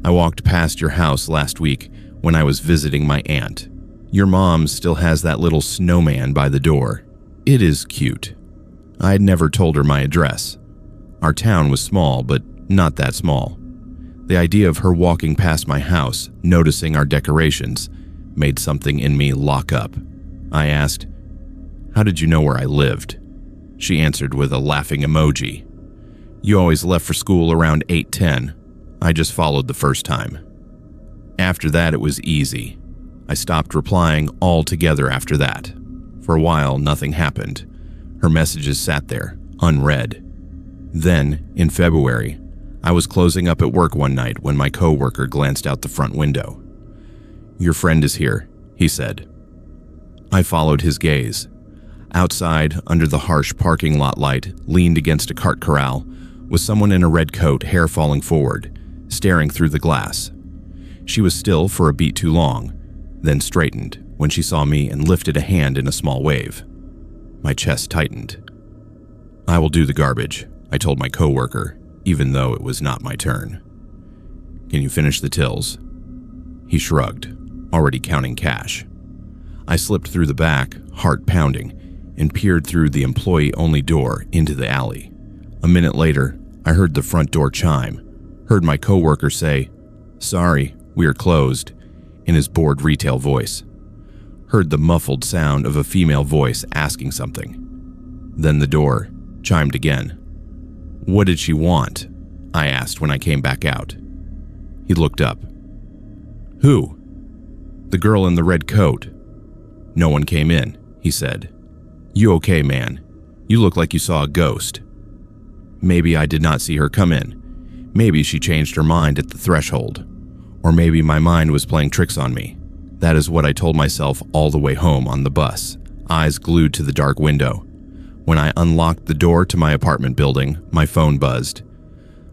I walked past your house last week when I was visiting my aunt. Your mom still has that little snowman by the door. It is cute. I had never told her my address. Our town was small, but not that small. The idea of her walking past my house, noticing our decorations, made something in me lock up. I asked, "How did you know where I lived?" She answered with a laughing emoji. "You always left for school around 8:10. I just followed the first time." After that, it was easy. I stopped replying altogether after that. For a while, nothing happened. Her messages sat there, unread. Then, in February, I was closing up at work one night when my coworker glanced out the front window. "Your friend is here," he said. I followed his gaze. Outside, under the harsh parking lot light, leaned against a cart corral, was someone in a red coat, hair falling forward, staring through the glass. She was still for a beat too long, then straightened when she saw me and lifted a hand in a small wave. My chest tightened. "I will do the garbage," I told my coworker, even though it was not my turn. "Can you finish the tills?" He shrugged, already counting cash. I slipped through the back, heart pounding, and peered through the employee-only door into the alley. A minute later, I heard the front door chime, heard my coworker say, "Sorry, we are closed," in his bored retail voice. Heard the muffled sound of a female voice asking something. Then the door chimed again. "What did she want?" I asked when I came back out. He looked up. "Who?" "The girl in the red coat." "No one came in," he said. "You okay, man? You look like you saw a ghost." Maybe I did not see her come in. Maybe she changed her mind at the threshold. Or maybe my mind was playing tricks on me. That is what I told myself all the way home on the bus, eyes glued to the dark window. When I unlocked the door to my apartment building, my phone buzzed.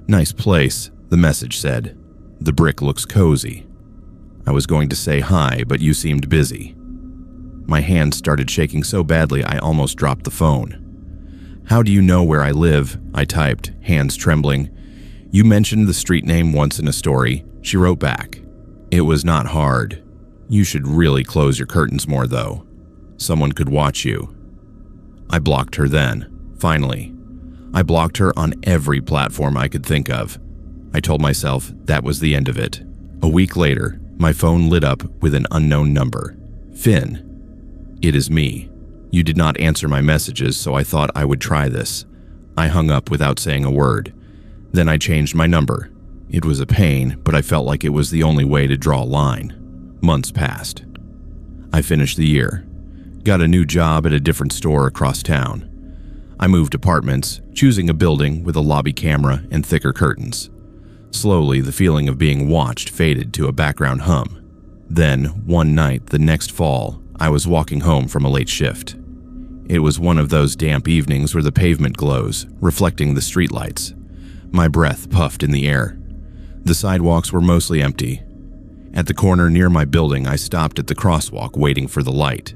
"Nice place," the message said. "The brick looks cozy." I was going to say hi, but you seemed busy. My hand started shaking so badly I almost dropped the phone. "How do you know where I live?" I typed, hands trembling. "You mentioned the street name once in a story," she wrote back. "It was not hard. You should really close your curtains more, though. Someone could watch you." I blocked her then, finally. I blocked her on every platform I could think of. I told myself that was the end of it. A week later, my phone lit up with an unknown number. "Finn. It is me. You did not answer my messages, so I thought I would try this." I hung up without saying a word. Then I changed my number. It was a pain, but I felt like it was the only way to draw a line. Months passed. I finished the year. Got a new job at a different store across town. I moved apartments, choosing a building with a lobby camera and thicker curtains. Slowly, the feeling of being watched faded to a background hum. Then, one night the next fall, I was walking home from a late shift. It was one of those damp evenings where the pavement glows, reflecting the streetlights. My breath puffed in the air. The sidewalks were mostly empty. At the corner near my building, I stopped at the crosswalk waiting for the light.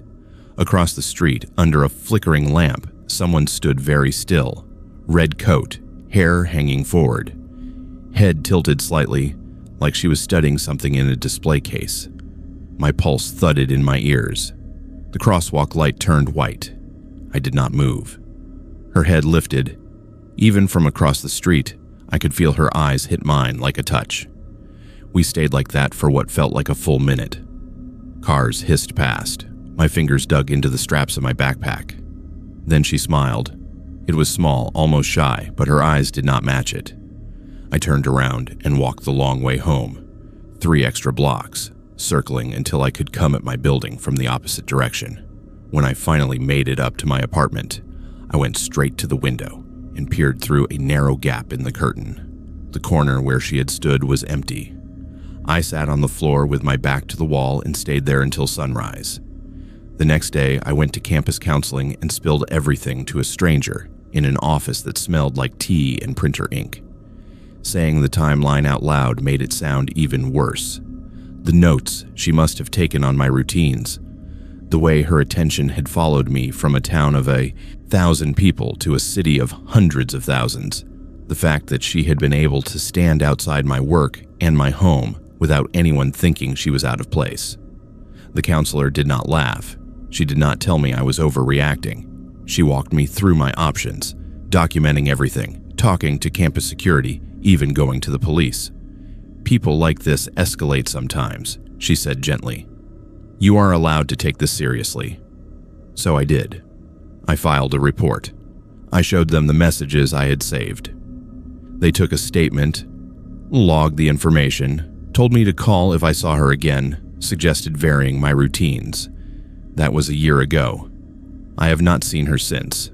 Across the street, under a flickering lamp, someone stood very still. Red coat, hair hanging forward. Head tilted slightly, like she was studying something in a display case. My pulse thudded in my ears. The crosswalk light turned white. I did not move. Her head lifted. Even from across the street, I could feel her eyes hit mine like a touch. We stayed like that for what felt like a full minute. Cars hissed past. My fingers dug into the straps of my backpack. Then she smiled. It was small, almost shy, but her eyes did not match it. I turned around and walked the long way home, 3 extra blocks, circling until I could come at my building from the opposite direction. When I finally made it up to my apartment, I went straight to the window and peered through a narrow gap in the curtain. The corner where she had stood was empty. I sat on the floor with my back to the wall and stayed there until sunrise. The next day, I went to campus counseling and spilled everything to a stranger in an office that smelled like tea and printer ink. Saying the timeline out loud made it sound even worse. The notes she must have taken on my routines, the way her attention had followed me from a town of 1,000 people to a city of hundreds of thousands, the fact that she had been able to stand outside my work and my home without anyone thinking she was out of place. The counselor did not laugh. She did not tell me I was overreacting. She walked me through my options, documenting everything, talking to campus security, even going to the police. People like this escalate sometimes, she said gently. You are allowed to take this seriously. So I did. I filed a report. I showed them the messages I had saved. They took a statement, logged the information, told me to call if I saw her again, suggested varying my routines. That was a year ago. I have not seen her since.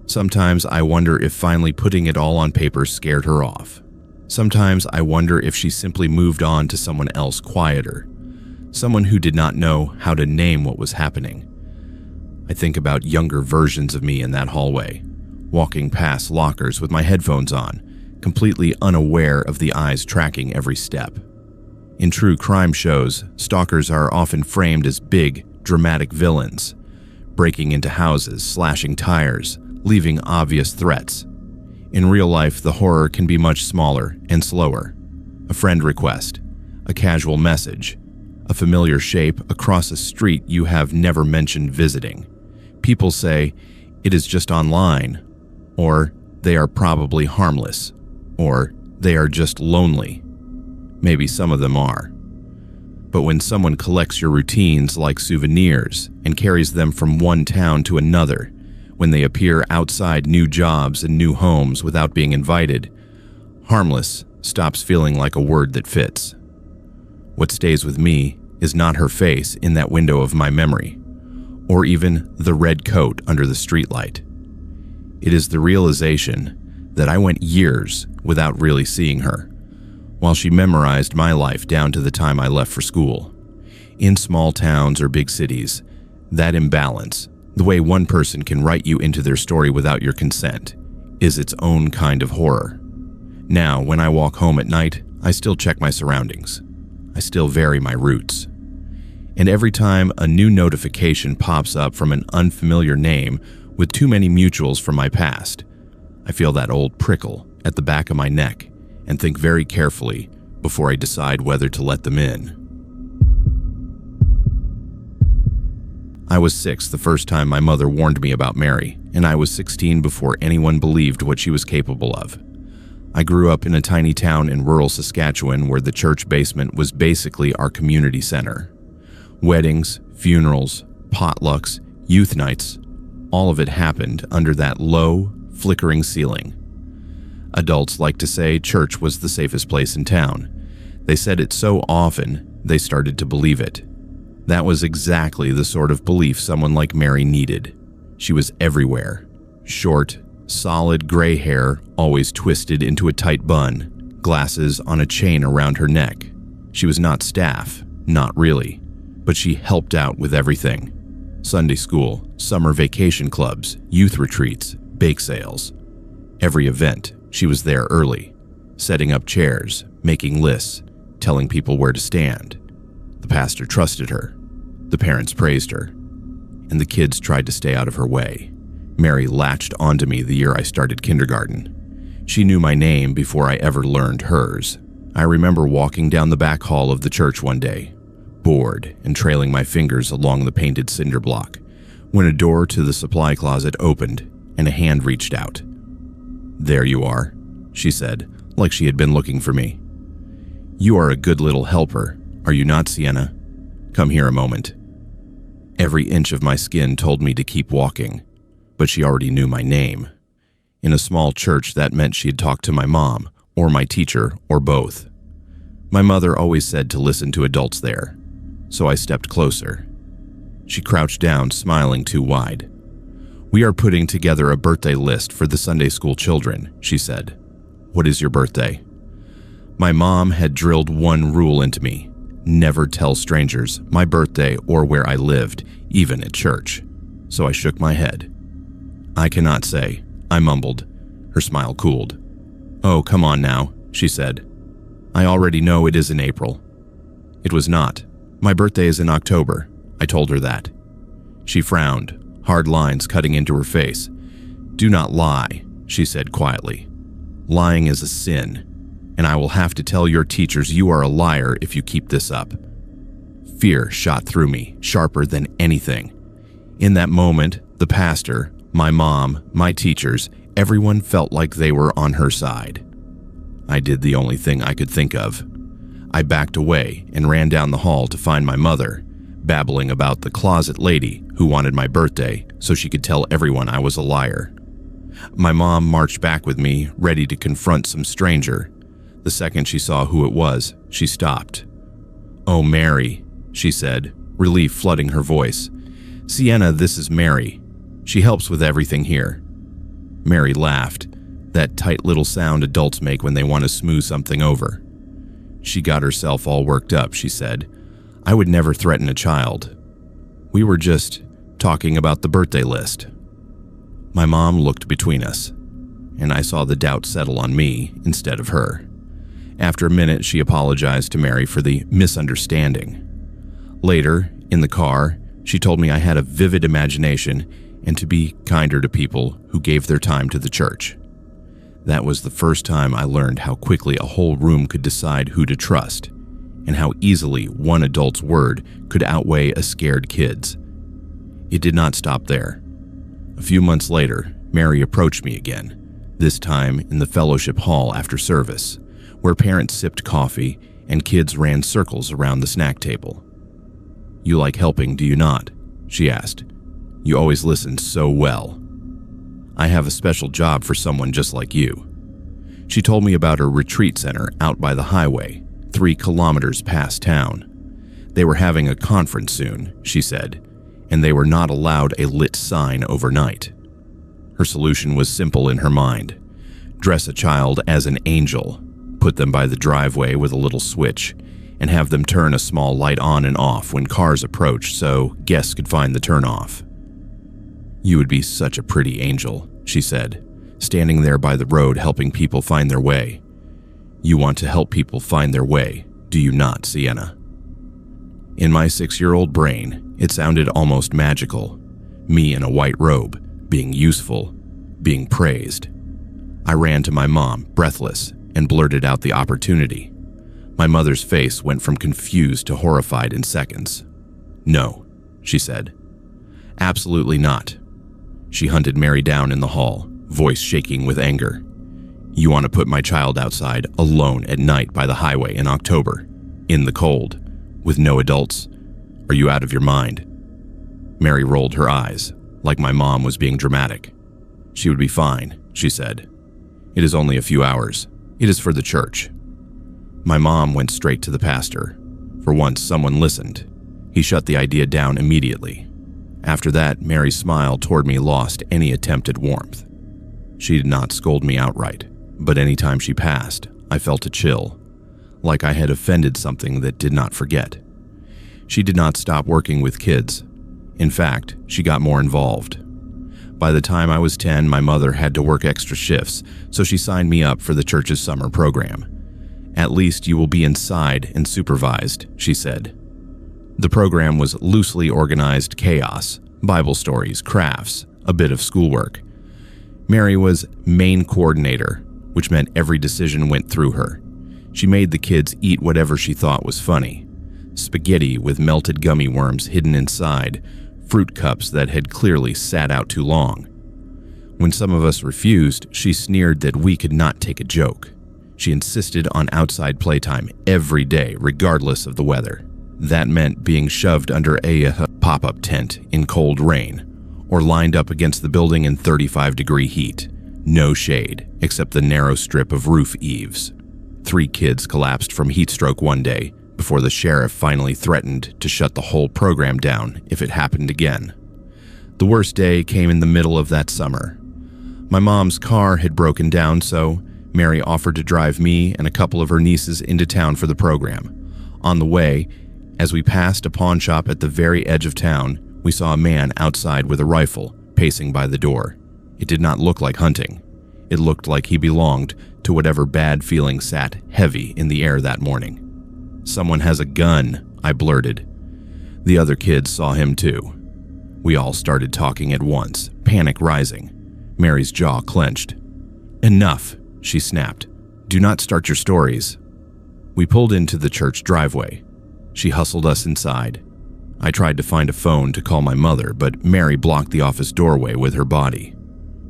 Sometimes I wonder if finally putting it all on paper scared her off. Sometimes I wonder if she simply moved on to someone else quieter, someone who did not know how to name what was happening. I think about younger versions of me in that hallway, walking past lockers with my headphones on, completely unaware of the eyes tracking every step. In true crime shows, stalkers are often framed as big, dramatic villains, breaking into houses, slashing tires, leaving obvious threats. In real life, the horror can be much smaller and slower. A friend request, a casual message, a familiar shape across a street you have never mentioned visiting. People say, it is just online, or they are probably harmless, or they are just lonely. Maybe some of them are. But when someone collects your routines like souvenirs and carries them from one town to another, when they appear outside new jobs and new homes without being invited, harmless stops feeling like a word that fits. What stays with me is not her face in that window of my memory, or even the red coat under the streetlight. It is the realization that I went years without really seeing her, while she memorized my life down to the time I left for school. In small towns or big cities, that imbalance, the way one person can write you into their story without your consent, is its own kind of horror. Now, when I walk home at night, I still check my surroundings. I still vary my routes. And every time a new notification pops up from an unfamiliar name with too many mutuals from my past, I feel that old prickle at the back of my neck and think very carefully before I decide whether to let them in. I was 6 the first time my mother warned me about Mary, and I was 16 before anyone believed what she was capable of. I grew up in a tiny town in rural Saskatchewan where the church basement was basically our community center. Weddings, funerals, potlucks, youth nights, all of it happened under that low, flickering ceiling. Adults like to say church was the safest place in town. They said it so often, they started to believe it. That was exactly the sort of belief someone like Mary needed. She was everywhere. Short, solid gray hair, always twisted into a tight bun, glasses on a chain around her neck. She was not staff, not really, but she helped out with everything. Sunday school, summer vacation clubs, youth retreats, bake sales. Every event, she was there early, setting up chairs, making lists, telling people where to stand. The pastor trusted her. The parents praised her. And the kids tried to stay out of her way. Mary latched onto me the year I started kindergarten. She knew my name before I ever learned hers. I remember walking down the back hall of the church one day, bored and trailing my fingers along the painted cinder block, when a door to the supply closet opened and a hand reached out. "There you are," she said, like she had been looking for me. "You are a good little helper, are you not, Sienna? Come here a moment." Every inch of my skin told me to keep walking, but she already knew my name. In a small church, that meant she had talked to my mom, or my teacher, or both. My mother always said to listen to adults there, so I stepped closer. She crouched down, smiling too wide. "We are putting together a birthday list for the Sunday school children," she said. "What is your birthday?" My mom had drilled one rule into me: never tell strangers my birthday or where I lived, even at church. So I shook my head. "I cannot say," I mumbled. Her smile cooled. "Oh, come on now," she said. "I already know it is in April." It was not. My birthday is in October. I told her that. She frowned, hard lines cutting into her face. "Do not lie," she said quietly. "Lying is a sin, and I will have to tell your teachers you are a liar if you keep this up." Fear shot through me, sharper than anything. In that moment, the pastor, my mom, my teachers, everyone felt like they were on her side. I did the only thing I could think of. I backed away and ran down the hall to find my mother, babbling about the closet lady who wanted my birthday so she could tell everyone I was a liar. My mom marched back with me, ready to confront some stranger. The second she saw who it was, she stopped. "Oh, Mary," she said, relief flooding her voice. "Sienna, this is Mary. She helps with everything here." Mary laughed, that tight little sound adults make when they want to smooth something over. "She got herself all worked up," she said. "I would never threaten a child. We were just talking about the birthday list." My mom looked between us, and I saw the doubt settle on me instead of her. After a minute, she apologized to Mary for the misunderstanding. Later, in the car, she told me I had a vivid imagination and to be kinder to people who gave their time to the church. That was the first time I learned how quickly a whole room could decide who to trust, and how easily one adult's word could outweigh a scared kid's. It did not stop there. A few months later, Mary approached me again, this time in the fellowship hall after service, where parents sipped coffee and kids ran circles around the snack table. "You like helping, do you not?" she asked. "You always listen so well. I have a special job for someone just like you." She told me about her retreat center out by the highway, 3 kilometers past town. They were having a conference soon, she said, and they were not allowed a lit sign overnight. Her solution was simple in her mind. Dress a child as an angel, put them by the driveway with a little switch, and have them turn a small light on and off when cars approached so guests could find the turnoff. "You would be such a pretty angel," she said, standing there by the road helping people find their way. "You want to help people find their way, do you not, Sienna?" In my 6-year-old brain, it sounded almost magical. Me in a white robe, being useful, being praised. I ran to my mom, breathless, and blurted out the opportunity. My mother's face went from confused to horrified in seconds. "No," she said. "Absolutely not." She hunted Mary down in the hall, voice shaking with anger. "You want to put my child outside, alone at night by the highway in October, in the cold, with no adults? Are you out of your mind?" Mary rolled her eyes, like my mom was being dramatic. "She would be fine," she said. "It is only a few hours. It is for the church." My mom went straight to the pastor. For once, someone listened. He shut the idea down immediately. After that, Mary's smile toward me lost any attempt at warmth. She did not scold me outright, but any time she passed, I felt a chill, like I had offended something that did not forget. She did not stop working with kids. In fact, she got more involved. By the time I was 10, my mother had to work extra shifts, so she signed me up for the church's summer program. "At least you will be inside and supervised," she said. The program was loosely organized chaos, Bible stories, crafts, a bit of schoolwork. Mary was main coordinator, which meant every decision went through her. She made the kids eat whatever she thought was funny. Spaghetti with melted gummy worms hidden inside, fruit cups that had clearly sat out too long. When some of us refused, she sneered that we could not take a joke. She insisted on outside playtime every day, regardless of the weather. That meant being shoved under a pop-up tent in cold rain, or lined up against the building in 35-degree heat. No shade, except the narrow strip of roof eaves. 3 kids collapsed from heat stroke one day before the sheriff finally threatened to shut the whole program down if it happened again. The worst day came in the middle of that summer. My mom's car had broken down, so Mary offered to drive me and a couple of her nieces into town for the program. On the way, as we passed a pawn shop at the very edge of town, we saw a man outside with a rifle, pacing by the door. It did not look like hunting. It looked like he belonged to whatever bad feeling sat heavy in the air that morning. "Someone has a gun," I blurted. The other kids saw him too. We all started talking at once, panic rising. Mary's jaw clenched. "Enough," she snapped. "Do not start your stories." We pulled into the church driveway. She hustled us inside. I tried to find a phone to call my mother, but Mary blocked the office doorway with her body.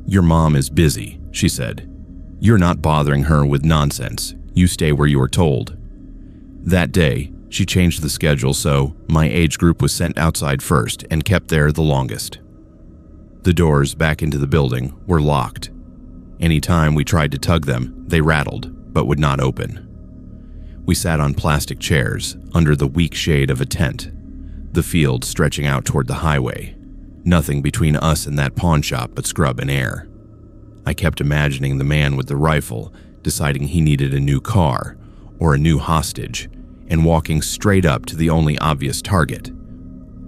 "Your mom is busy," she said. "You're not bothering her with nonsense. You stay where you are told." That day, she changed the schedule so my age group was sent outside first and kept there the longest. The doors back into the building were locked. Any time we tried to tug them, they rattled, but would not open. We sat on plastic chairs under the weak shade of a tent, the field stretching out toward the highway. Nothing between us and that pawn shop but scrub and air. I kept imagining the man with the rifle deciding he needed a new car or a new hostage and walking straight up to the only obvious target.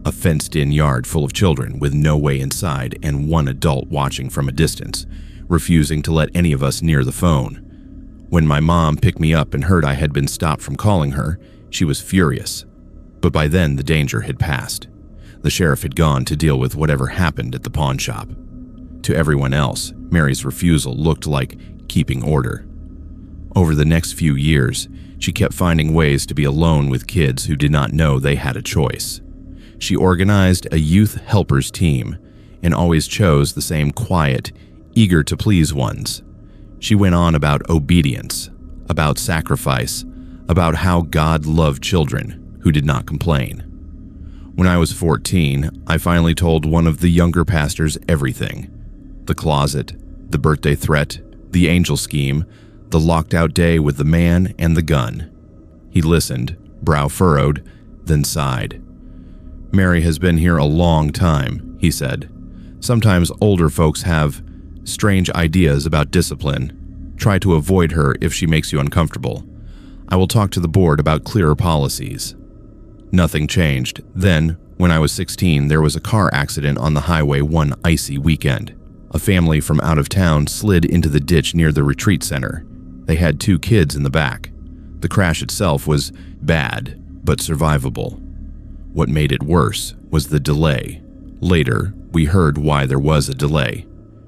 A fenced-in yard full of children with no way inside and one adult watching from a distance, refusing to let any of us near the phone. When my mom picked me up and heard I had been stopped from calling her, she was furious. But by then the danger had passed. The sheriff had gone to deal with whatever happened at the pawn shop. To everyone else, Mary's refusal looked like keeping order. Over the next few years, she kept finding ways to be alone with kids who did not know they had a choice. She organized a youth helpers team and always chose the same quiet, eager-to-please ones. She went on about obedience, about sacrifice, about how God loved children who did not complain. When I was 14, I finally told one of the younger pastors everything. The closet, the birthday threat, the angel scheme, the locked-out day with the man and the gun. He listened, brow furrowed, then sighed. "Mary has been here a long time," he said. "Sometimes older folks have strange ideas about discipline. Try to avoid her if she makes you uncomfortable. I will talk to the board about clearer policies." Nothing changed. Then, when I was 16, there was a car accident on the highway one icy weekend. A family from out of town slid into the ditch near the retreat center. They had 2 kids in the back. The crash itself was bad, but survivable. What made it worse was the delay. Later, we heard why there was a delay.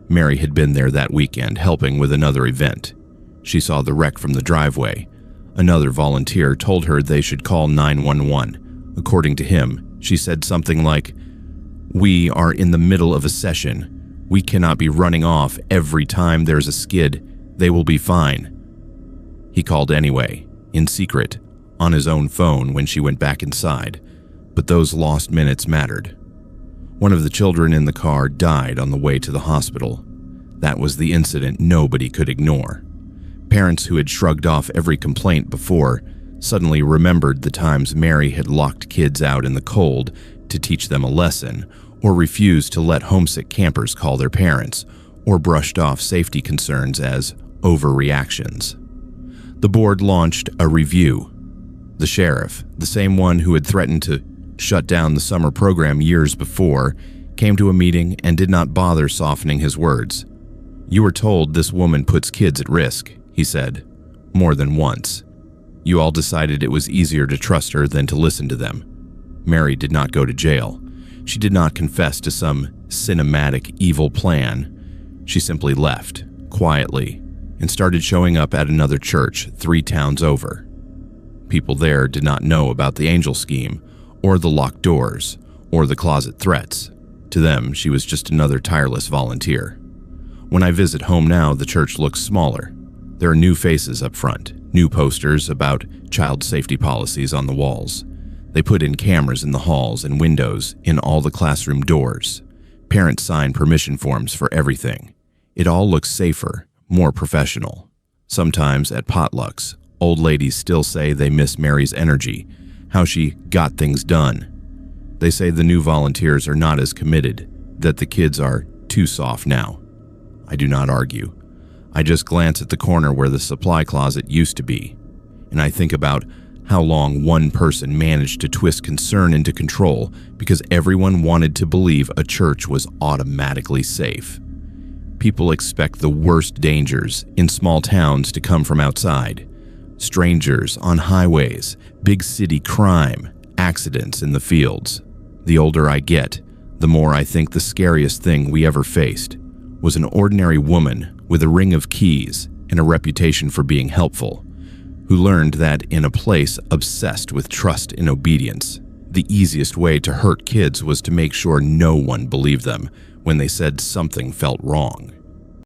Mary had been there that weekend helping with another event. She saw the wreck from the driveway. Another volunteer told her they should call 911. According to him, she said something like, "We are in the middle of a session. We cannot be running off every time there's a skid. They will be fine." He called anyway, in secret, on his own phone when she went back inside. But those lost minutes mattered. One of the children in the car died on the way to the hospital. That was the incident nobody could ignore. Parents who had shrugged off every complaint before suddenly remembered the times Mary had locked kids out in the cold to teach them a lesson, or refused to let homesick campers call their parents, or brushed off safety concerns as overreactions. The board launched a review. The sheriff, the same one who had threatened to shut down the summer program years before, came to a meeting and did not bother softening his words. "You were told this woman puts kids at risk," he said, more than once. "You all decided it was easier to trust her than to listen to them. Mary did not go to jail. She did not confess to some cinematic evil plan. She simply left, quietly, and started showing up at another church 3 towns over. People there did not know about the angel scheme, or the locked doors, or the closet threats. To them, she was just another tireless volunteer. When I visit home now, the church looks smaller. There are new faces up front, new posters about child safety policies on the walls. They put in cameras in the halls and windows in all the classroom doors. Parents sign permission forms for everything. It all looks safer, more professional. Sometimes at potlucks, old ladies still say they miss Mary's energy, how she got things done. They say the new volunteers are not as committed, that the kids are too soft now. I do not argue. I just glance at the corner where the supply closet used to be, and I think about how long one person managed to twist concern into control because everyone wanted to believe a church was automatically safe. People expect the worst dangers in small towns to come from outside. Strangers on highways, big city crime, accidents in the fields. The older I get, the more I think the scariest thing we ever faced was an ordinary woman with a ring of keys and a reputation for being helpful, who learned that in a place obsessed with trust and obedience, the easiest way to hurt kids was to make sure no one believed them when they said something felt wrong.